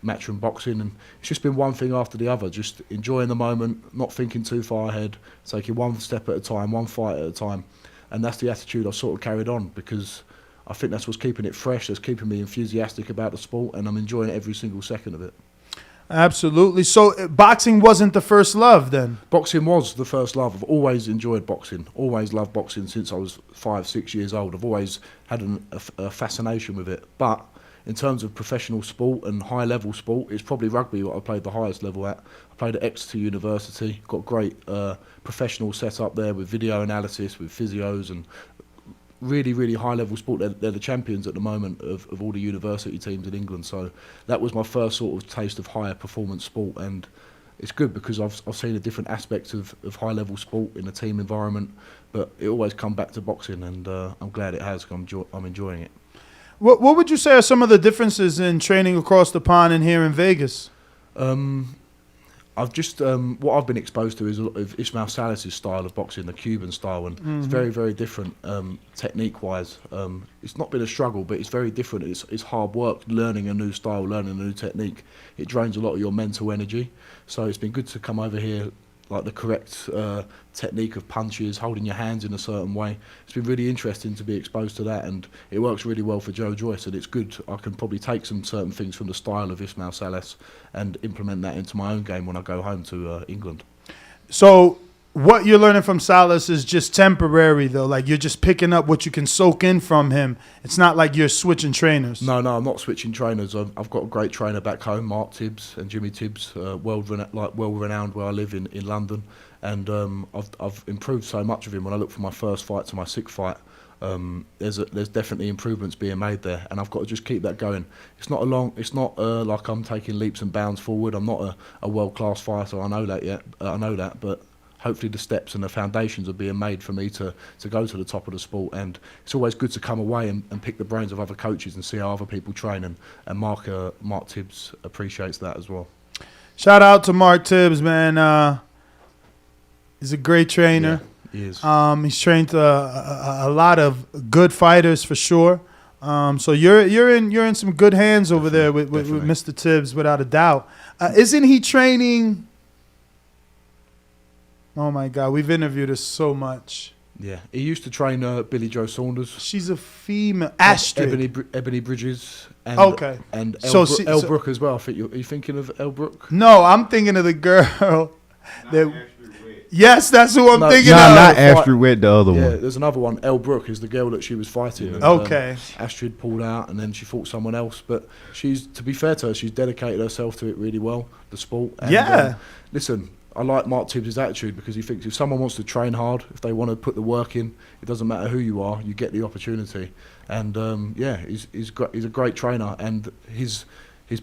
Matchroom Boxing. And it's just been one thing after the other, just enjoying the moment, not thinking too far ahead, taking one step at a time, one fight at a time. And that's the attitude I've sort of carried on, because I think that's what's keeping it fresh, that's keeping me enthusiastic about the sport, and I'm enjoying every single second of it. Absolutely. So boxing wasn't the first love then? Boxing was the first love. I've always enjoyed boxing, always loved boxing since I was 5, 6 years old. I've always had a fascination with it. But in terms of professional sport and high-level sport, it's probably rugby what I played the highest level at. I played at Exeter University, got great professional setup there with video analysis, with physios, and really, really high-level sport. They're the champions at the moment of all the university teams in England. So that was my first sort of taste of higher performance sport, and it's good because I've seen the different aspects of high-level sport in a team environment, but it always come back to boxing, and I'm glad it has. I'm enjoying it. What would you say are some of the differences in training across the pond and here in Vegas? I've just what I've been exposed to is Ismail Salas's style of boxing, the Cuban style, and it's very, very different technique-wise. It's not been a struggle, but it's very different. It's hard work learning a new style, learning a new technique. It drains a lot of your mental energy. So it's been good to come over here, like the correct technique of punches, holding your hands in a certain way. It's been really interesting to be exposed to that, and it works really well for Joe Joyce, and it's good. I can probably take some certain things from the style of Ismail Salas and implement that into my own game when I go home to England. So what you're learning from Salas is just temporary, though? Like, you're just picking up what you can soak in from him. It's not like you're switching trainers. No, I'm not switching trainers. I've got a great trainer back home, Mark Tibbs and Jimmy Tibbs, well-renowned where I live in London. And I've improved so much of him. When I look from my first fight to my 6th fight, there's definitely improvements being made there, and I've got to just keep that going. It's not like I'm taking leaps and bounds forward. I'm not a world-class fighter. I know that yet. But hopefully the steps and the foundations are being made for me to go to the top of the sport. And it's always good to come away and pick the brains of other coaches and see how other people train. And Mark Tibbs appreciates that as well. Shout out to Mark Tibbs, man. He's a great trainer. Yeah, he is. He's trained a lot of good fighters for sure. So you're in some good hands over there with Mr. Tibbs, without a doubt. Isn't he training? Oh my God, we've interviewed her so much. Yeah, he used to train Billy Joe Saunders. She's a female. Astrid. Ebony Bridges. And, okay. And Elle Brook as well. I think are you thinking of Elle Brook? No, I'm thinking of the girl that. Yes, that's who I'm thinking of. Not Astrid Witt, the other one. Yeah, there's another one. Elle Brook is the girl that she was fighting. And, okay. Astrid pulled out, and then she fought someone else. But to be fair to her, she's dedicated herself to it really well, the sport. And, listen, I like Mark Tibbs' attitude, because he thinks if someone wants to train hard, if they want to put the work in, it doesn't matter who you are, you get the opportunity. And he's a great trainer, and his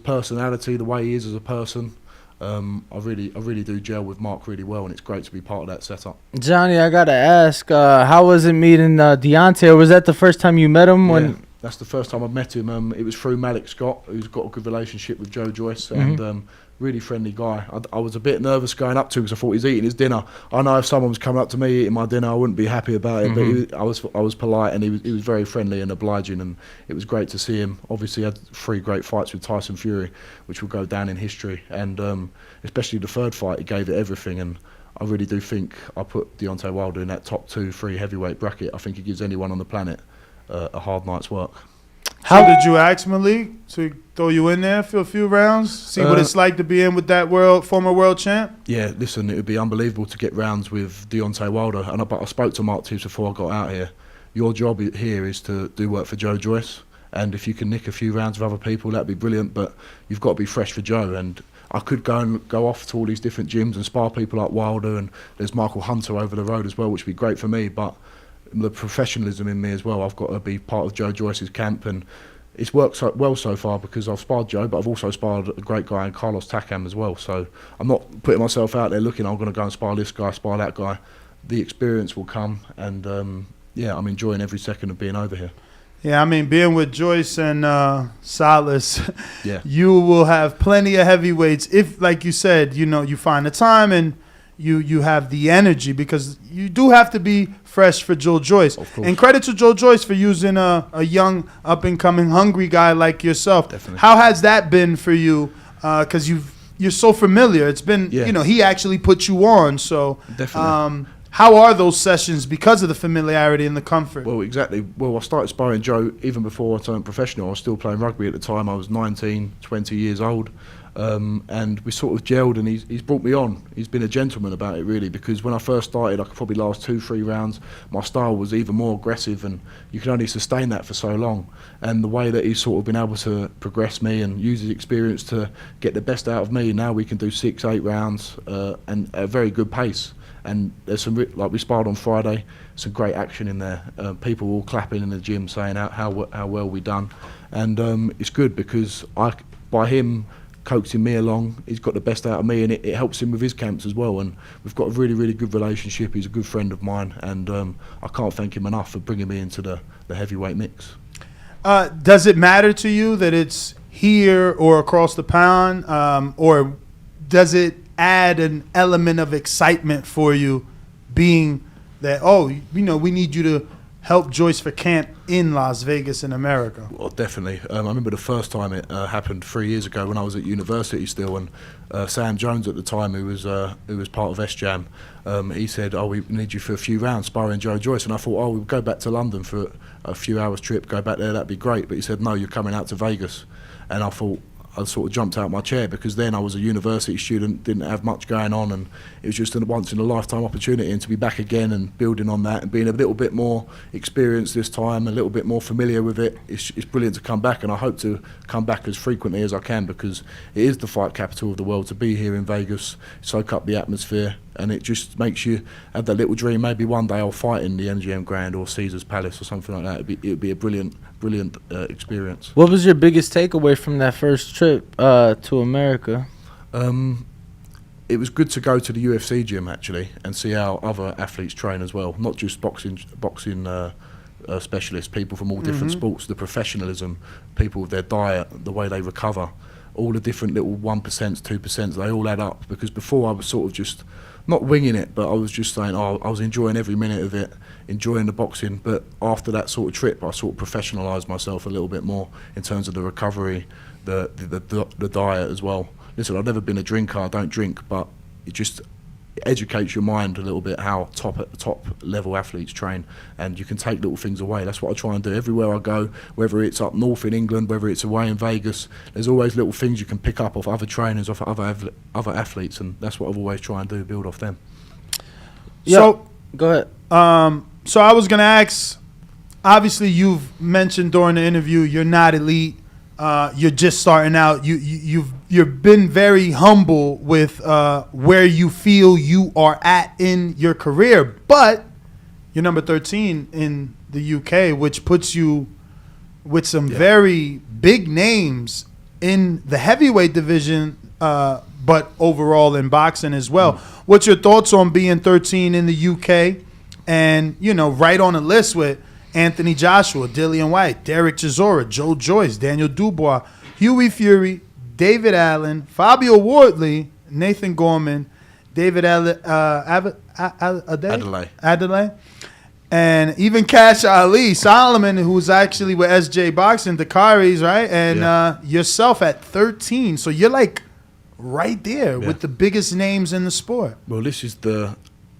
personality, the way he is as a person. I really do gel with Mark really well, and it's great to be part of that setup. Johnny, I gotta ask, how was it meeting Deontay? Or was that the first time you met him? Yeah, that's the first time I've met him. It was through Malik Scott, who's got a good relationship with Joe Joyce, and really friendly guy. I was a bit nervous going up to him because I thought he's eating his dinner. I know if someone was coming up to me eating my dinner, I wouldn't be happy about it. But I was polite, and he was very friendly and obliging, and it was great to see him. Obviously, he had 3 great fights with Tyson Fury, which will go down in history, and especially the 3rd fight, he gave it everything. And I really do think I put Deontay Wilder in that top 2-3 heavyweight bracket. I think he gives anyone on the planet a hard night's work. How did you ask Malik to throw you in there for a few rounds? See what it's like to be in with that former world champ? Yeah, listen, it would be unbelievable to get rounds with Deontay Wilder. But I spoke to Mark Tibbs before I got out here. Your job here is to do work for Joe Joyce. And if you can nick a few rounds with other people, that'd be brilliant. But you've got to be fresh for Joe. And I could go off to all these different gyms and spar people like Wilder. And there's Michael Hunter over the road as well, which would be great for me. But the professionalism in me as well, I've got to be part of Joe Joyce's camp, and it's worked well so far because I've sparred Joe, but I've also sparred a great guy in Carlos Takam as well. So I'm not putting myself out there looking, I'm going to go and spar this guy, spar that guy. The experience will come, and I'm enjoying every second of being over here. Yeah, I mean, being with Joyce and Salas, yeah, you will have plenty of heavyweights if, like you said, you find the time and you have the energy, because you do have to be fresh for Joe Joyce. And credit to Joe Joyce for using a young, up-and-coming, hungry guy like yourself. Definitely. How has that been for you? Because you're so familiar. It's been, he actually put you on. So Definitely. How are those sessions because of the familiarity and the comfort? Well, exactly. Well, I started sparring Joe even before I turned professional. I was still playing rugby at the time. I was 19, 20 years old. And we sort of gelled, and he's brought me on. He's been a gentleman about it, really, because when I first started, I could probably last 2-3 rounds. My style was even more aggressive, and you can only sustain that for so long. And the way that he's sort of been able to progress me and use his experience to get the best out of me, now we can do 6-8 rounds and at a very good pace. And there's some, like we sparred on Friday, some great action in there. People all clapping in the gym saying how well we done. And it's good because by him coaxing me along, he's got the best out of me, and it helps him with his camps as well. And we've got a really, really good relationship. He's a good friend of mine, and I can't thank him enough for bringing me into the heavyweight mix. Does it matter to you that it's here or across the pond, or does it add an element of excitement for you, being that, we need you to help Joyce for camp in Las Vegas in America? Well, definitely. I remember the first time it happened 3 years ago when I was at university still, and Sam Jones at the time, who was part of S-Jam, he said, we need you for a few rounds sparring Joe Joyce. And I thought, we'll go back to London for a few hours trip, go back there, that'd be great. But he said, no, you're coming out to Vegas. And I thought, I sort of jumped out of my chair, because then I was a university student, didn't have much going on, and it was just a once-in-a-lifetime opportunity. And to be back again and building on that and being a little bit more experienced this time, a little bit more familiar with it, it's brilliant to come back. And I hope to come back as frequently as I can, because it is the fight capital of the world. To be here in Vegas, soak up the atmosphere, and it just makes you have that little dream, maybe one day I'll fight in the MGM Grand or Caesar's Palace or something like that. It'd be a brilliant experience. What was your biggest takeaway from that first trip to America? It was good to go to the UFC gym, actually, and see how other athletes train as well, not just boxing specialists, people from all different sports, the professionalism, people with their diet, the way they recover, all the different little 1%, 2%, they all add up. Because before I was sort of just not winging it, but I was just saying, I was enjoying every minute of it, enjoying the boxing. But after that sort of trip, I sort of professionalised myself a little bit more in terms of the recovery, the diet as well. Listen, I've never been a drinker, I don't drink, but it just educates your mind a little bit how top level athletes train, and you can take little things away. That's what I try and do everywhere I go, whether it's up north in England, whether it's away in Vegas. There's always little things you can pick up off other trainers, off other athletes, and that's what I've always tried and do, build off them. So go ahead. So I was gonna ask, obviously you've mentioned during the interview you're not elite, you're just starting out. You've been very humble with where you feel you are at in your career, but you're number 13 in the UK, which puts you with some very big names in the heavyweight division, but overall in boxing as well. What's your thoughts on being 13 in the UK and, right on the list with Anthony Joshua, Dillian White, Derek Chisora, Joe Joyce, Daniel Dubois, Huey Fury, David Allen, Fabio Wardley, Nathan Gorman, David Adelaide, and even Cash Ali, Solomon, who's actually with SJ Boxing, Dakari's, right? And yourself at 13. So you're like right there with the biggest names in the sport. Well, this is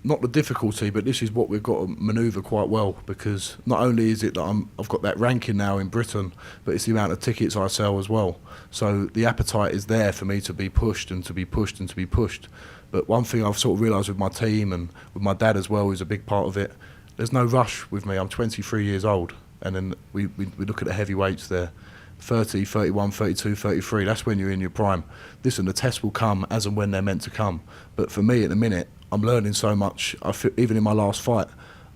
not the difficulty, but this is what we've got to manoeuvre quite well, because not only is it that I've got that ranking now in Britain, but it's the amount of tickets I sell as well. So the appetite is there for me to be pushed and to be pushed and to be pushed. But one thing I've sort of realised with my team and with my dad as well, who's a big part of it, there's no rush with me. I'm 23 years old, and then we look at the heavyweights there. 30, 31, 32, 33, that's when you're in your prime. Listen, the tests will come as and when they're meant to come. But for me at the minute, I'm learning so much. I feel, even in my last fight,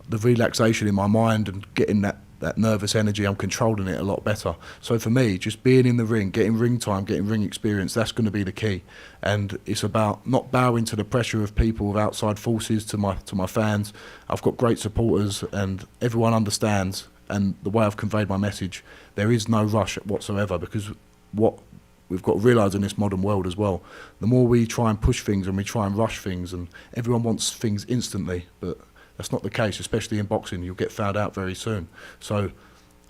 the relaxation in my mind and getting that nervous energy, I'm controlling it a lot better. So for me, just being in the ring, getting ring time, getting ring experience, that's going to be the key. And it's about not bowing to the pressure of people with outside forces, to my fans. I've got great supporters and everyone understands. And the way I've conveyed my message, there is no rush whatsoever, because what we've got to realise in this modern world as well, the more we try and push things and we try and rush things, and everyone wants things instantly, but that's not the case, especially in boxing. You'll get found out very soon. So,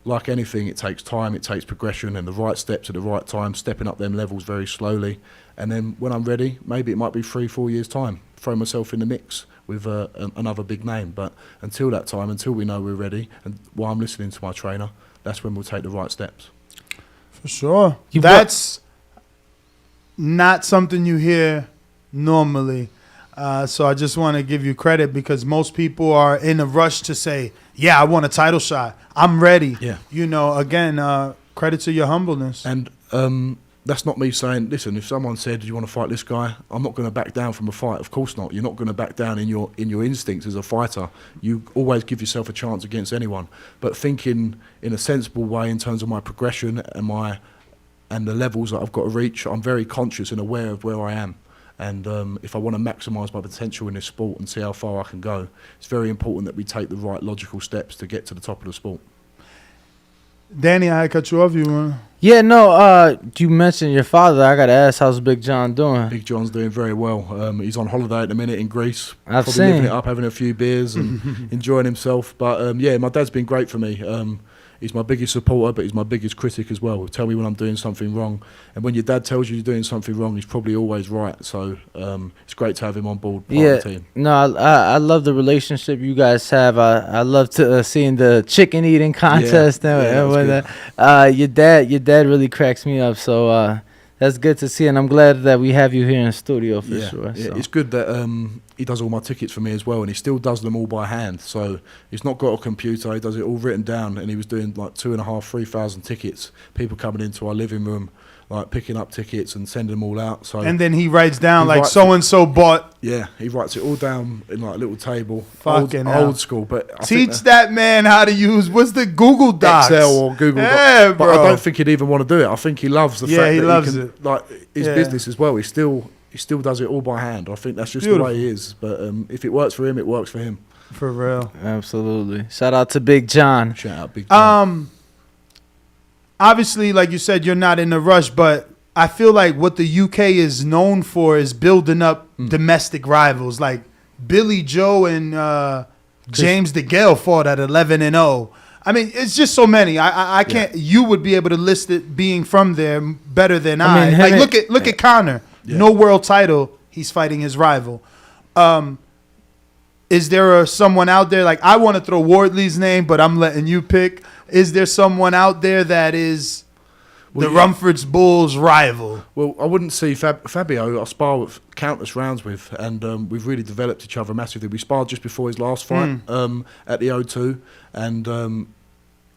like anything, it takes time, it takes progression, and the right steps at the right time, stepping up them levels very slowly. And then when I'm ready, maybe it might be 3-4 years' time, throw myself in the mix with another big name. But until that time, until we know we're ready, and while I'm listening to my trainer, that's when we'll take the right steps. For sure. That's not something you hear normally. So I just want to give you credit, because most people are in a rush to say, yeah, I want a title shot. I'm ready. Yeah. You know, again, credit to your humbleness. And that's not me saying, listen, if someone said, do you want to fight this guy? I'm not going to back down from a fight. Of course not. You're not going to back down in your instincts as a fighter. You always give yourself a chance against anyone. But thinking in a sensible way in terms of my progression and the levels that I've got to reach, I'm very conscious and aware of where I am. And if I want to maximise my potential in this sport and see how far I can go, it's very important that we take the right logical steps to get to the top of the sport. Danny, I cut you off. You Yeah, no. You mentioned your father. I gotta ask, how's Big John doing? Big John's doing very well. He's on holiday at the minute in Greece. I've Probably seen. living it up, having a few beers and enjoying himself. But yeah, my dad's been great for me. He's my biggest supporter, but he's my biggest critic as well. He'll tell me when I'm doing something wrong. And when your dad tells you you're doing something wrong, he's probably always right. So it's great to have him on board, part of the team. No, I love the relationship you guys have. I love to seeing your dad really cracks me up. So that's good to see, and I'm glad that we have you here in the studio for sure. Yeah, So. it's good that he does all my tickets for me as well, and he still does them all by hand. So he's not got a computer; he does it all written down. And he was doing like 2,500, 3,000 tickets. People coming into our living room, like picking up tickets and sending them all out. So and then he writes down like so and so bought. Yeah, he writes it all down in like a little table. Fucking old school, but I think teach that man how to use what's the Google Docs, Excel or Google Docs. Yeah, but bro. I don't think he'd even want to do it. I think he loves the fact he that loves he can, it. like his business as well. He still does it all by hand. I think that's just Beautiful. the way he is. But if it works for him, it works for him. For real. Absolutely. Shout out to Big John. Shout out Big John. Obviously, like you said, you're not in a rush, but I feel like what the UK is known for is building up domestic rivals. Like Billy Joe and James DeGale fought at 11-0. I mean, it's just so many. I can't. You would be able to list it being from there better than I. mean, Like look at Conor. Yeah. No world title. He's fighting his rival. Is there someone out there? Like I want to throw Wardley's name, but I'm letting you pick. Is there someone out there that is the Rumford's Bulls rival? Well, I wouldn't see Fabio. I spar with countless rounds with, and we've really developed each other massively. We sparred just before his last fight at the O2, and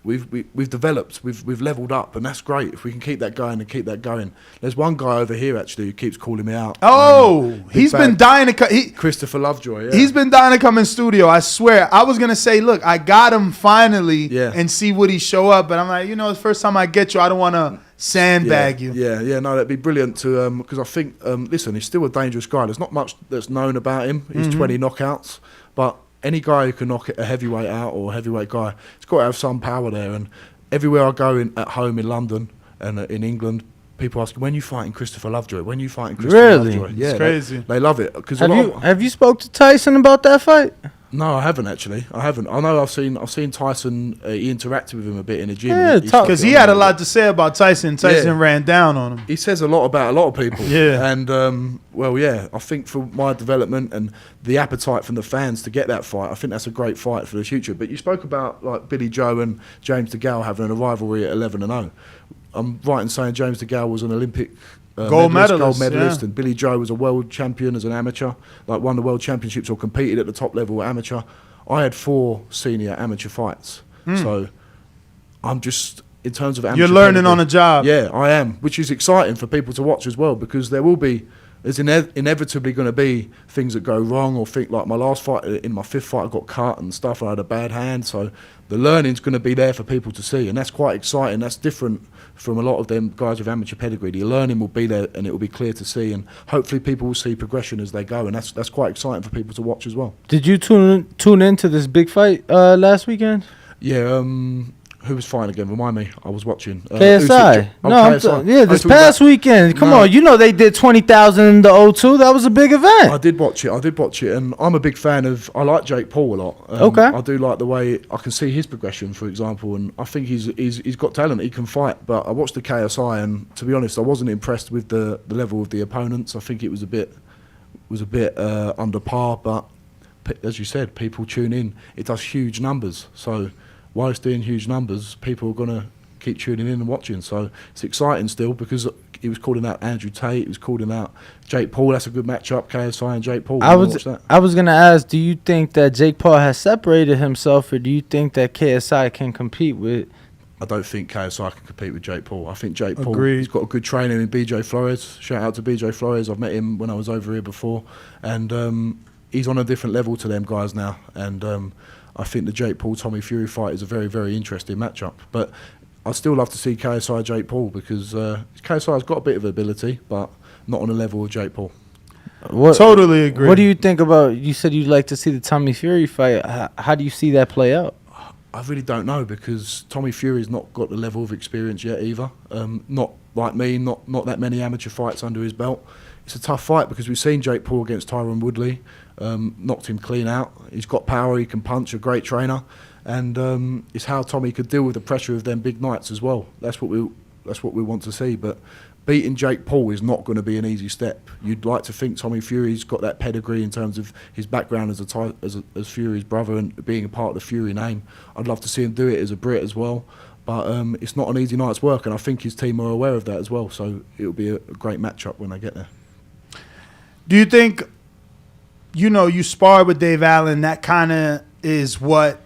we've developed, we've leveled up, and that's great. If we can keep that going and keep that going. There's one guy over here actually who keeps calling me out. Oh, he's been dying to come. Christopher Lovejoy. Yeah. He's been dying to come in studio. I swear. I was gonna say, look, I got him finally, and see would he show up. But I'm like, the first time I get you, I don't want to sandbag you. Yeah. No, that'd be brilliant to because I think listen, he's still a dangerous guy. There's not much that's known about him. He's 20 knockouts, but any guy who can knock a heavyweight out or a heavyweight guy, he's got to have some power there. And everywhere I go at home in London and in England, people ask, when you fighting Christopher Lovejoy? When you fighting Christopher Lovejoy? Yeah, it's crazy. They love it. Cause Have you spoke to Tyson about that fight? No, I haven't actually. I know I've seen Tyson. He interacted with him a bit in the gym. Yeah, because he had a lot to say about Tyson. Tyson ran down on him. He says a lot about a lot of people. Yeah. And I think for my development and the appetite from the fans to get that fight, I think that's a great fight for the future. But you spoke about like Billy Joe and James DeGale having a rivalry at 11-0. I'm right in saying James DeGale was an Olympic gold medalist, and Billy Joe was a world champion as an amateur, like won the world championships or competed at the top level amateur. I had 4 senior amateur fights, so I'm just in terms of amateur. You're learning on a job. Yeah, I am, which is exciting for people to watch as well, because there's inevitably going to be things that go wrong, or think like my last fight, in my 5th fight, I got cut and stuff. I had a bad hand, so the learning's going to be there for people to see, and that's quite exciting. That's different from a lot of them guys with amateur pedigree. The learning will be there, and it will be clear to see, and hopefully people will see progression as they go, and that's quite exciting for people to watch as well. Did you tune into this big fight last weekend? Yeah, Who was fighting again? Remind me. I was watching. KSI. KSI. This past weekend. Come on, you know they did 20,000 in the O2. That was a big event. I did watch it, and I'm a big fan of. I like Jake Paul a lot. Okay. I do like the way I can see his progression, for example, and I think he's got talent. He can fight. But I watched the KSI, and to be honest, I wasn't impressed with the level of the opponents. I think it was a bit under par. But as you said, people tune in. It does huge numbers. So while it's doing huge numbers, people are gonna keep tuning in and watching. So it's exciting still because he was calling out Andrew Tate. He was calling out Jake Paul. That's a good matchup, KSI and Jake Paul. I was gonna ask, do you think that Jake Paul has separated himself, or do you think that KSI can compete with? I don't think KSI can compete with Jake Paul. I think Jake Paul, Agreed. he's got a good trainer in BJ Flores. Shout out to BJ Flores. I've met him when I was over here before, and he's on a different level to them guys now. And I think the Jake Paul Tommy Fury fight is a very, very interesting matchup. But I'd still love to see KSI Jake Paul because KSI's got a bit of ability, but not on the level of Jake Paul. Totally agree. What do you think about? You said you'd like to see the Tommy Fury fight. How do you see that play out? I really don't know because Tommy Fury's not got the level of experience yet either. Not like me, not that many amateur fights under his belt. It's a tough fight because we've seen Jake Paul against Tyron Woodley, knocked him clean out. He's got power, he can punch, a great trainer, and it's how Tommy could deal with the pressure of them big nights as well. That's what we want to see. But beating Jake Paul is not going to be an easy step. You'd like to think Tommy Fury's got that pedigree in terms of his background as Fury's brother and being a part of the Fury name. I'd love to see him do it as a Brit as well. But it's not an easy night's work, and I think his team are aware of that as well. So it'll be a great matchup when they get there. Do you think, you sparred with Dave Allen, that kind of is what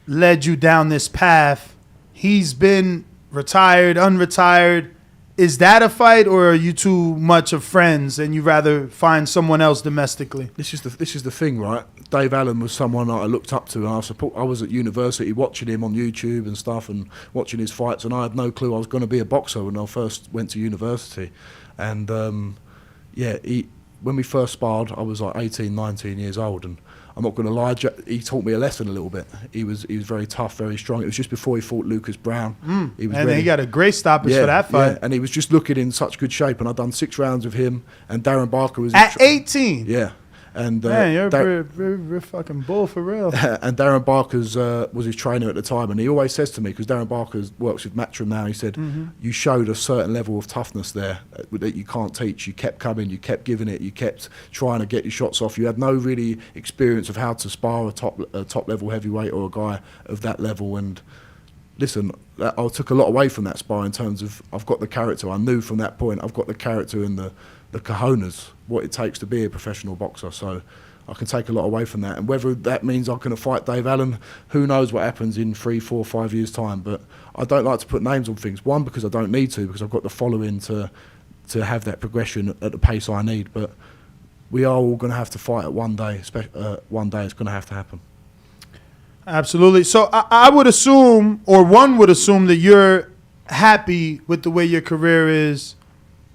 led you down this path? He's been retired, unretired. Is that a fight, or are you too much of friends and you rather find someone else domestically? This is the thing, right? Dave Allen was someone that I looked up to, and I was at university watching him on YouTube and stuff and watching his fights, and I had no clue I was going to be a boxer when I first went to university. And when we first sparred, I was like 18, 19 years old, and I'm not going to lie, he taught me a lesson a little bit. He was very tough, very strong. It was just before he fought Lucas Brown. He was then he got a great stoppage for that fight. Yeah, and he was just looking in such good shape, and I'd done 6 rounds with him, and Darren Barker was... At 18? Yeah. And man, you're a very fucking bull for real. And Darren Barker's was his trainer at the time, and he always says to me, because Darren Barker works with Matchroom now, he said, you showed a certain level of toughness there that you can't teach. You kept coming, you kept giving it, you kept trying to get your shots off. You had no really experience of how to spar a top level heavyweight or a guy of that level. And listen, I took a lot away from that spar in terms of I've got the character. I knew from that point I've got the character and the cojones, what it takes to be a professional boxer. So I can take a lot away from that. And whether that means I'm going to fight Dave Allen, who knows what happens in 3, 4, 5 years' time. But I don't like to put names on things. One, because I don't need to, because I've got the following to have that progression at the pace I need. But we are all going to have to fight at one day. One day it's going to have to happen. Absolutely. So I would assume, or one would assume, that you're happy with the way your career is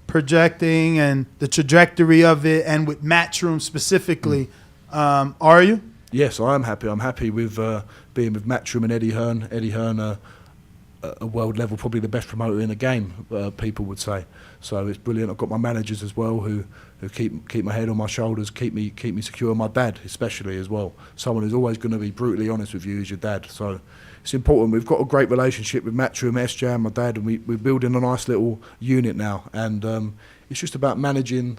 projecting and the trajectory of it, and with Matchroom specifically. Are you? Yes, I am happy. I'm happy with being with Matchroom and Eddie Hearn. Eddie Hearn, a world level, probably the best promoter in the game, people would say. So it's brilliant. I've got my managers as well who keep my head on my shoulders, keep me secure. My dad especially as well. Someone who's always going to be brutally honest with you is your dad. So it's important. We've got a great relationship with Matchroom, S-Jam, my dad, and we're building a nice little unit now. And it's just about managing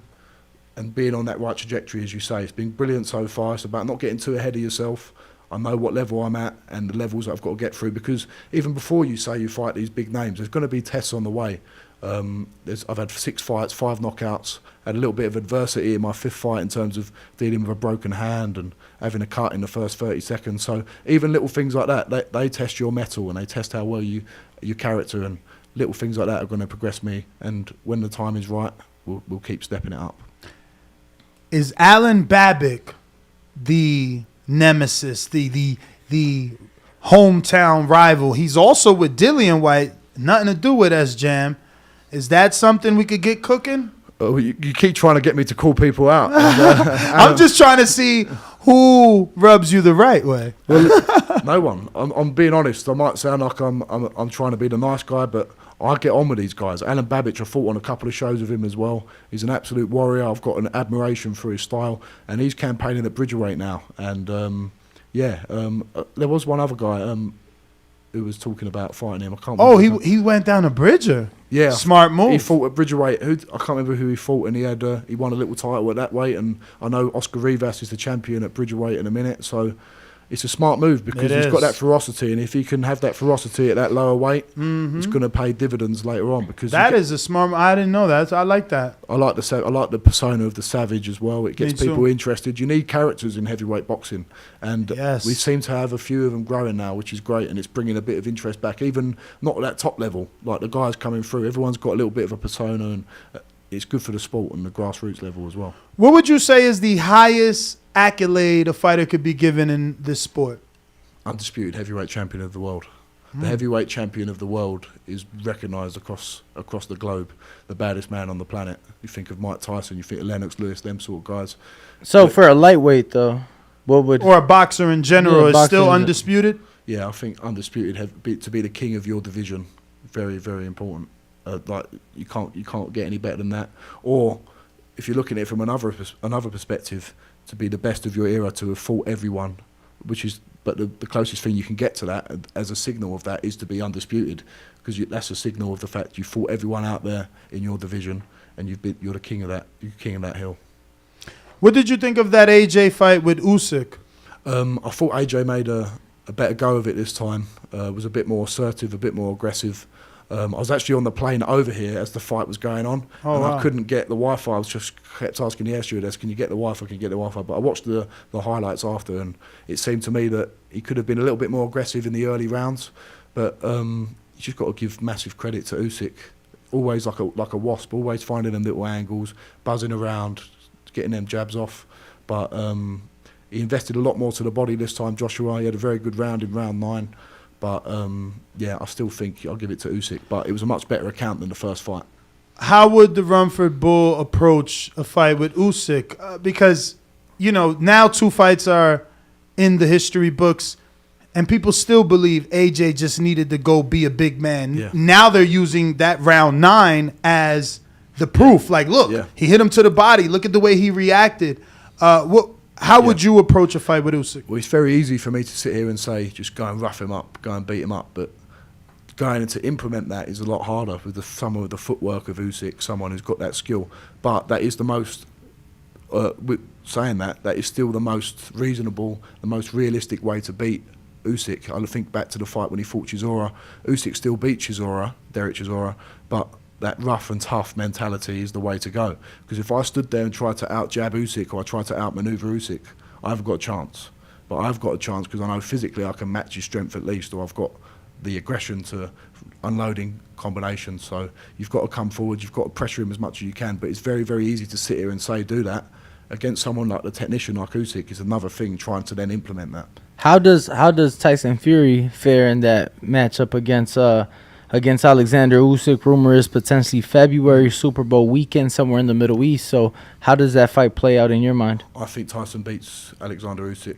and being on that right trajectory, as you say. It's been brilliant so far. It's about not getting too ahead of yourself. I know what level I'm at and the levels that I've got to get through, because even before you say you fight these big names, there's going to be tests on the way. I've had 6 fights, 5 knockouts, had a little bit of adversity in my 5th fight in terms of dealing with a broken hand and having a cut in the first 30 seconds. So even little things like that, they test your mettle and they test how well your character, and little things like that are going to progress me. And when the time is right, we'll keep stepping it up. Is Alan Babic the nemesis, the hometown rival? He's also with Dillian White, nothing to do with S-Jam. Is that something we could get cooking? Oh, you keep trying to get me to call people out. I'm just trying to see who rubs you the right way. Well, No one. I'm being honest. I might sound like I'm trying to be the nice guy, but I get on with these guys. Alan Babbage, I fought on a couple of shows with him as well. He's an absolute warrior. I've got an admiration for his style, and he's campaigning at Bridgerweight now. And there was one other guy who was talking about fighting him. I can't. Oh, he went down to Bridger. Yeah, smart move. He fought at Bridgerweight. I can't remember who he fought, and he won a little title at that weight. And I know Oscar Rivas is the champion at Bridgerweight in a minute. So it's a smart move because he's got that ferocity, and if he can have that ferocity at that lower weight, it's going to pay dividends later on. Because that is a smart. I didn't know that. I like that. I like the persona of the savage as well. It gets people interested. You need characters in heavyweight boxing, and we seem to have a few of them growing now, which is great, and it's bringing a bit of interest back. Even not at that top level, like the guys coming through. Everyone's got a little bit of a persona, and it's good for the sport and the grassroots level as well. What would you say is the highest accolade a fighter could be given in this sport? Undisputed heavyweight champion of the world. The heavyweight champion of the world is recognised across the globe. The baddest man on the planet. You think of Mike Tyson, you think of Lennox Lewis, them sort of guys. So for a lightweight though, what would... Or a boxer in general is still undisputed? Yeah, I think undisputed to be the king of your division. Very, very important. Like you can't get any better than that. Or if you're looking at it from another perspective, to be the best of your era, to have fought everyone, but the closest thing you can get to that as a signal of that is to be undisputed, because that's a signal of the fact you fought everyone out there in your division, and you're the king of that. You're king of that hill. What did you think of that AJ fight with Usyk? I thought AJ made a better go of it this time. Was a bit more assertive, a bit more aggressive. I was actually on the plane over here as the fight was going on, I couldn't get the Wi-Fi. I was just kept asking the air stewardess, "Can you get the Wi-Fi? Can you get the Wi-Fi?" But I watched the highlights after, and it seemed to me that he could have been a little bit more aggressive in the early rounds. But you just got to give massive credit to Usyk. Always like a wasp, always finding them little angles, buzzing around, getting them jabs off. But he invested a lot more to the body this time. Joshua, he had a very good round in round 9. But, I still think I'll give it to Usyk. But it was a much better account than the first fight. How would the Rumford Bull approach a fight with Usyk? Because, now 2 fights are in the history books, and people still believe AJ just needed to go be a big man. Yeah. Now they're using that round 9 as the proof. Like, look, he hit him to the body. Look at the way he reacted. How would you approach a fight with Usyk? Well, it's very easy for me to sit here and say, just go and rough him up, go and beat him up. But going to implement that is a lot harder with some of the footwork of Usyk, someone who's got that skill. But that is the most, saying that is still the most reasonable, the most realistic way to beat Usyk. I think back to the fight when he fought Chisora. Usyk still beat Derek Chisora, but that rough and tough mentality is the way to go. Because if I stood there and tried to out-jab Usyk or I tried to out-maneuver Usyk, I haven't got a chance. But I've got a chance because I know physically I can match his strength at least, or I've got the aggression to unloading combinations. So you've got to come forward, you've got to pressure him as much as you can. But it's very, very easy to sit here and say do that. Against someone like the technician like Usyk is another thing, trying to then implement that. How does Tyson Fury fare in that matchup against Alexander Usyk? Rumor is potentially February, Super Bowl weekend, somewhere in the Middle East. So how does that fight play out in your mind? I think Tyson beats Alexander Usyk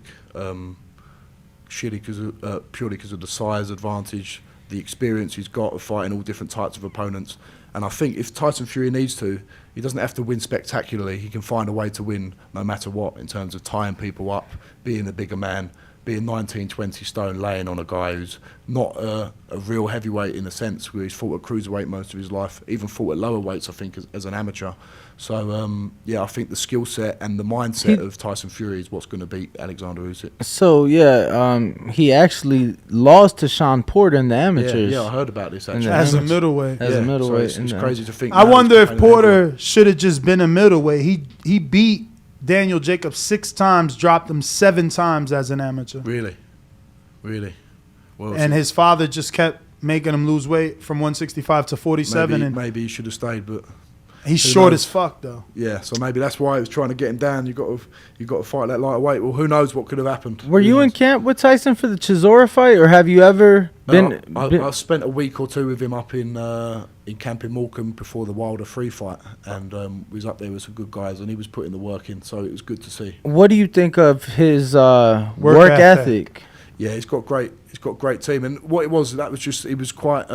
purely because of the size advantage, the experience he's got of fighting all different types of opponents. And I think if Tyson Fury needs to, he doesn't have to win spectacularly. He can find a way to win no matter what, in terms of tying people up, being a bigger man, being 19, 20 stone, laying on a guy who's not a real heavyweight in a sense, where he's fought at cruiserweight most of his life, even fought at lower weights, I think, as an amateur. So, I think the skill set and the mindset of Tyson Fury is what's going to beat Alexander Usyk. So, he actually lost to Sean Porter in the amateurs. Yeah, I heard about this, actually. As a middleweight. So it's crazy to think. I wonder if Porter should have just been a middleweight. He beat Daniel Jacobs 6 times, dropped him 7 times as an amateur. Really? Well, and his father just kept making him lose weight from 165 to 47. Maybe he should have stayed, but he's short as fuck, though. Yeah, so maybe that's why he was trying to get him down. You got to fight that lighter weight. Well, who knows what could have happened? Were you in camp with Tyson for the Chisora fight, or have you ever been? I spent a week or 2 with him up in camp in Morecambe before the Wilder 3 fight, and we was up there with some good guys, and he was putting the work in, so it was good to see. What do you think of his work ethic? Yeah, he's got great team, and what it was, that was just, he was quite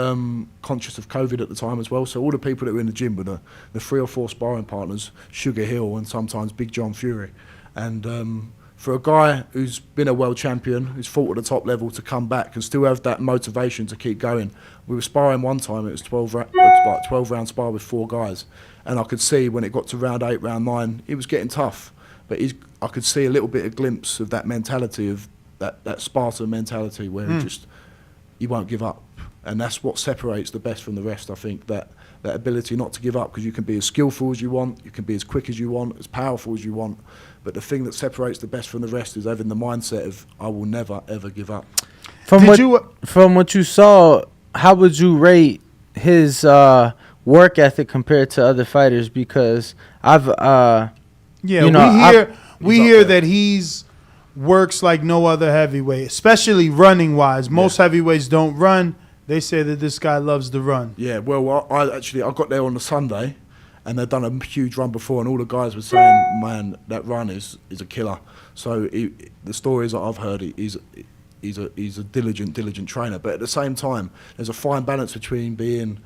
conscious of COVID at the time as well. So all the people that were in the gym were the 3 or 4 sparring partners, Sugar Hill and sometimes Big John Fury, and for a guy who's been a world champion, who's fought at the top level, to come back and still have that motivation to keep going. We were sparring one time, it was 12 round spar with 4 guys, and I could see when it got to round 8, round 9, it was getting tough, but I could see a little bit of glimpse of that mentality, of that Spartan mentality, where he won't give up, and that's what separates the best from the rest. I think that ability not to give up, because you can be as skillful as you want, you can be as quick as you want, as powerful as you want, but the thing that separates the best from the rest is having the mindset of, I will never ever give up. From what you saw, how would you rate his work ethic compared to other fighters? Because we hear that he's works like no other heavyweight, especially running wise. Most heavyweights don't run. They say that this guy loves to run. Yeah, well, I got there on the Sunday, and they'd done a huge run before, and all the guys were saying, man, that run is a killer. So the stories that I've heard, he's a diligent trainer. But at the same time, there's a fine balance between being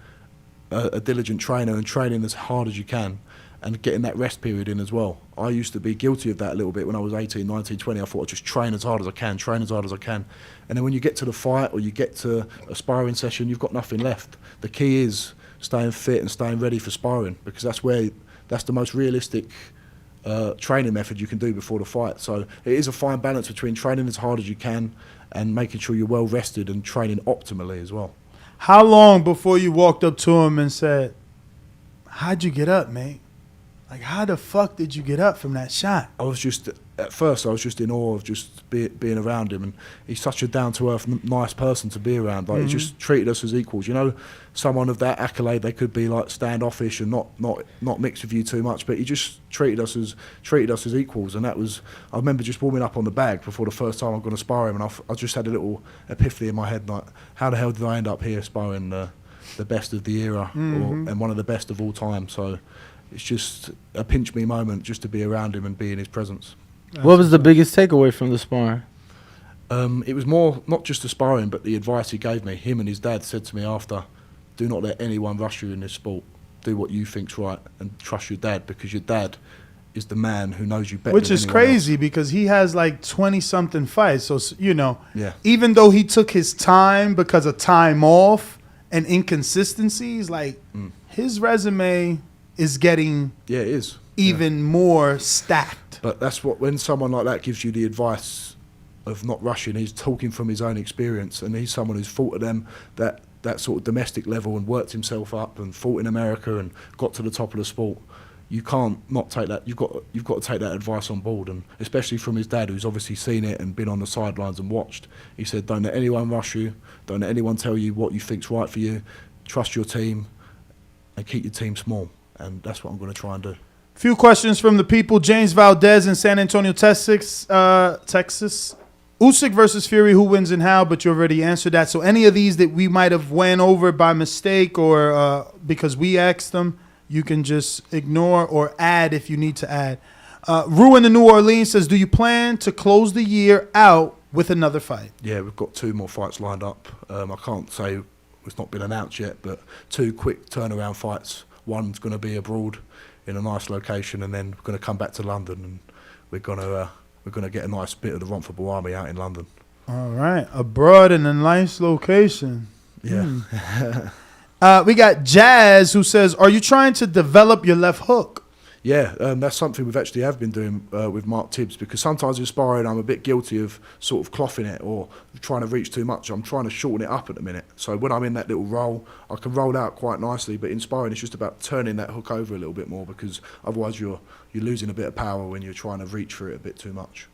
a diligent trainer and training as hard as you can, and getting that rest period in as well. I used to be guilty of that a little bit when I was 18, 19, 20. I thought I'd just train as hard as I can. And then when you get to the fight or you get to a sparring session, you've got nothing left. The key is staying fit and staying ready for sparring, because that's the most realistic training method you can do before the fight. So it is a fine balance between training as hard as you can and making sure you're well rested and training optimally as well. How long before you walked up to him and said, how'd you get up, mate? Like, how the fuck did you get up from that shot? At first I was just in awe of just being around him, and he's such a down-to-earth, nice person to be around. Like, he just treated us as equals. You know, someone of that accolade, they could be like standoffish and not mix with you too much, but he just treated us as equals. And that was, I remember just warming up on the bag before the first time I'm going to spar him, and I just had a little epiphany in my head, like, how the hell did I end up here sparring the best of the era, and one of the best of all time? So it's just a pinch me moment just to be around him and be in his presence. What was the biggest takeaway from the sparring? It was more, not just the sparring, but the advice he gave me. Him and his dad said to me after, do not let anyone rush you in this sport. Do what you think's right and trust your dad, because your dad is the man who knows you better. Which than is anyone crazy else. Because he has like 20-something fights. So, you know, even though he took his time because of time off and inconsistencies, like his resume is getting even more stacked. But that's what, when someone like that gives you the advice of not rushing, he's talking from his own experience, and he's someone who's fought at them that sort of domestic level and worked himself up and fought in America and got to the top of the sport. You can't not take that. You've got to take that advice on board, and especially from his dad, who's obviously seen it and been on the sidelines and watched. He said, don't let anyone rush you, don't let anyone tell you what you think's right for you, trust your team and keep your team small. And that's what I'm going to try and do. Few questions from the people. James Valdez in San Antonio, Texas. Usyk versus Fury, who wins and how? But you already answered that. So any of these that we might have went over by mistake or because we asked them, you can just ignore or add if you need to add. Ruin in New Orleans says, do you plan to close the year out with another fight? Yeah, we've got 2 more fights lined up. I can't say it's not been announced yet, but 2 quick turnaround fights. One's going to be abroad in a nice location, and then we're going to come back to London, and we're going to get a nice bit of the Romford Army out in London. All right, abroad in a nice location. Yeah. We got Jazz who says, are you trying to develop your left hook? Yeah, that's something we've actually have been doing with Mark Tibbs, because sometimes in sparring I'm a bit guilty of sort of clothing it or trying to reach too much. I'm trying to shorten it up at the minute. So when I'm in that little roll, I can roll out quite nicely, but in sparring it's just about turning that hook over a little bit more, because otherwise you're losing a bit of power when you're trying to reach for it a bit too much.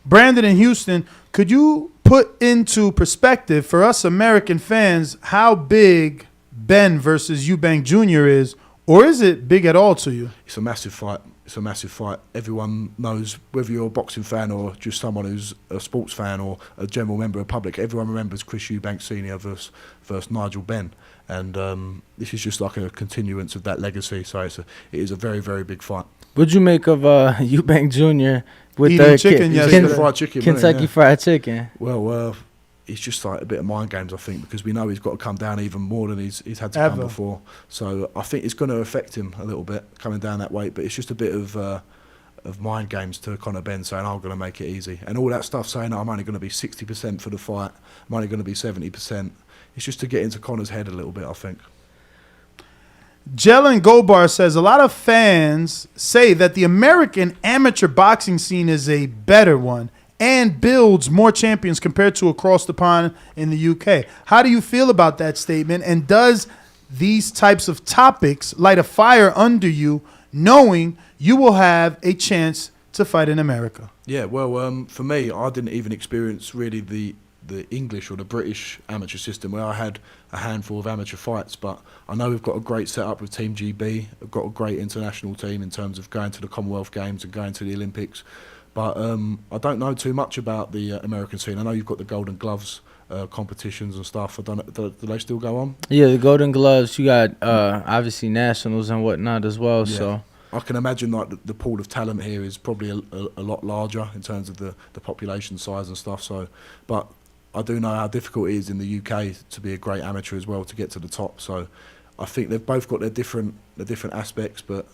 Brandon in Houston, could you put into perspective for us American fans how big Ben versus Eubank Jr. is? Or is it big at all to you? It's a massive fight. It's a massive fight. Everyone knows, whether you're a boxing fan or just someone who's a sports fan or a general member of the public, everyone remembers Chris Eubank Sr. versus Nigel Benn. And this is just like a continuance of that legacy. So it is a very, very big fight. What'd you make of Eubank Jr. with Eating the chicken yesterday. Kentucky Fried Chicken? Well, it's just like a bit of mind games, I think, because we know he's got to come down even more than he's had to come before. So I think it's going to affect him a little bit coming down that weight. But it's just a bit of mind games to Conor Benn saying, I'm going to make it easy. And all that stuff saying, I'm only going to be 60% for the fight. I'm only going to be 70%. It's just to get into Conor's head a little bit, I think. Jelen Gobar says, a lot of fans say that the American amateur boxing scene is a better one and builds more champions compared to across the pond in the UK. How do you feel about that statement? And does these types of topics light a fire under you, knowing you will have a chance to fight in America? Yeah, well, for me, I didn't even experience really the English or the British amateur system, where I had a handful of amateur fights. But I know we've got a great setup with Team GB. We've got a great international team in terms of going to the Commonwealth Games and going to the Olympics. But I don't know too much about the American scene. I know you've got the Golden Gloves competitions and stuff. Do they still go on? Yeah, the Golden Gloves. You got obviously nationals and whatnot as well. Yeah. So I can imagine like the pool of talent here is probably a lot larger in terms of the population size and stuff. So, but I do know how difficult it is in the UK to be a great amateur as well, to get to the top. So I think they've both got their different aspects, but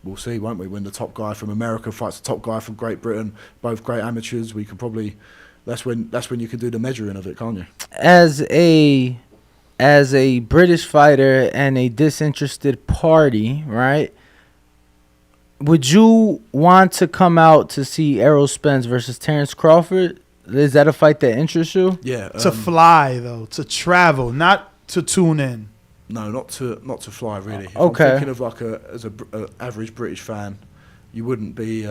we'll see, won't we? When the top guy from America fights the top guy from Great Britain, both great amateurs, we can probably that's when you can do the measuring of it, can't you? As a British fighter and a disinterested party, right? Would you want to come out to see Errol Spence versus Terrence Crawford? Is that a fight that interests you? Yeah. To fly though, to travel, not to tune in. No, not to fly really. If Okay. I'm thinking of like as an average British fan, you wouldn't be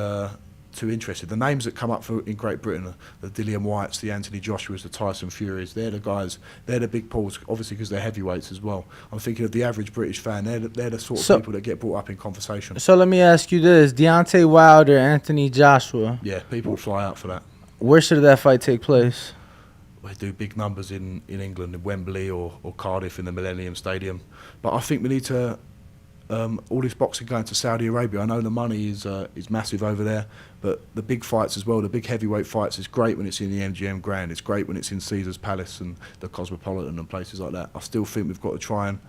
too interested. The names that come up in Great Britain are the Dillian Whites, the Anthony Joshuas, the Tyson Furies. They're the guys. They're the big pools, obviously because they're heavyweights as well. I'm thinking of the average British fan. They're the sort of people that get brought up in conversation. So let me ask you this: Deontay Wilder, Anthony Joshua. Yeah, people fly out for that. Where should that fight take place? We do big numbers in England, in Wembley or Cardiff in the Millennium Stadium. But I think we need to, all this boxing going to Saudi Arabia. I know the money is massive over there, but the big fights as well, the big heavyweight fights, is great when it's in the MGM Grand. It's great when it's in Caesar's Palace and the Cosmopolitan and places like that. I still think we've got to try and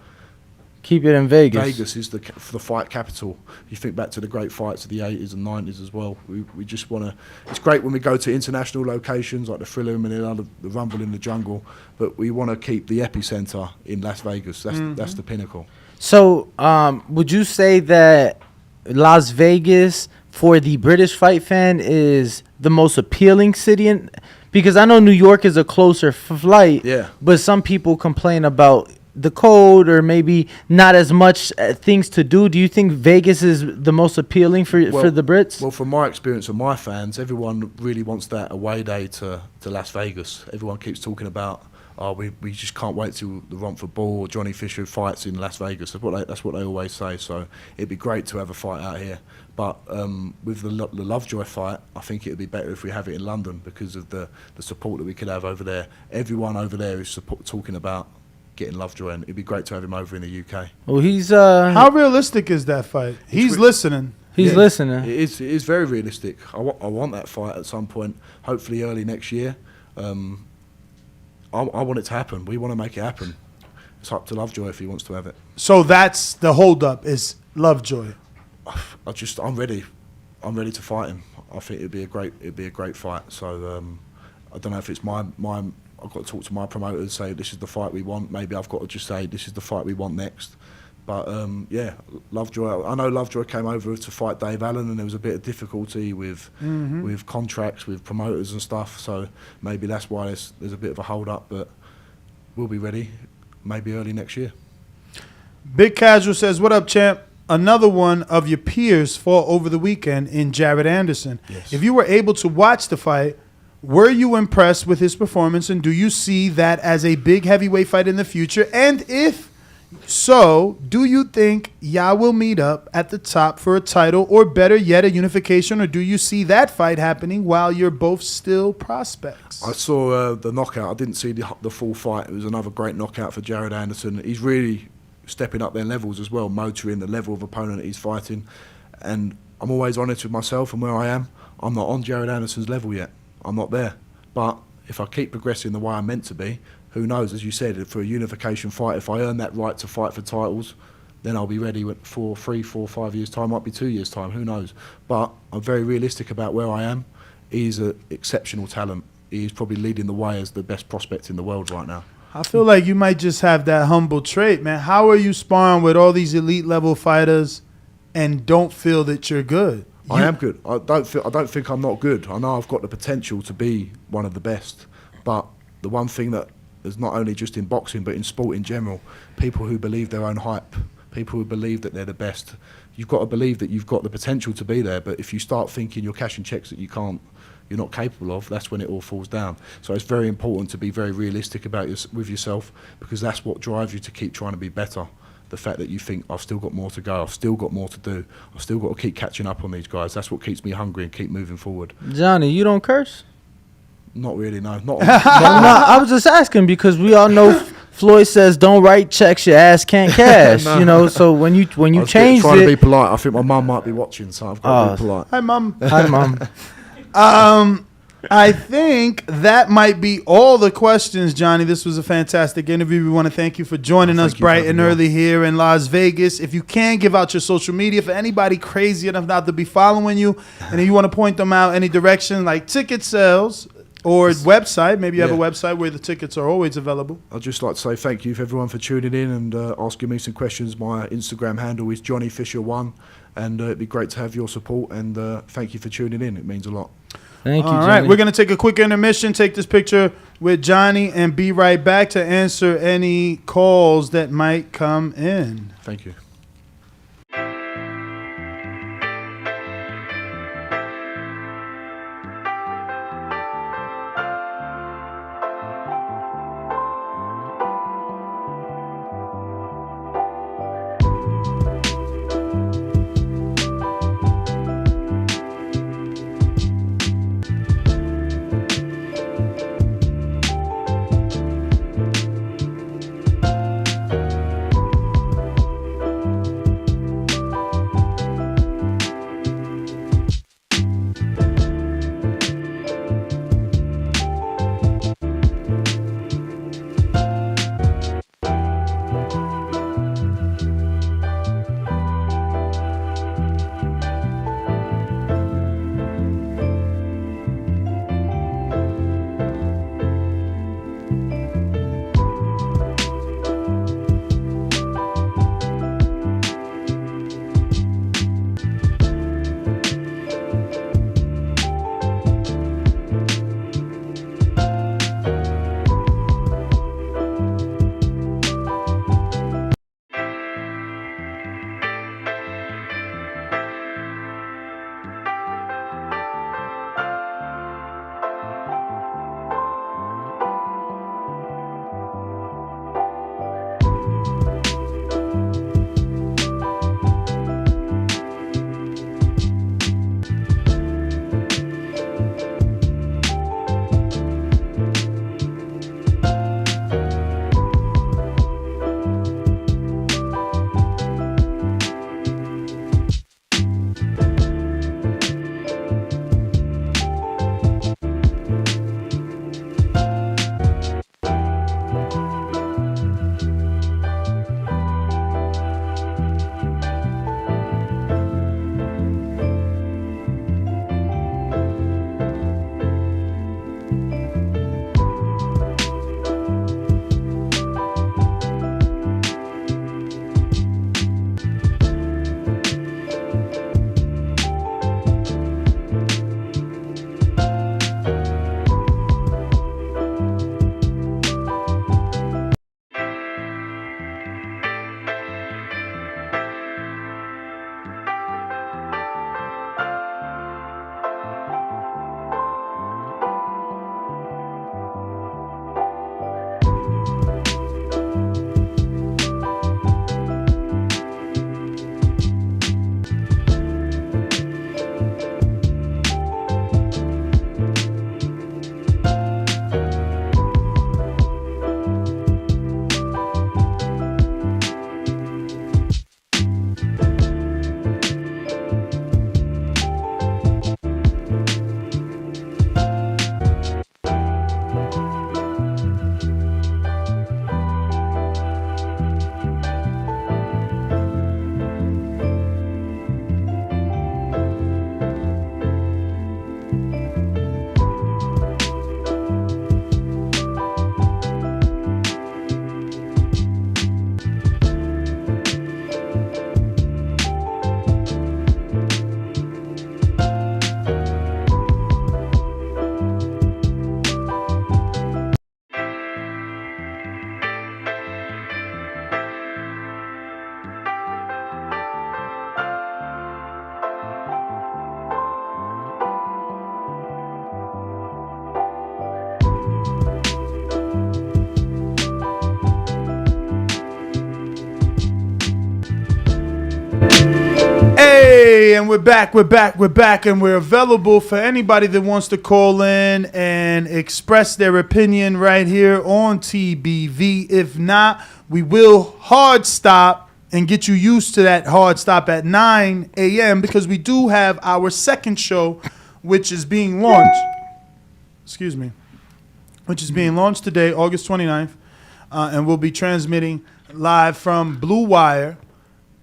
keep it in Vegas. Vegas is the fight capital. You think back to the great fights of the 80s and 90s as well. We just want to. It's great when we go to international locations like the Thriller in Manila, the Rumble in the Jungle, but we want to keep the epicenter in Las Vegas. That's the pinnacle. So, would you say that Las Vegas for the British fight fan is the most appealing city? Because I know New York is a closer flight. Yeah. But some people complain about the cold or maybe not as much things to do. Do you think Vegas is the most appealing for the Brits? Well, from my experience and my fans, everyone really wants that away day to Las Vegas. Everyone keeps talking about, we just can't wait till the Romford Ball or Johnny Fisher fights in Las Vegas. That's what they always say. So it'd be great to have a fight out here. But with the Lovejoy fight, I think it would be better if we have it in London because of the support that we could have over there. Everyone over there is talking about getting Lovejoy, and it'd be great to have him over in the UK. Well, he's how realistic is that fight? He's listening. He's listening. It is very realistic. I want that fight at some point, hopefully early next year. I want it to happen. We want to make it happen. It's up to Lovejoy if he wants to have it. So that's the holdup is Lovejoy. I'm ready. I'm ready to fight him. I think it'd be a great fight. So I don't know if it's my I've got to talk to my promoters, say this is the fight we want. Maybe I've got to just say this is the fight we want next. But yeah, Lovejoy. I know Lovejoy came over to fight Dave Allen, and there was a bit of difficulty with contracts, with promoters and stuff. So maybe that's why there's a bit of a hold up. But we'll be ready, maybe early next year. Big Casual says, "What up, champ? Another one of your peers fought over the weekend in Jared Anderson. Yes. If you were able to watch the fight, were you impressed with his performance, and do you see that as a big heavyweight fight in the future? And if So, do you think y'all will meet up at the top for a title, or better yet, a unification, or do you see that fight happening while you're both still prospects? I saw the knockout. I didn't see the full fight. It was another great knockout for Jared Anderson. He's really stepping up their levels as well, motoring the level of opponent he's fighting. And I'm always honest with myself and where I am. I'm not on Jared Anderson's level yet. I'm not there. But if I keep progressing the way I'm meant to be, who knows, as you said, for a unification fight, if I earn that right to fight for titles, then I'll be ready for 3, 4, 5 years' time, might be 2 years' time, who knows. But I'm very realistic about where I am. He's an exceptional talent. He's probably leading the way as the best prospect in the world right now. I feel like you might just have that humble trait, man. How are you sparring with all these elite level fighters and don't feel that you're good? I am good. I don't think I'm not good. I know I've got the potential to be one of the best. But the one thing that is not only just in boxing but in sport in general, people who believe their own hype, people who believe that they're the best. You've got to believe that you've got the potential to be there. But if you start thinking you're cashing checks that you're not capable of, that's when it all falls down. So it's very important to be very realistic about with yourself, because that's what drives you to keep trying to be better. The fact that you think, I've still got more to go, I've still got more to do, I've still got to keep catching up on these guys. That's what keeps me hungry and keep moving forward. Johnny, you don't curse? Not really, no. Not. I was just asking because we all know Floyd says don't write checks your ass can't cash. No. You know, so when you changed trying to be it, polite. I think my mum might be watching, so I've got to be polite. Hi, Mum. Hi, Mum. I think that might be all the questions, Johnny. This was a fantastic interview. We want to thank you for joining us bright and early here in Las Vegas. If you can, give out your social media for anybody crazy enough not to be following you, and if you want to point them out any direction, like ticket sales or website, maybe you have a website where the tickets are always available. I'd just like to say thank you for everyone for tuning in and asking me some questions. My Instagram handle is JohnnyFisher1, and it'd be great to have your support, and thank you for tuning in. It means a lot. Thank you, All Johnny. right, we're going to take a quick intermission, take this picture with Johnny, and be right back to answer any calls that might come in. Thank you. and we're back, and we're available for anybody that wants to call in and express their opinion right here on TBV. If not, we will hard stop and get you used to that hard stop at 9 a.m. because we do have our second show, which is being launched. Which is being launched today, August 29th, and we'll be transmitting live from Blue Wire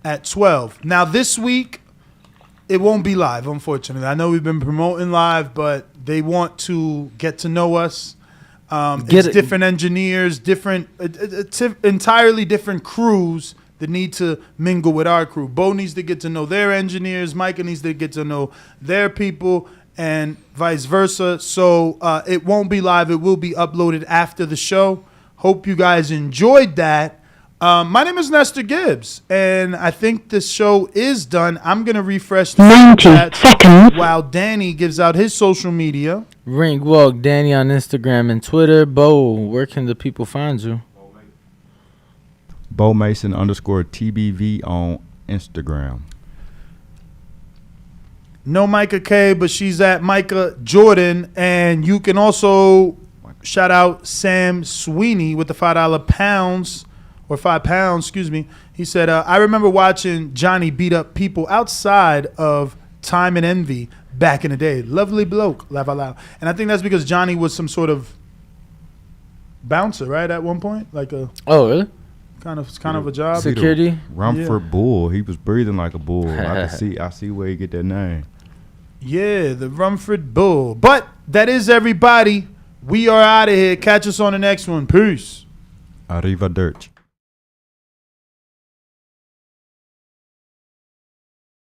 at 12. Now, this week, it won't be live, unfortunately. I know we've been promoting live, but they want to get to know us. It's different engineers, entirely different crews that need to mingle with our crew. Bo needs to get to know their engineers. Micah needs to get to know their people, and vice versa. So it won't be live. It will be uploaded after the show. Hope you guys enjoyed that. My name is Nestor Gibbs, and I think this show is done. I'm going to refresh the 90 seconds while Danny gives out his social media. Ring Walk Danny on Instagram and Twitter. Bo, where can the people find you? Bo Mason _TBV on Instagram. No Micah K, but she's at Micah Jordan, and you can also shout out Sam Sweeney with the £5 or £5, excuse me. He said, I remember watching Johnny beat up people outside of Time and Envy back in the day. Lovely bloke, laugh out loud. And I think that's because Johnny was some sort of bouncer, right, at one point? Like a really? Kind of a job. Security? Rumford Bull. He was breathing like a bull. I see where you get that name. Yeah, the Rumford Bull. But that is everybody. We are out of here. Catch us on the next one. Peace. Arrivederci.